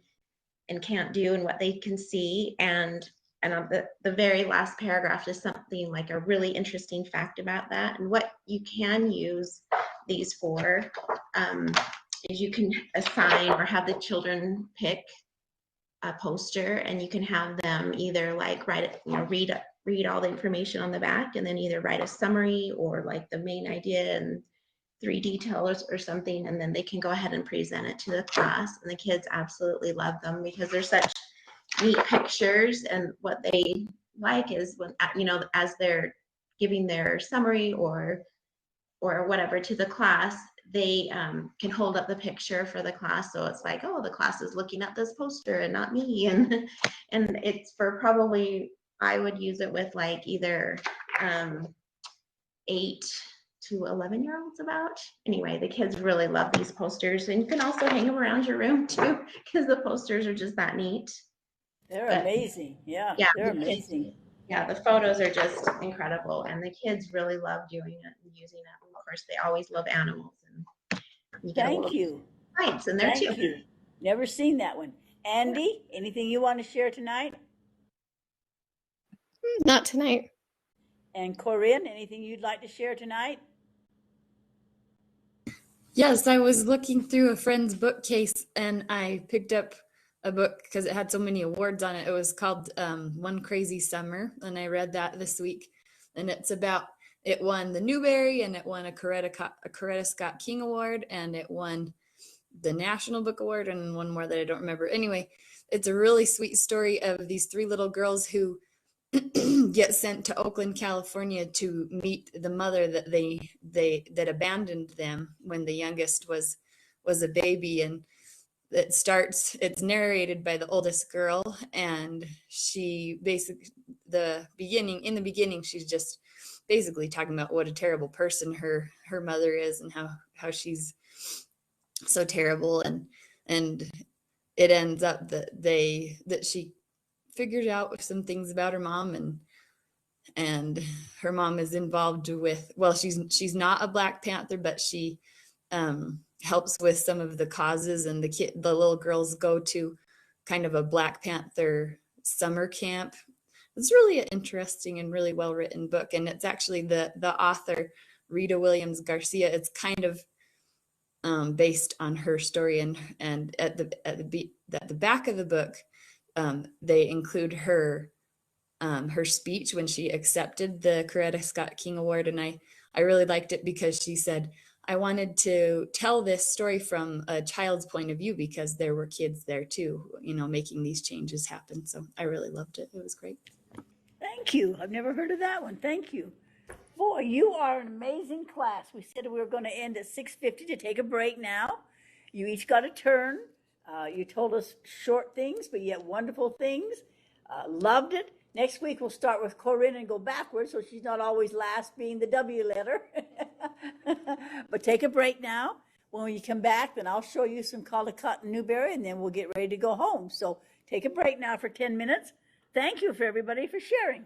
and can't do and what they can see. And on the very last paragraph is something like a really interesting fact about that. And what you can use these for is you can assign or have the children pick a poster, and you can have them either like write it, read all the information on the back, and then either write a summary or like the main idea and 3 details or something, and then they can go ahead and present it to the class. And the kids absolutely love them because they're such neat pictures. And what they like is when, as they're giving their summary or whatever to the class, they can hold up the picture for the class. So it's like, oh, the class is looking at this poster and not me. And it's for probably, I would use it with like either 8 to 11-year-olds about. Anyway, the kids really love these posters, and you can also hang them around your room too, because the posters are just that neat. They're amazing. Yeah, they're amazing. Yeah, the photos are just incredible, and the kids really love doing it and using it. And of course, they always love animals. And you get Thank you. Science in there too. Thank you. Never seen that one. Andy, anything you want to share tonight? Not tonight. And Corinne, anything you'd like to share tonight? Yes, I was looking through a friend's bookcase and I picked up a book because it had so many awards on it. It was called One Crazy Summer, and I read that this week. And it's about, it won the Newbery, and it won a Coretta Scott King Award, and it won the National Book Award, and one more that I don't remember. Anyway, it's a really sweet story of these three little girls who get sent to Oakland, California to meet the mother that that abandoned them when the youngest was a baby. And it's narrated by the oldest girl, and she basically, in the beginning she's just basically talking about what a terrible person her mother is, and how she's so terrible, and it ends up that she figured out some things about her mom, and her mom is involved with, well, she's not a Black Panther, but she helps with some of the causes, and the little girls go to kind of a Black Panther summer camp. It's really an interesting and really well written book, and it's actually the author Rita Williams Garcia. It's kind of based on her story, and at the back of the book, they include her speech when she accepted the Coretta Scott King Award, and I really liked it because she said, I wanted to tell this story from a child's point of view because there were kids there too, making these changes happen. So I really loved it. It was great. Thank you. I've never heard of that one. Thank you. Boy, you are an amazing class. We said we were going to end at 6:50 to take a break now. You each got a turn. You told us short things, but yet wonderful things. Loved it. Next week, we'll start with Corinne and go backwards, so she's not always last being the W letter. But take a break now. When you come back, then I'll show you some Caldecott and Newberry, and then we'll get ready to go home. So take a break now for 10 minutes. Thank you for everybody for sharing.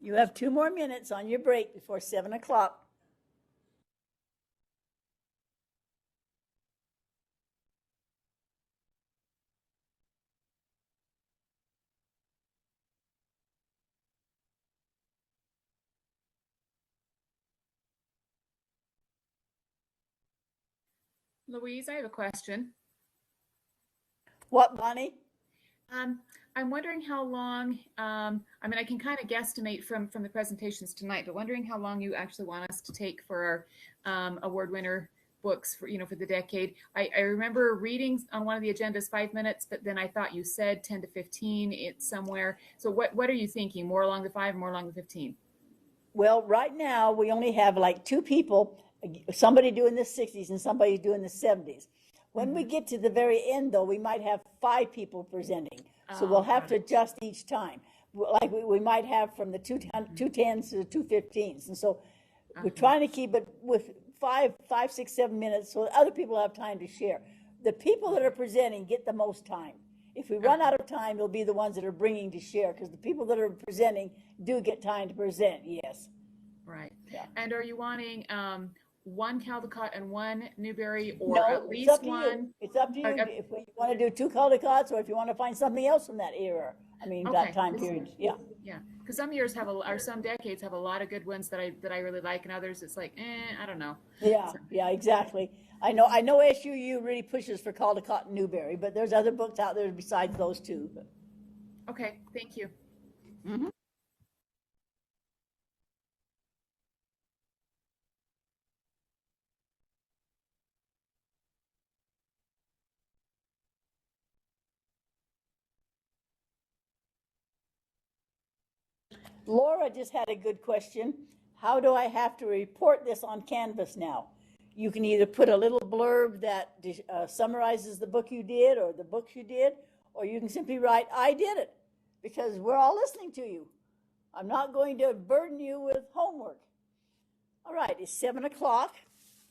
You have 2 more minutes on your break before 7 o'clock. Louise, I have a question. What, Bonnie? I'm wondering how long, I mean, I can kind of guesstimate from the presentations tonight, but wondering how long you actually want us to take for our award winner books for, for the decade. I remember reading on one of the agendas 5 minutes, but then I thought you said 10 to 15, it's somewhere. So what are you thinking? More along the 5, more along the 15? Well, right now we only have like 2 people, somebody doing the 60s and somebody doing the 70s. When we get to the very end, though, we might have 5 people presenting. So we'll have to adjust each time. Like we might have from the 210s to the 215s. And so we're trying to keep it with 5, 6, 7 minutes so other people have time to share. The people that are presenting get the most time. If we run out of time, it'll be the ones that are bringing to share, because the people that are presenting do get time to present, yes. Right. Yeah. And are you wanting 1 Caldecott and 1 Newberry, or No, at least one? It's up to you. If you want to do 2 Caldecotts, or if you want to find something else from that era. I mean, that time period. Yeah. Yeah. Because some years or some decades have a lot of good ones that I really like, and others it's like, I don't know. Yeah. So. Yeah. Exactly. I know SUU really pushes for Caldecott and Newberry, but there's other books out there besides those 2. Okay. Thank you. Mm-hmm. Laura just had a good question. How do I have to report this on Canvas now? You can either put a little blurb that summarizes the book you did or the books you did, or you can simply write, I did it, because we're all listening to you. I'm not going to burden you with homework. All right, it's 7 o'clock.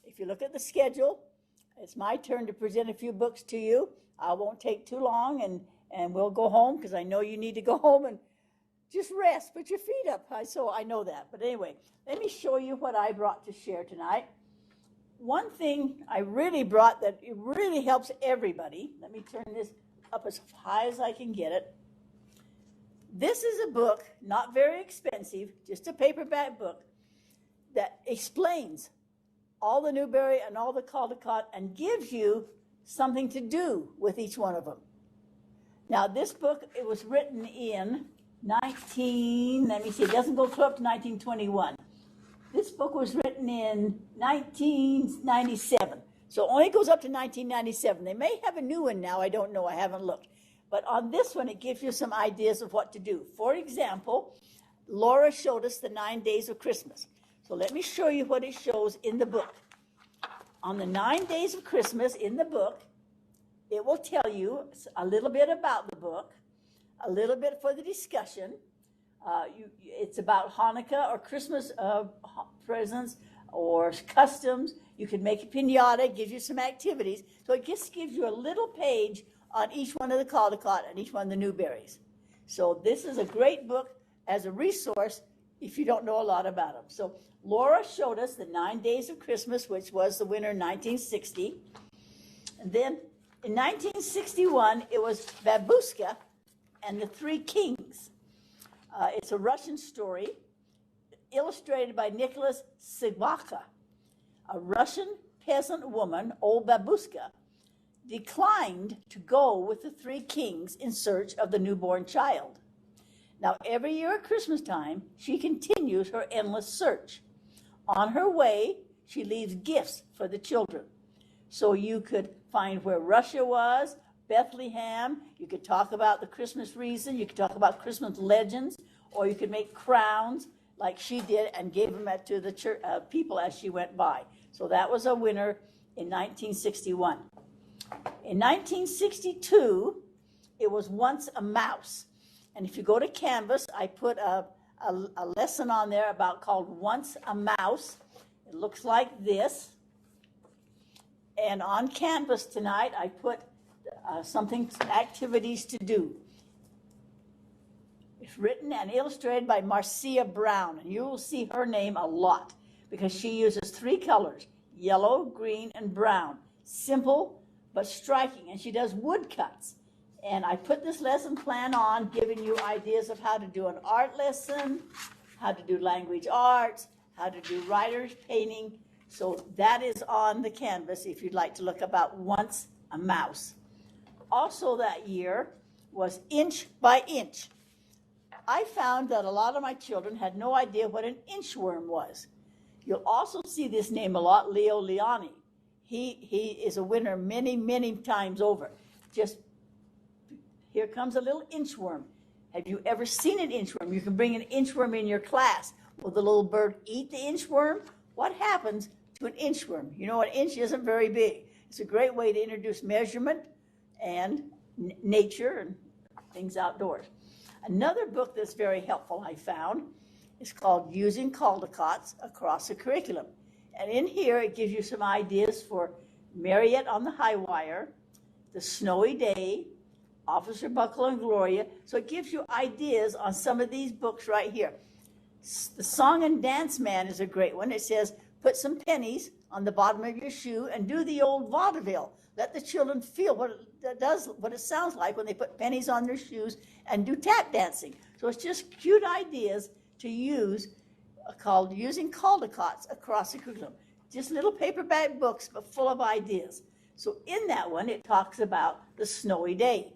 If you look at the schedule, it's my turn to present a few books to you. I won't take too long, and we'll go home, because I know you need to go home and just rest, put your feet up. So I know that. But anyway, let me show you what I brought to share tonight. One thing I really brought that it really helps everybody. Let me turn this up as high as I can get it. This is a book, not very expensive, just a paperback book that explains all the Newberry and all the Caldecott and gives you something to do with each one of them. Now, this book, it was written in it doesn't go clear up to 1921. This book was written in 1997. So it only goes up to 1997. They may have a new one now. I don't know. I haven't looked. But on this one, it gives you some ideas of what to do. For example, Laura showed us the 9 days of Christmas. So let me show you what it shows in the book. On the 9 days of Christmas in the book, it will tell you a little bit about the book, a little bit for the discussion. It's about Hanukkah or Christmas presents or customs. You can make a piñata, gives you some activities. So it just gives you a little page on each one of the Caldecott and each one of the Newberries. So this is a great book as a resource if you don't know a lot about them. So Laura showed us the 9 days of Christmas, which was the winter in 1960. And then in 1961, it was Babushka and the Three Kings. It's a Russian story illustrated by Nicholas Sivaka. A Russian peasant woman, old Babushka, declined to go with the 3 kings in search of the newborn child. Now, every year at Christmas time, she continues her endless search. On her way, she leaves gifts for the children. So you could find where Russia was, Bethlehem, you could talk about the Christmas reason, you could talk about Christmas legends, or you could make crowns like she did and gave them to the church, people as she went by. So that was a winner in 1961. In 1962, it was Once a Mouse. And if you go to Canvas, I put a lesson on there called Once a Mouse. It looks like this. And on Canvas tonight, I put activities to do. It's written and illustrated by Marcia Brown, and you will see her name a lot because she uses 3 colors, yellow, green, and brown. Simple but striking, and she does woodcuts. And I put this lesson plan on, giving you ideas of how to do an art lesson, how to do language arts, how to do writer's painting. So that is on the canvas if you'd like to look about Once a Mouse. Also that year was Inch by Inch. I found that a lot of my children had no idea what an inchworm was. You'll also see this name a lot, Leo Leoni. He is a winner many, many times over. Just here comes a little inchworm. Have you ever seen an inchworm? You can bring an inchworm in your class. Will the little bird eat the inchworm? What happens to an inchworm? You know, an inch isn't very big. It's a great way to introduce measurement and nature and things outdoors. Another book that's very helpful I found is called Using Caldecots Across the Curriculum. And in here it gives you some ideas for Marriott on the High Wire, The Snowy Day, Officer Buckle and Gloria. So it gives you ideas on some of these books right here. The Song and Dance Man is a great one. It says, put some pennies on the bottom of your shoe and do the old vaudeville. Let the children feel what it sounds like when they put pennies on their shoes and do tap dancing. So it's just cute ideas to use called Using Caldecots Across the Curriculum. Just little paperback books, but full of ideas. So in that one, it talks about the snowy day.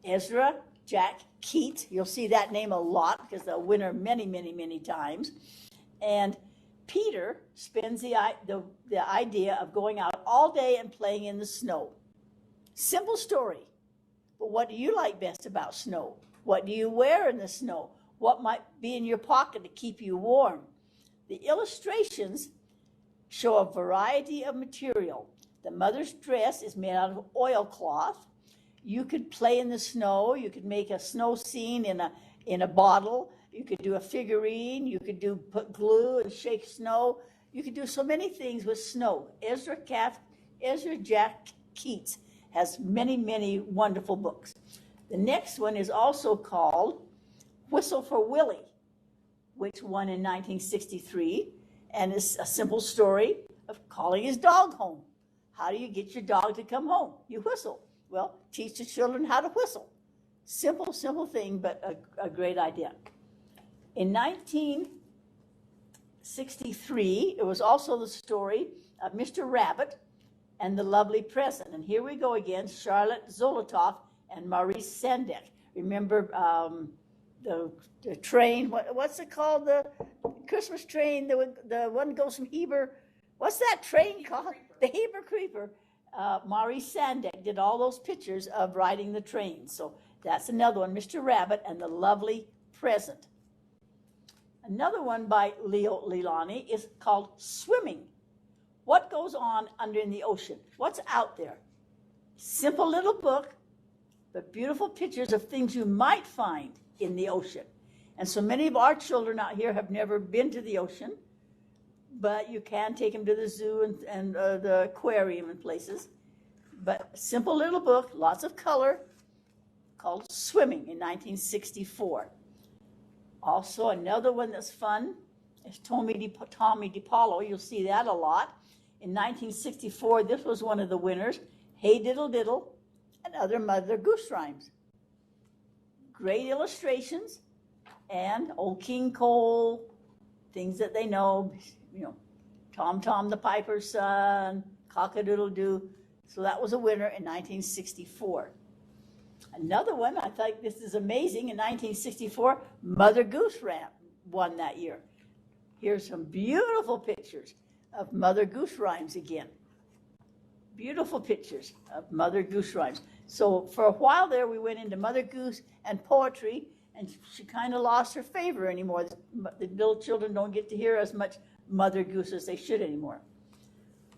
Ezra Jack Keats, you'll see that name a lot because they'll winner many, many, many times. And Peter spends the idea of going out all day and playing in the snow. Simple story, but what do you like best about snow? What do you wear in the snow? What might be in your pocket to keep you warm? The illustrations show a variety of material. The mother's dress is made out of oilcloth. You could play in the snow. You could make a snow scene in a bottle. You could do a figurine. You could put glue and shake snow. You could do so many things with snow. Ezra Jack Keats has many, many wonderful books. The next one is also called Whistle for Willie, which won in 1963, and is a simple story of calling his dog home. How do you get your dog to come home? You whistle. Well, teach the children how to whistle. Simple, simple thing, but a great idea. In 1963, it was also the story of Mr. Rabbit and the Lovely Present. And here we go again, Charlotte Zolotoff and Maurice Sendak. Remember the train, what's it called? The Christmas train, the one goes from Heber. What's that train called? The Heber Creeper. Maurice Sendak did all those pictures of riding the train. So that's another one, Mr. Rabbit and the Lovely Present. Another one by Leo Leilani is called Swimming. What goes on under in the ocean? What's out there? Simple little book, but beautiful pictures of things you might find in the ocean. And so many of our children out here have never been to the ocean, but you can take them to the zoo and the aquarium and places. But simple little book, lots of color, called Swimming in 1964. Also, another one that's fun is Tommy DiPaolo. You'll see that a lot. In 1964, this was one of the winners, Hey Diddle Diddle and Other Mother Goose Rhymes. Great illustrations and Old King Cole, things that they know, Tom Tom the Piper's Son, Cock-a-Doodle-Doo. So that was a winner in 1964. Another one, I think this is amazing, in 1964, Mother Goose won that year. Here's some beautiful pictures of Mother Goose Rhymes again. Beautiful pictures of Mother Goose Rhymes. So for a while there, we went into Mother Goose and poetry, and she kind of lost her favor anymore. The little children don't get to hear as much Mother Goose as they should anymore.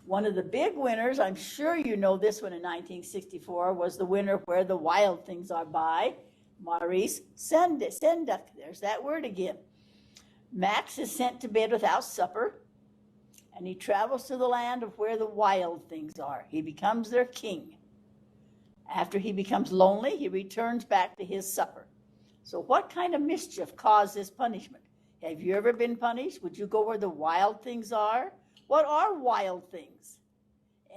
One of the big winners, I'm sure you know this one in 1964, was the winner Where the Wild Things Are by Maurice Sendak. There's that word again. Max is sent to bed without supper, and he travels to the land of where the wild things are. He becomes their king. After he becomes lonely, he returns back to his supper. So what kind of mischief caused this punishment? Have you ever been punished? Would you go where the wild things are? What are wild things?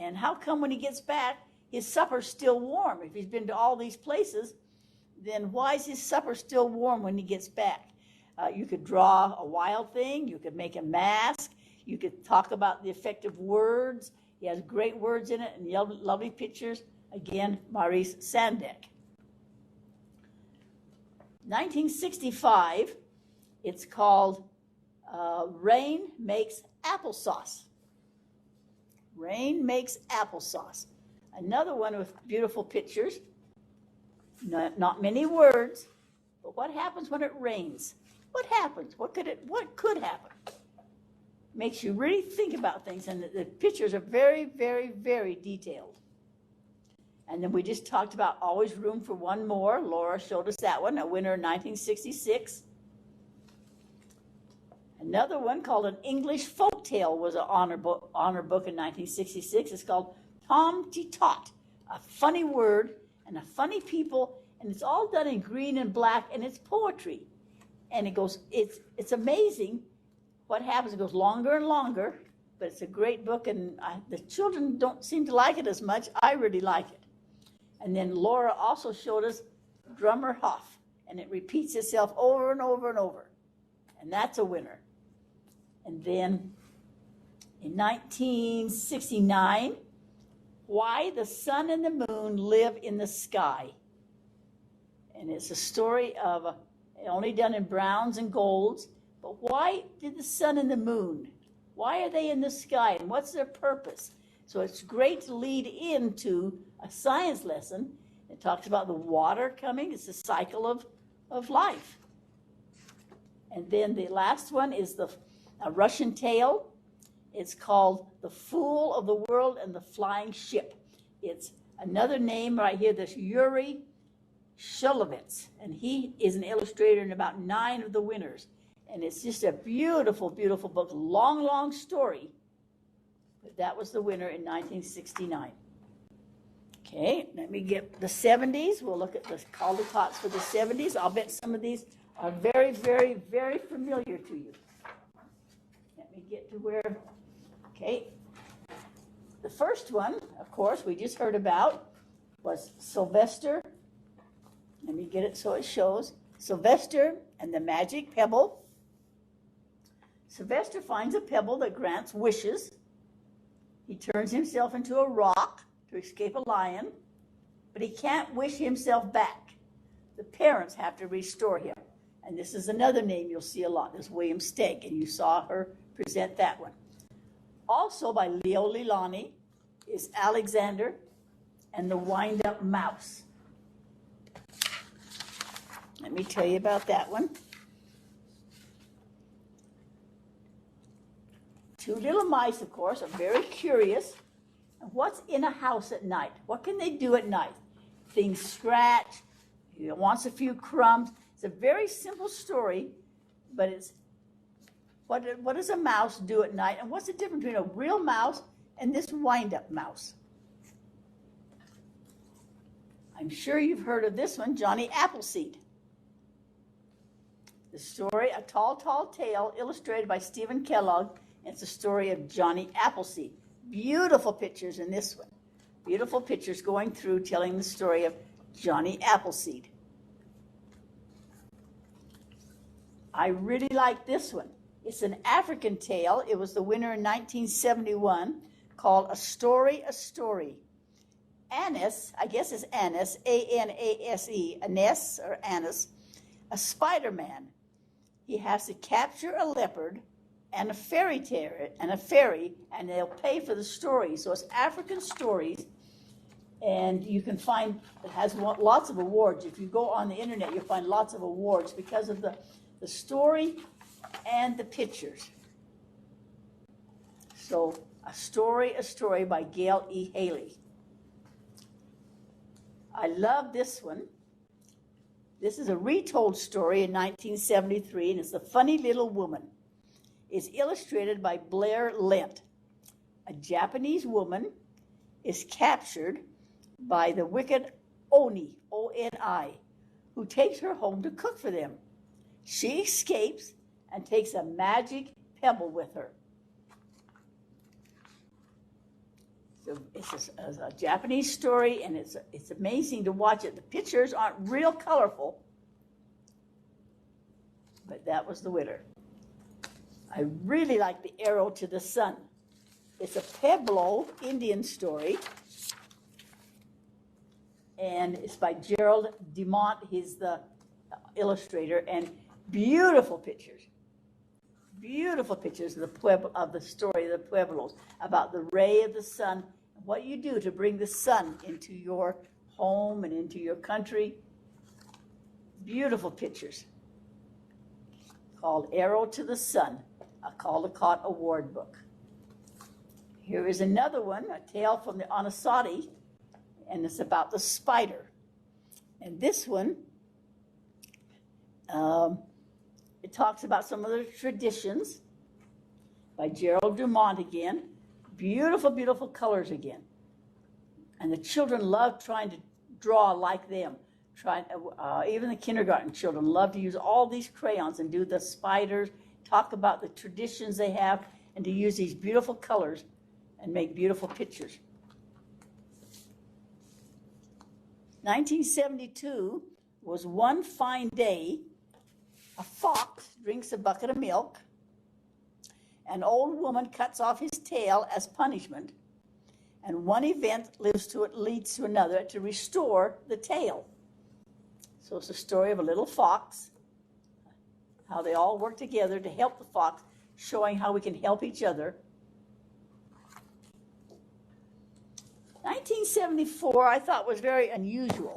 And how come when he gets back, his supper's still warm? If he's been to all these places, then why is his supper still warm when he gets back? You could draw a wild thing. You could make a mask. You could talk about the effective words. He has great words in it and lovely pictures. Again, Maurice Sendak. 1965, it's called Rain Makes Applesauce. Rain Makes Applesauce. Another one with beautiful pictures. Not many words, but what happens when it rains? What happens? What could happen? Makes you really think about things, and the pictures are very, very, very detailed. And then we just talked about Always Room for One More. Laura showed us that one, a winner in 1966. Another one called An English Folktale was an honor book in 1966. It's called Tom Ti Tot, a funny word and a funny people, and it's all done in green and black, and it's poetry. And it goes, it's amazing what happens. It goes longer and longer, but it's a great book, and the children don't seem to like it as much. I really like it. And then Laura also showed us Drummer Hoff, and it repeats itself over and over and over. And that's a winner. And then in 1969, Why the Sun and the Moon Live in the Sky. And it's a story of, only done in browns and golds, but why did the sun and the moon, why are they in the sky, and what's their purpose? So it's great to lead into a science lesson. It talks about the water coming. It's the cycle of life. And then the last one is a Russian tale. It's called The Fool of the World and the Flying Ship. It's another name right here, this Yuri Shulevitz, and he is an illustrator in about 9 of the winners. And it's just a beautiful, beautiful book. Long, long story. But that was the winner in 1969. Okay, let me get the 70s. We'll look at the Caldecots for the 70s. I'll bet some of these are very, very, very familiar to you. Let me get to where, okay. The first one, of course, we just heard about was Sylvester. Let me get it so it shows. Sylvester and the Magic Pebble. Sylvester finds a pebble that grants wishes. He turns himself into a rock to escape a lion, but he can't wish himself back. The parents have to restore him. And this is another name you'll see a lot. This is William Stegg, and you saw her present that one. Also by Leo Lilani is Alexander and the Wind-Up Mouse. Let me tell you about that one. 2 little mice, of course, are very curious. And what's in a house at night? What can they do at night? Things scratch. He wants a few crumbs. It's a very simple story, but it's what does a mouse do at night? And what's the difference between a real mouse and this wind-up mouse? I'm sure you've heard of this one, Johnny Appleseed. The story, A Tall, Tall Tale, illustrated by Stephen Kellogg. It's a story of Johnny Appleseed. Beautiful pictures in this one. Beautiful pictures going through telling the story of Johnny Appleseed. I really like this one. It's an African tale. It was the winner in 1971, called A Story, A Story. Annis, I guess it's Annis, A-N-A-S-E, Annis or Annis, a Spider-Man. He has to capture a leopard and a fairy, and they'll pay for the story. So it's African stories, and you can find, it has lots of awards. If you go on the internet, you'll find lots of awards because of the story and the pictures. So A Story by Gail E. Haley. I love this one. This is a retold story in 1973, and it's The Funny Little Woman. It's illustrated by Blair Lent. A Japanese woman is captured by the wicked Oni, O-N-I, who takes her home to cook for them. She escapes and takes a magic pebble with her. So it's a Japanese story, and it's amazing to watch it. The pictures aren't real colorful, but that was the winner. I really like The Arrow to the Sun. It's a Pueblo Indian story, and it's by Gerald Dumont. He's the illustrator, and beautiful pictures of the Pueblo, of the story of the Pueblos, about the ray of the sun, and what you do to bring the sun into your home and into your country. Beautiful pictures. Called Arrow to the Sun, a Caldecott Award book. Here is another one, A Tale from the Anasazi, and it's about the spider. And this one, it talks about some of the traditions by Gerald Dumont again. Beautiful, beautiful colors again. And the children love trying to draw like them. Even the kindergarten children love to use all these crayons and do the spiders, talk about the traditions they have, and to use these beautiful colors and make beautiful pictures. 1972 was one fine day. A fox drinks a bucket of milk. An old woman cuts off his tail as punishment. And one event leads to another to restore the tail. So it's a story of a little fox, how they all work together to help the fox, showing how we can help each other. 1974 I thought was very unusual.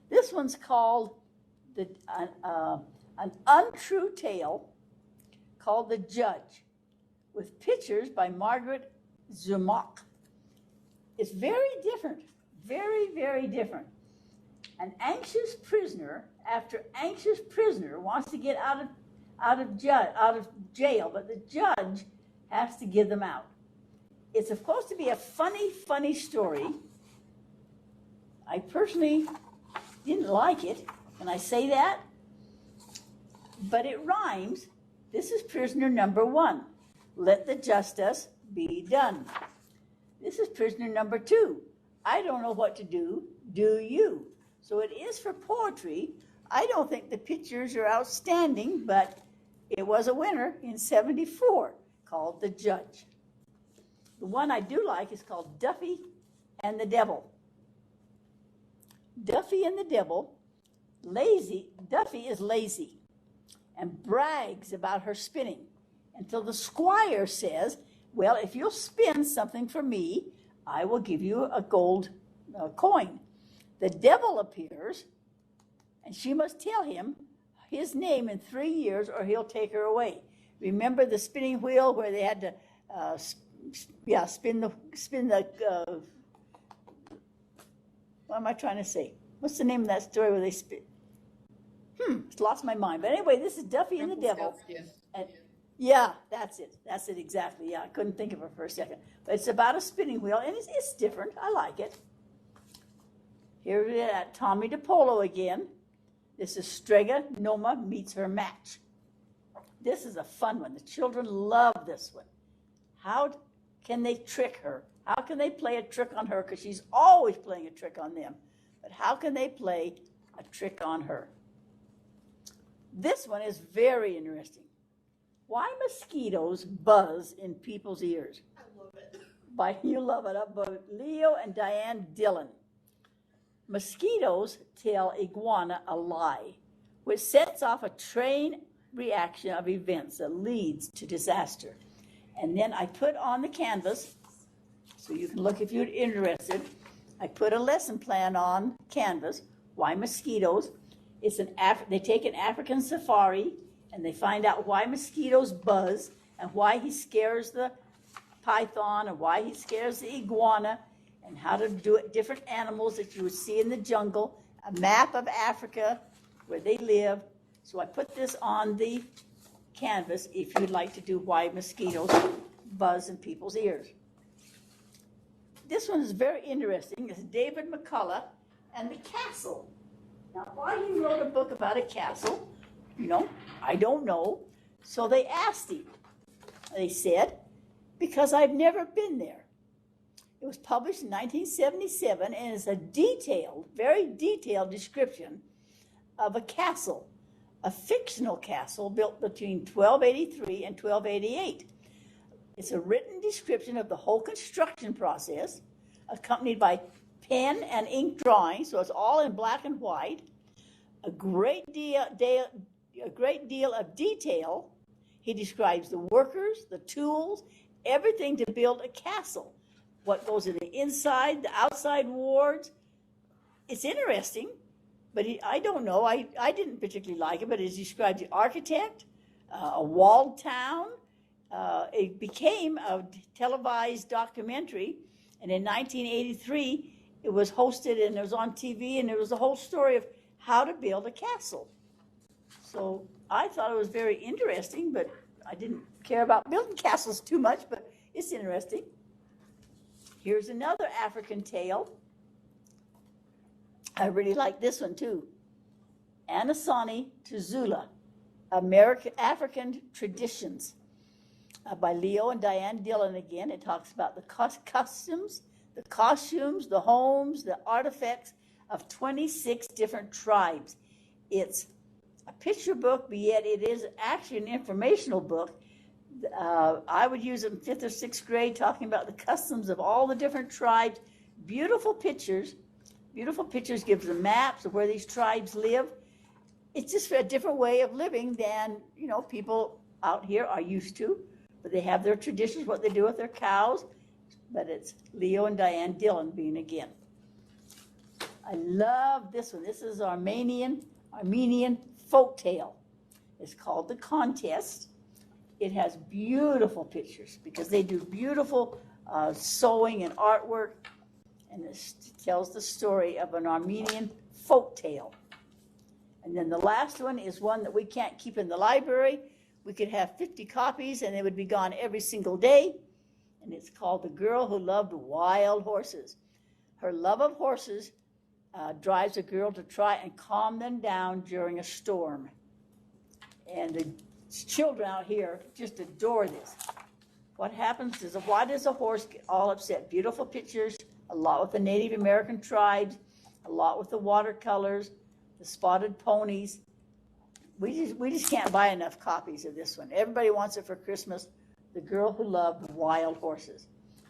This one's called an untrue tale called The Judge, with pictures by Margaret Zumach. It's very different, very, very different. An anxious prisoner, after anxious prisoner wants to get out of jail, but the judge has to give them out. It's supposed to be a funny, funny story. I personally didn't like it. Can I say that? But it rhymes. This is prisoner number 1. Let the justice be done. This is prisoner number 2. I don't know what to do. Do you? So it is for poetry. I don't think the pictures are outstanding, but it was a winner in 74 called The Judge. The one I do like is called Duffy and the Devil. Duffy and the Devil. Duffy is lazy and brags about her spinning until the squire says, well, if you'll spin something for me, I will give you a gold coin. The devil appears, and she must tell him his name in 3 years or he'll take her away. Remember the spinning wheel where they had to spin the what am I trying to say? What's the name of that story where they spin? It's lost my mind. But anyway, this is Duffy and the Devil. And, yeah, that's it. That's it exactly. Yeah, I couldn't think of it for a second. But it's about a spinning wheel, and it's different. I like it. Here we are at Tommy DePolo again. This is Strega Noma Meets Her Match. This is a fun one. The children love this one. How can they trick her? How can they play a trick on her? Because she's always playing a trick on them. But how can they play a trick on her? This one is very interesting. Why mosquitoes buzz in people's ears? I love it. You love it. By Leo and Diane Dillon. Mosquitoes tell iguana a lie, which sets off a chain reaction of events that leads to disaster. And then I put on the canvas, so you can look if you're interested. I put a lesson plan on canvas. Why mosquitoes? They take an African safari and they find out why mosquitoes buzz and why he scares the python and why he scares the iguana and how to do it, different animals that you would see in the jungle, a map of Africa where they live. So I put this on the canvas if you'd like to do why mosquitoes buzz in people's ears. This one is very interesting. It's David McCullough and the Castle. Now, why he wrote a book about a castle, I don't know. So they asked him. They said, because I've never been there. It was published in 1977 and is a detailed, very detailed description of a castle, a fictional castle built between 1283 and 1288. It's a written description of the whole construction process, accompanied by pen and ink drawings, so it's all in black and white. A great deal of detail. He describes the workers, the tools, everything to build a castle. What goes in the inside, the outside wards. It's interesting, but I don't know. I didn't particularly like it, but it describes the architect, a walled town. It became a televised documentary, and in 1983, it was hosted and it was on TV, and it was the whole story of how to build a castle. So I thought it was very interesting, but I didn't care about building castles too much, but it's interesting. Here's another African tale. I really like this one too. Anasani to Zula, African Traditions, by Leo and Diane Dillon again. It talks about the costumes, the homes, the artifacts of 26 different tribes. It's a picture book, but yet it is actually an informational book. I would use it in 5th or 6th grade, talking about the customs of all the different tribes. Beautiful pictures gives the maps of where these tribes live. It's just a different way of living than, people out here are used to, but they have their traditions, what they do with their cows. But it's Leo and Diane Dillon being again. I love this one. This is Armenian folk tale. It's called The Contest. It has beautiful pictures because they do beautiful sewing and artwork, and this tells the story of an Armenian folk tale. And then the last one is one that we can't keep in the library. We could have 50 copies and they would be gone every single day. And it's called The Girl Who Loved Wild Horses. Her love of horses drives a girl to try and calm them down during a storm. And the children out here just adore this. What happens is, why does a horse get all upset? Beautiful pictures, a lot with the Native American tribes, a lot with the watercolors, the spotted ponies. We just can't buy enough copies of this one. Everybody wants it for Christmas. The Girl Who Loved Wild Horses.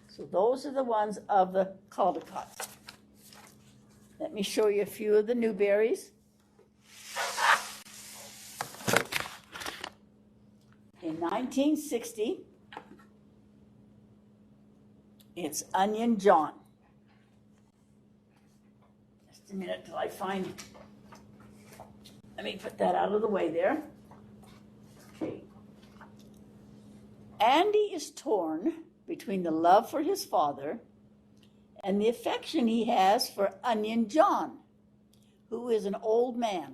So those are the ones of the Caldecots. Let me show you a few of the Newberries. In 1960, it's Onion John. Just a minute till I find, let me put that out of the way there. Okay. Andy is torn between the love for his father and the affection he has for Onion John, who is an old man.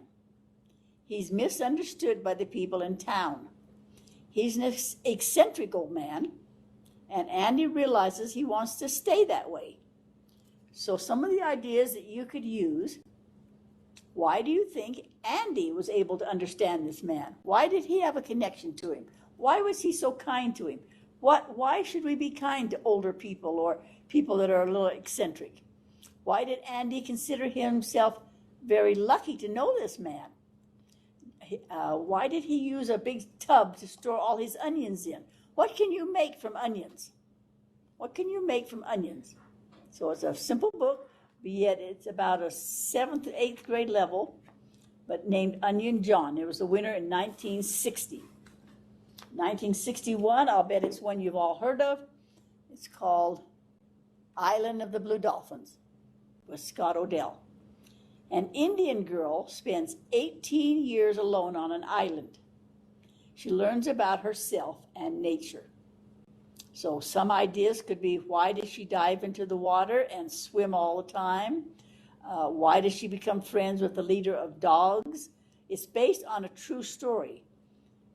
He's misunderstood by the people in town. He's an eccentric old man, and Andy realizes he wants to stay that way. So some of the ideas that you could use: why do you think Andy was able to understand this man? Why did he have a connection to him? Why was he so kind to him? Why should we be kind to older people or people that are a little eccentric? Why did Andy consider himself very lucky to know this man? Why did he use a big tub to store all his onions in? What can you make from onions? What can you make from onions? So it's a simple book, but yet it's about a 7th to 8th grade level, but named Onion John. It was the winner in 1960. 1961, I'll bet it's one you've all heard of. It's called Island of the Blue Dolphins with Scott Odell. An Indian girl spends 18 years alone on an island. She learns about herself and nature. So some ideas could be, why does she dive into the water and swim all the time? Why does she become friends with the leader of dogs? It's based on a true story.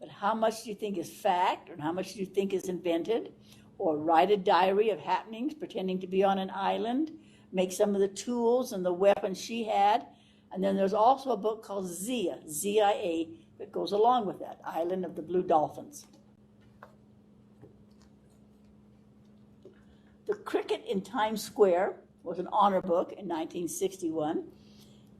But how much do you think is fact, and how much do you think is invented? Or write a diary of happenings pretending to be on an island, make some of the tools and the weapons she had And then there's also a book called Zia, Z-I-A, that goes along with that, Island of the Blue Dolphins. The Cricket in Times Square was an honor book in 1961.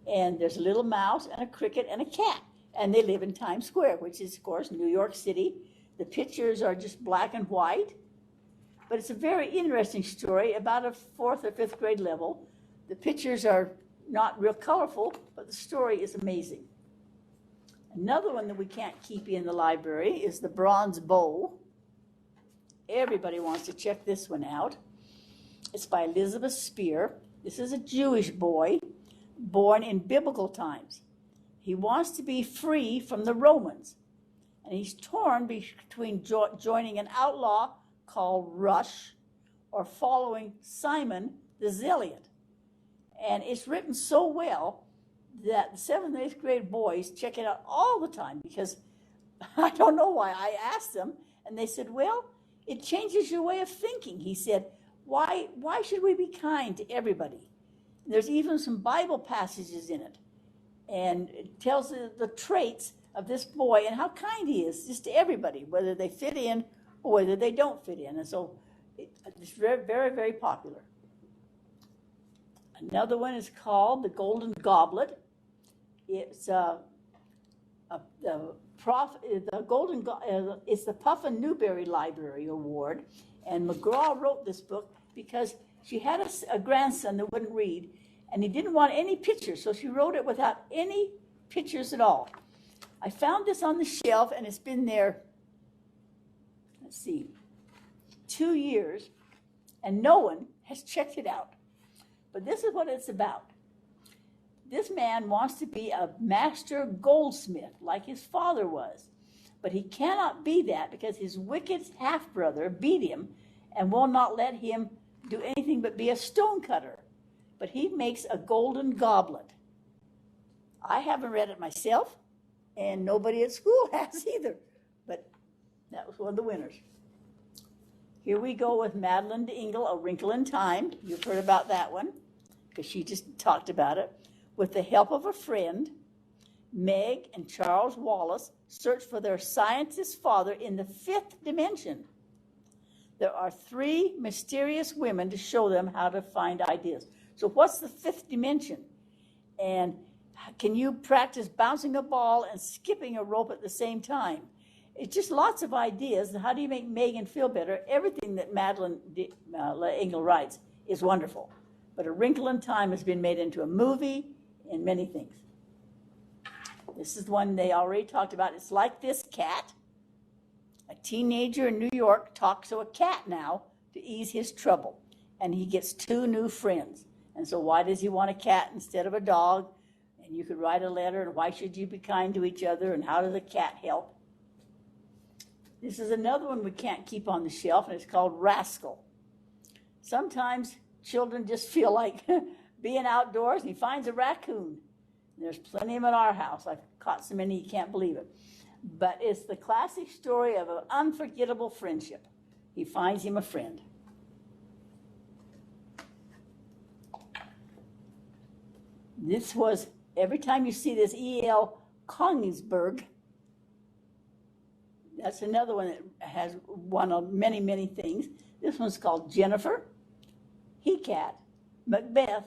And there's a little mouse and a cricket and a cat. And they live in Times Square, which is, of course, New York City. The pictures are just black and white. But it's a very interesting story, about a 4th or 5th grade level. The pictures are not real colorful, but the story is amazing. Another one that we can't keep in the library is the Bronze Bowl. Everybody wants to check this one out. It's by Elizabeth Spear. This is a Jewish boy born in biblical times. He wants to be free from the Romans, and he's torn between joining an outlaw called Rush or following Simon the Zealot. And it's written so well that the 7th and 8th grade boys check it out all the time, because I don't know why. I asked them, and they said, well, it changes your way of thinking. He said, why should we be kind to everybody? There's even some Bible passages in it, and it tells the traits of this boy and how kind he is just to everybody, whether they fit in or whether they don't fit in. And so it's very, very, very popular. Another one is called The Golden Goblet. It's the Puffin Newberry Library Award, and McGraw wrote this book because she had a grandson that wouldn't read, and he didn't want any pictures, so she wrote it without any pictures at all. I found this on the shelf, and it's been there, 2 years, and no one has checked it out. But this is what it's about. This man wants to be a master goldsmith like his father was, but he cannot be that because his wicked half-brother beat him and will not let him do anything but be a stonecutter. But he makes a golden goblet. I haven't read it myself, and nobody at school has either, but that was one of the winners. Here we go with Madeline d'Ingle, A Wrinkle in Time. You've heard about that one, because she just talked about it. With the help of a friend, Meg and Charles Wallace search for their scientist father in the 5th dimension. There are 3 mysterious women to show them how to find ideas. So what's the 5th dimension? And can you practice bouncing a ball and skipping a rope at the same time? It's just lots of ideas. How do you make Megan feel better? Everything that Madeline d'Ingle writes is wonderful. But A Wrinkle in Time has been made into a movie and many things. This is one they already talked about. It's Like This Cat. A teenager in New York talks to a cat now to ease his trouble, and he gets 2 new friends. And so why does he want a cat instead of a dog? And you could write a letter, and why should you be kind to each other, and how does a cat help? This is another one we can't keep on the shelf, and it's called Rascal. Sometimes children just feel like being outdoors, and he finds a raccoon. There's plenty of them at our house. I've caught so many you can't believe it. But it's the classic story of an unforgettable friendship. He finds him a friend. This was, every time you see this E.L. Konigsberg, that's another one that has won of many, many things. This one's called Jennifer, He Cat, Macbeth,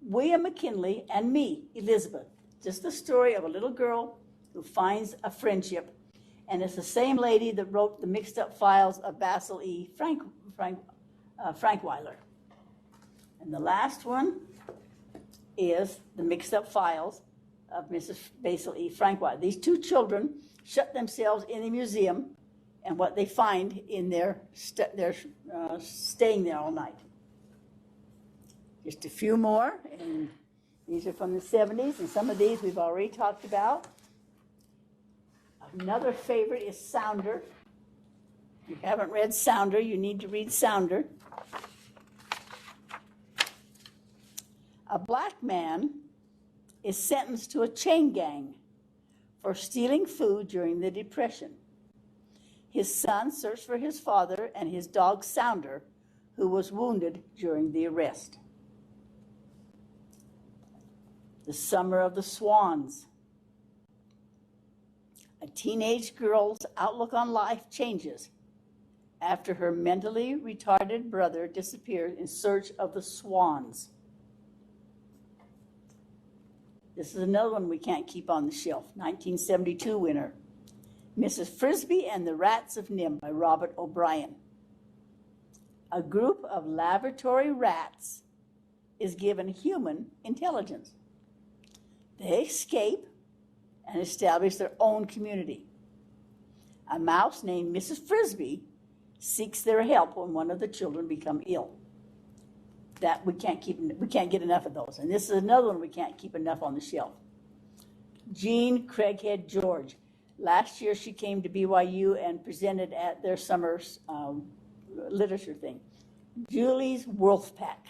William McKinley, and me, Elizabeth. Just the story of a little girl who finds a friendship. And it's the same lady that wrote the Mixed Up Files of Basil E. Frankweiler. And the last one is the Mixed Up Files of Mrs. Basil E. Frankweiler. These 2 children shut themselves in a museum, and what they find in their staying there all night. Just a few more, and these are from the 70s, and some of these we've already talked about. Another favorite is Sounder. If you haven't read Sounder, you need to read Sounder. A black man is sentenced to a chain gang for stealing food during the Depression. His son searched for his father and his dog Sounder, who was wounded during the arrest. The Summer of the Swans. A teenage girl's outlook on life changes after her mentally retarded brother disappears in search of the swans. This is another one we can't keep on the shelf. 1972 winner. Mrs. Frisbee and the Rats of Nim by Robert O'Brien. A group of laboratory rats is given human intelligence. They escape and establish their own community. A mouse named Mrs. Frisbee seeks their help when one of the children become ill. That we can't get enough of those. And this is another one we can't keep enough on the shelf. Jean Craighead George. Last year she came to BYU and presented at their summer literature thing. Julie's Wolf Pack.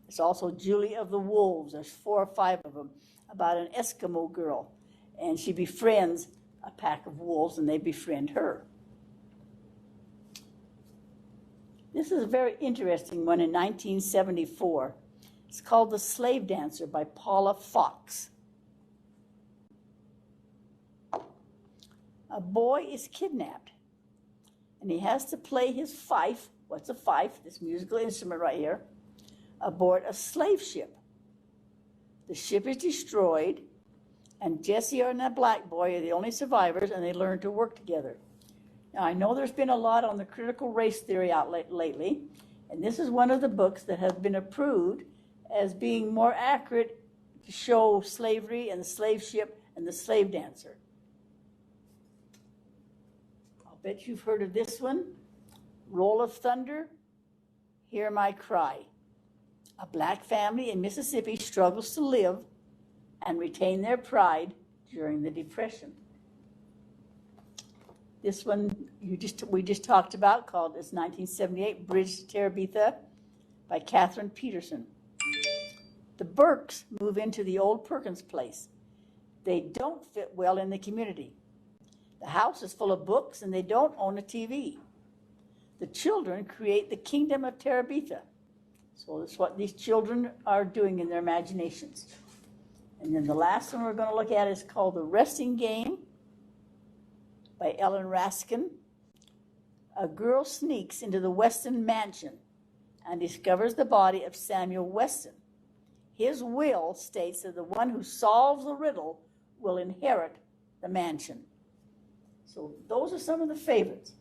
It's also Julie of the Wolves. There's 4 or 5 of them, about an Eskimo girl. And she befriends a pack of wolves and they befriend her. This is a very interesting one in 1974. It's called The Slave Dancer by Paula Fox. A boy is kidnapped and he has to play his fife. What's a fife? This musical instrument right here. Aboard a slave ship. The ship is destroyed and Jesse and a black boy are the only survivors and they learn to work together. Now, I know there's been a lot on the critical race theory out lately, and this is one of the books that has been approved as being more accurate to show slavery and the slave ship and the slave dancer. I'll bet you've heard of this one. Roll of Thunder, Hear My Cry. A black family in Mississippi struggles to live and retain their pride during the Depression. This one we just talked about, called it's 1978, Bridge to Terabitha by Catherine Peterson. The Burkes move into the old Perkins place. They don't fit well in the community. The house is full of books and they don't own a TV. The children create the kingdom of Terabitha. So that's what these children are doing in their imaginations. And then the last one we're going to look at is called The Resting Game by Ellen Raskin. A girl sneaks into the Weston mansion and discovers the body of Samuel Weston. His will states that the one who solves the riddle will inherit the mansion. So those are some of the favorites.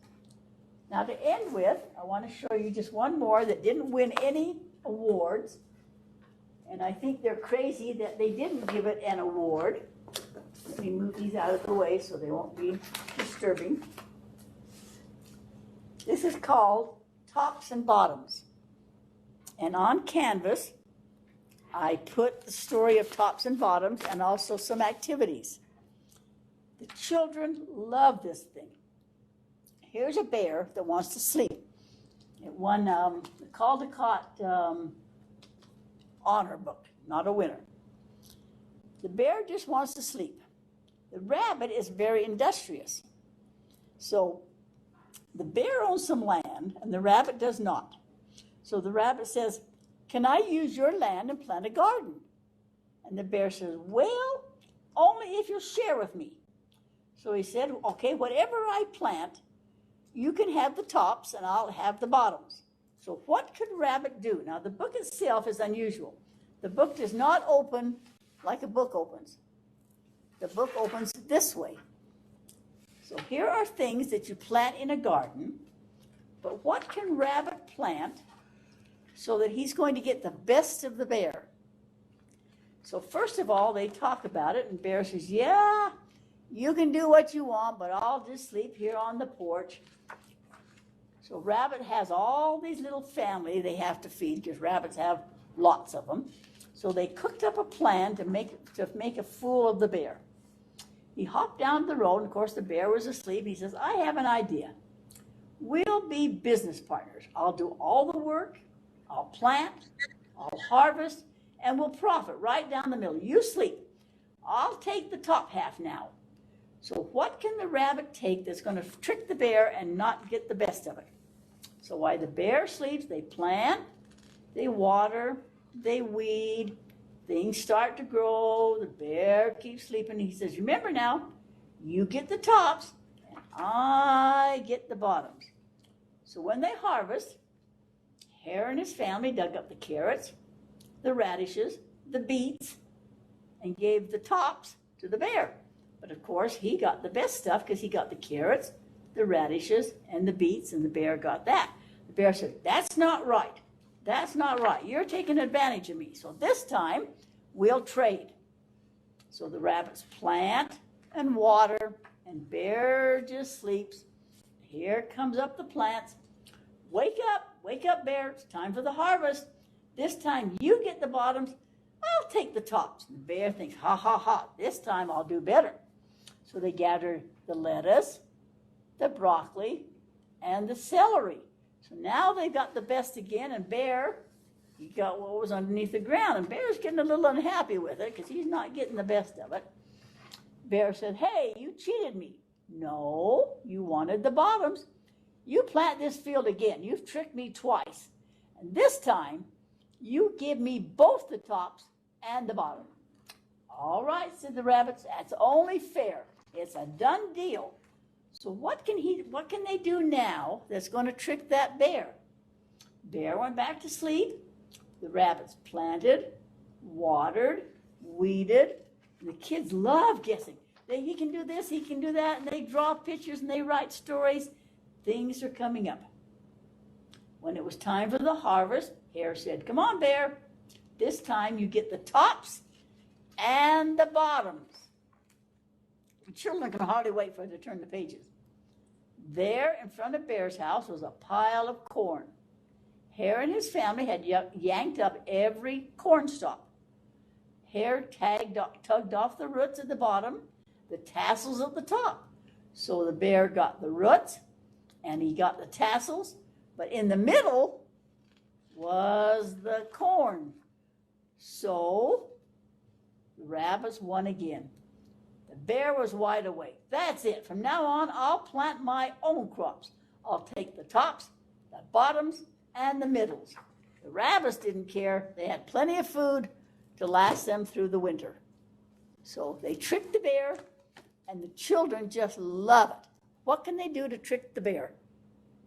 Now to end with, I want to show you just one more that didn't win any awards. And I think they're crazy that they didn't give it an award. Let me move these out of the way so they won't be disturbing. This is called Tops and Bottoms. And on canvas, I put the story of Tops and Bottoms and also some activities. The children love this thing. Here's a bear that wants to sleep. It won the Caldecott honor book, not a winner. The bear just wants to sleep. The rabbit is very industrious. So the bear owns some land and the rabbit does not. So the rabbit says, "Can I use your land and plant a garden?" And the bear says, "Well, only if you'll share with me." So he said, "Okay, whatever I plant, you can have the tops and I'll have the bottoms." So what could rabbit do? Now the book itself is unusual. The book does not open like a book opens. The book opens this way. So here are things that you plant in a garden, but what can rabbit plant so that he's going to get the best of the bear? So first of all, they talk about it, and bear says, "Yeah, you can do what you want, but I'll just sleep here on the porch." So rabbit has all these little family they have to feed, because rabbits have lots of them. So they cooked up a plan to make a fool of the bear. He hopped down the road, and of course the bear was asleep. He says, "I have an idea. We'll be business partners. I'll do all the work, I'll plant, I'll harvest, and we'll profit right down the middle. You sleep. I'll take the top half now." So what can the rabbit take that's going to trick the bear and not get the best of it? So while the bear sleeps, they plant, they water, they weed, Things start to grow. The bear keeps sleeping. He says, remember now, you get the tops and I get the bottoms. So when they harvest, Hare and his family dug up the carrots, the radishes, the beets, and gave the tops to the bear. But of course, he got the best stuff because he got the carrots, the radishes, and the beets, and the bear got that. The bear said, that's not right. That's not right. You're taking advantage of me. So this time, we'll trade. So the rabbits plant and water, and bear just sleeps. Here comes up the plants. Wake up, bear. It's time for the harvest. This time you get the bottoms. I'll take the tops. And the bear thinks, ha, ha, ha. This time I'll do better. So they gather the lettuce, the broccoli, and the celery. So now they've got the best again, and bear, he got what was underneath the ground. And bear's getting a little unhappy with it because he's not getting the best of it. Bear said, hey, you cheated me. No, you wanted the bottoms. You plant this field again. You've tricked me twice. And this time, you give me both the tops and the bottom. All right, said the rabbits, that's only fair. It's a done deal. So what can they do now that's going to trick that bear? Bear went back to sleep. The rabbits planted, watered, weeded. The kids love guessing. He can do this, he can do that, and they draw pictures and they write stories. Things are coming up. When it was time for the harvest, Hare said, come on, bear. This time you get the tops and the bottoms. The children can hardly wait for it to turn the pages. There in front of Bear's house was a pile of corn. Hare and his family had yanked up every corn stalk. Hare tugged off the roots at the bottom, the tassels at the top. So the bear got the roots and he got the tassels, but in the middle was the corn. So the rabbits won again. The bear was wide awake. That's it. From now on, I'll plant my own crops. I'll take the tops, the bottoms, and the middles. The rabbits didn't care. They had plenty of food to last them through the winter. So they tricked the bear, and the children just love it. What can they do to trick the bear?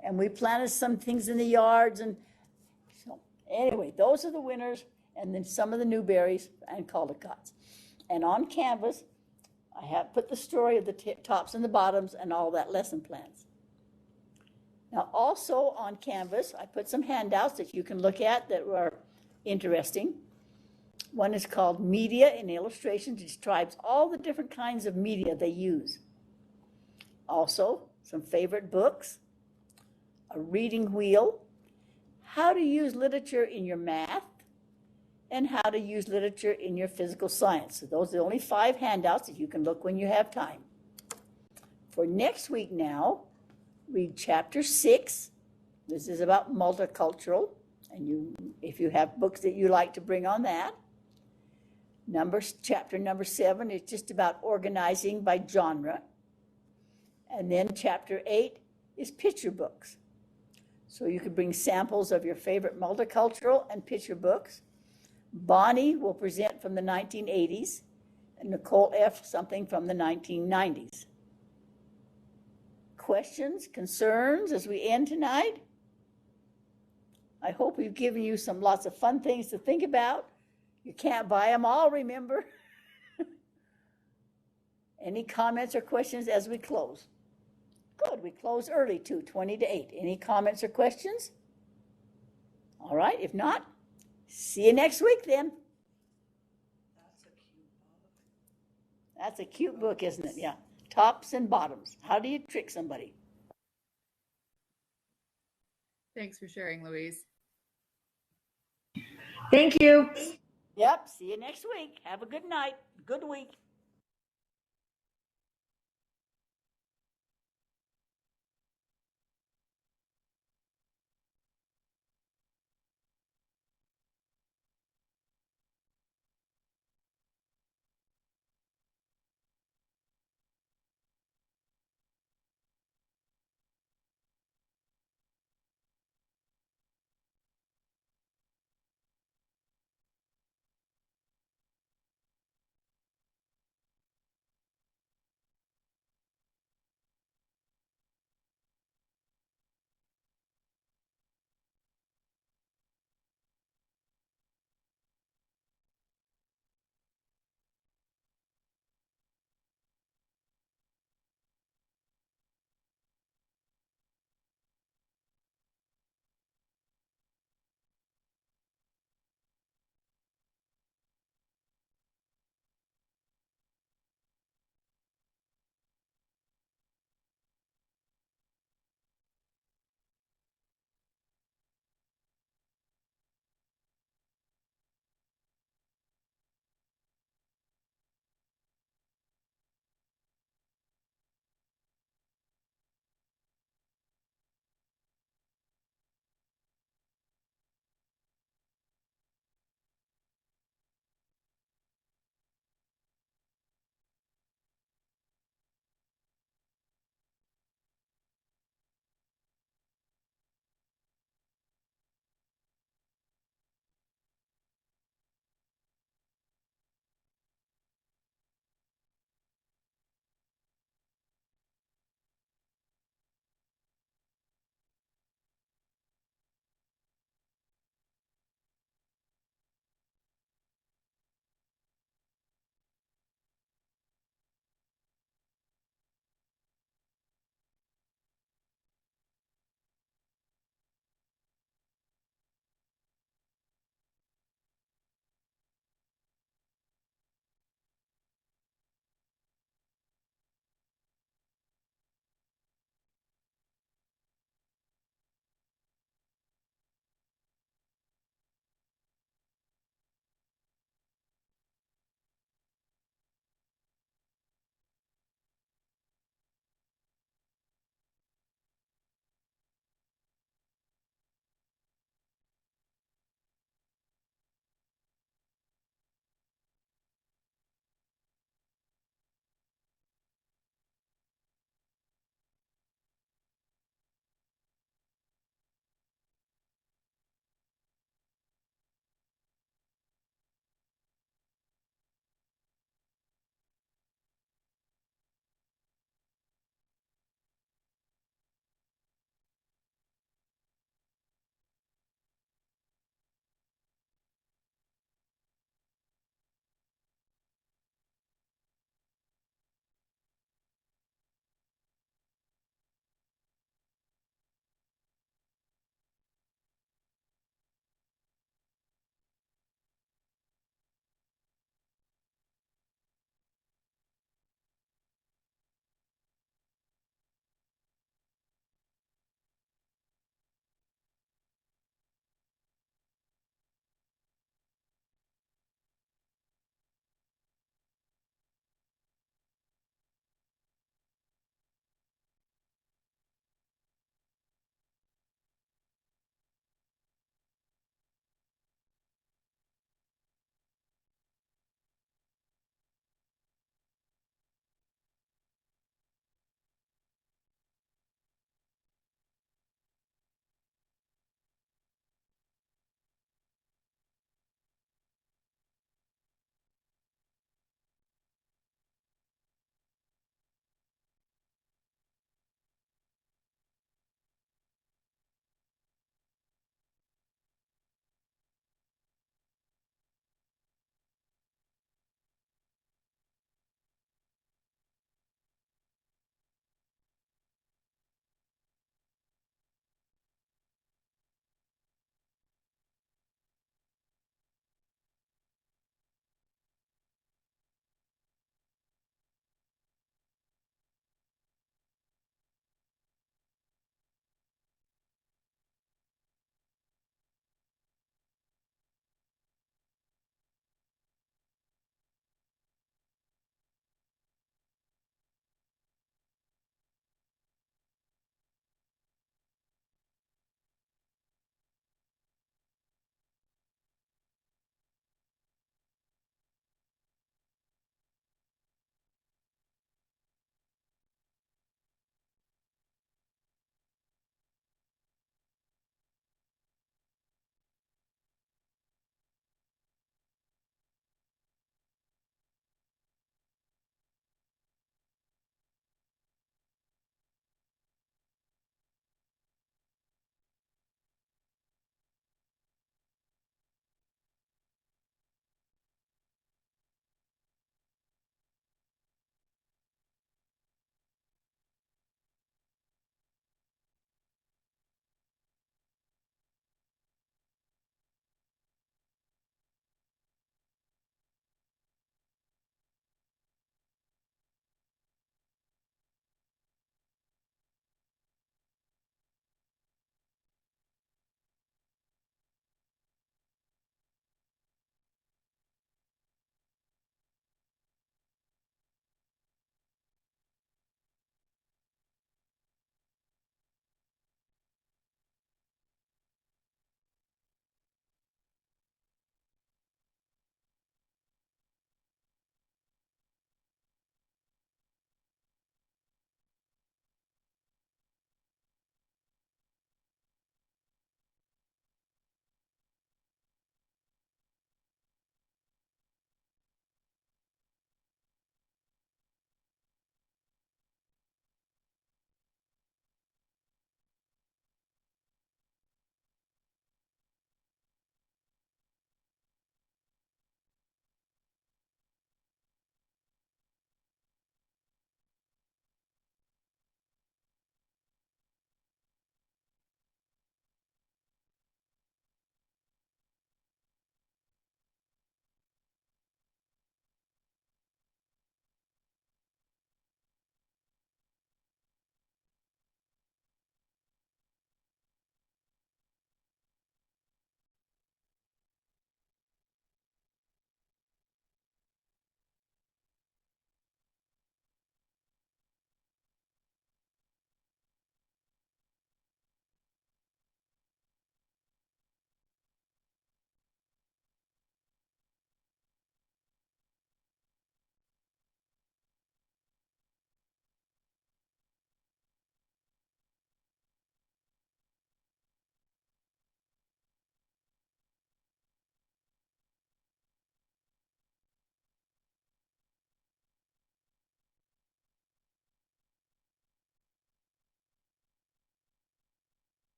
And we planted some things in the yards. And so anyway, those are the winners, and then some of the newberries and caldicots. And on canvas, I have put the story of the tops and the bottoms and all that lesson plans. Now also on canvas, I put some handouts that you can look at that are interesting. One is called Media in Illustrations. It describes all the different kinds of media they use. Also, some favorite books, a reading wheel, how to use literature in your math, and how to use literature in your physical science. So those are the only 5 handouts that you can look when you have time. For next week now, read chapter 6. This is about multicultural, and if you have books that you like to bring on that. Chapter number 7 is just about organizing by genre. And then chapter 8 is picture books. So you could bring samples of your favorite multicultural and picture books. Bonnie will present from the 1980s, and Nicole F. something from the 1990s. Questions, concerns as we end tonight? I hope we've given you lots of fun things to think about. You can't buy them all, remember. Any comments or questions as we close? Good, we close early too, 20 to 8. Any comments or questions? All right, if not, see you next week then. That's a cute book, isn't it? Yeah. Tops and bottoms. How do you trick somebody? Thanks for sharing, Louise. Thank you. Yep, see you next week. Have a good night. Good week.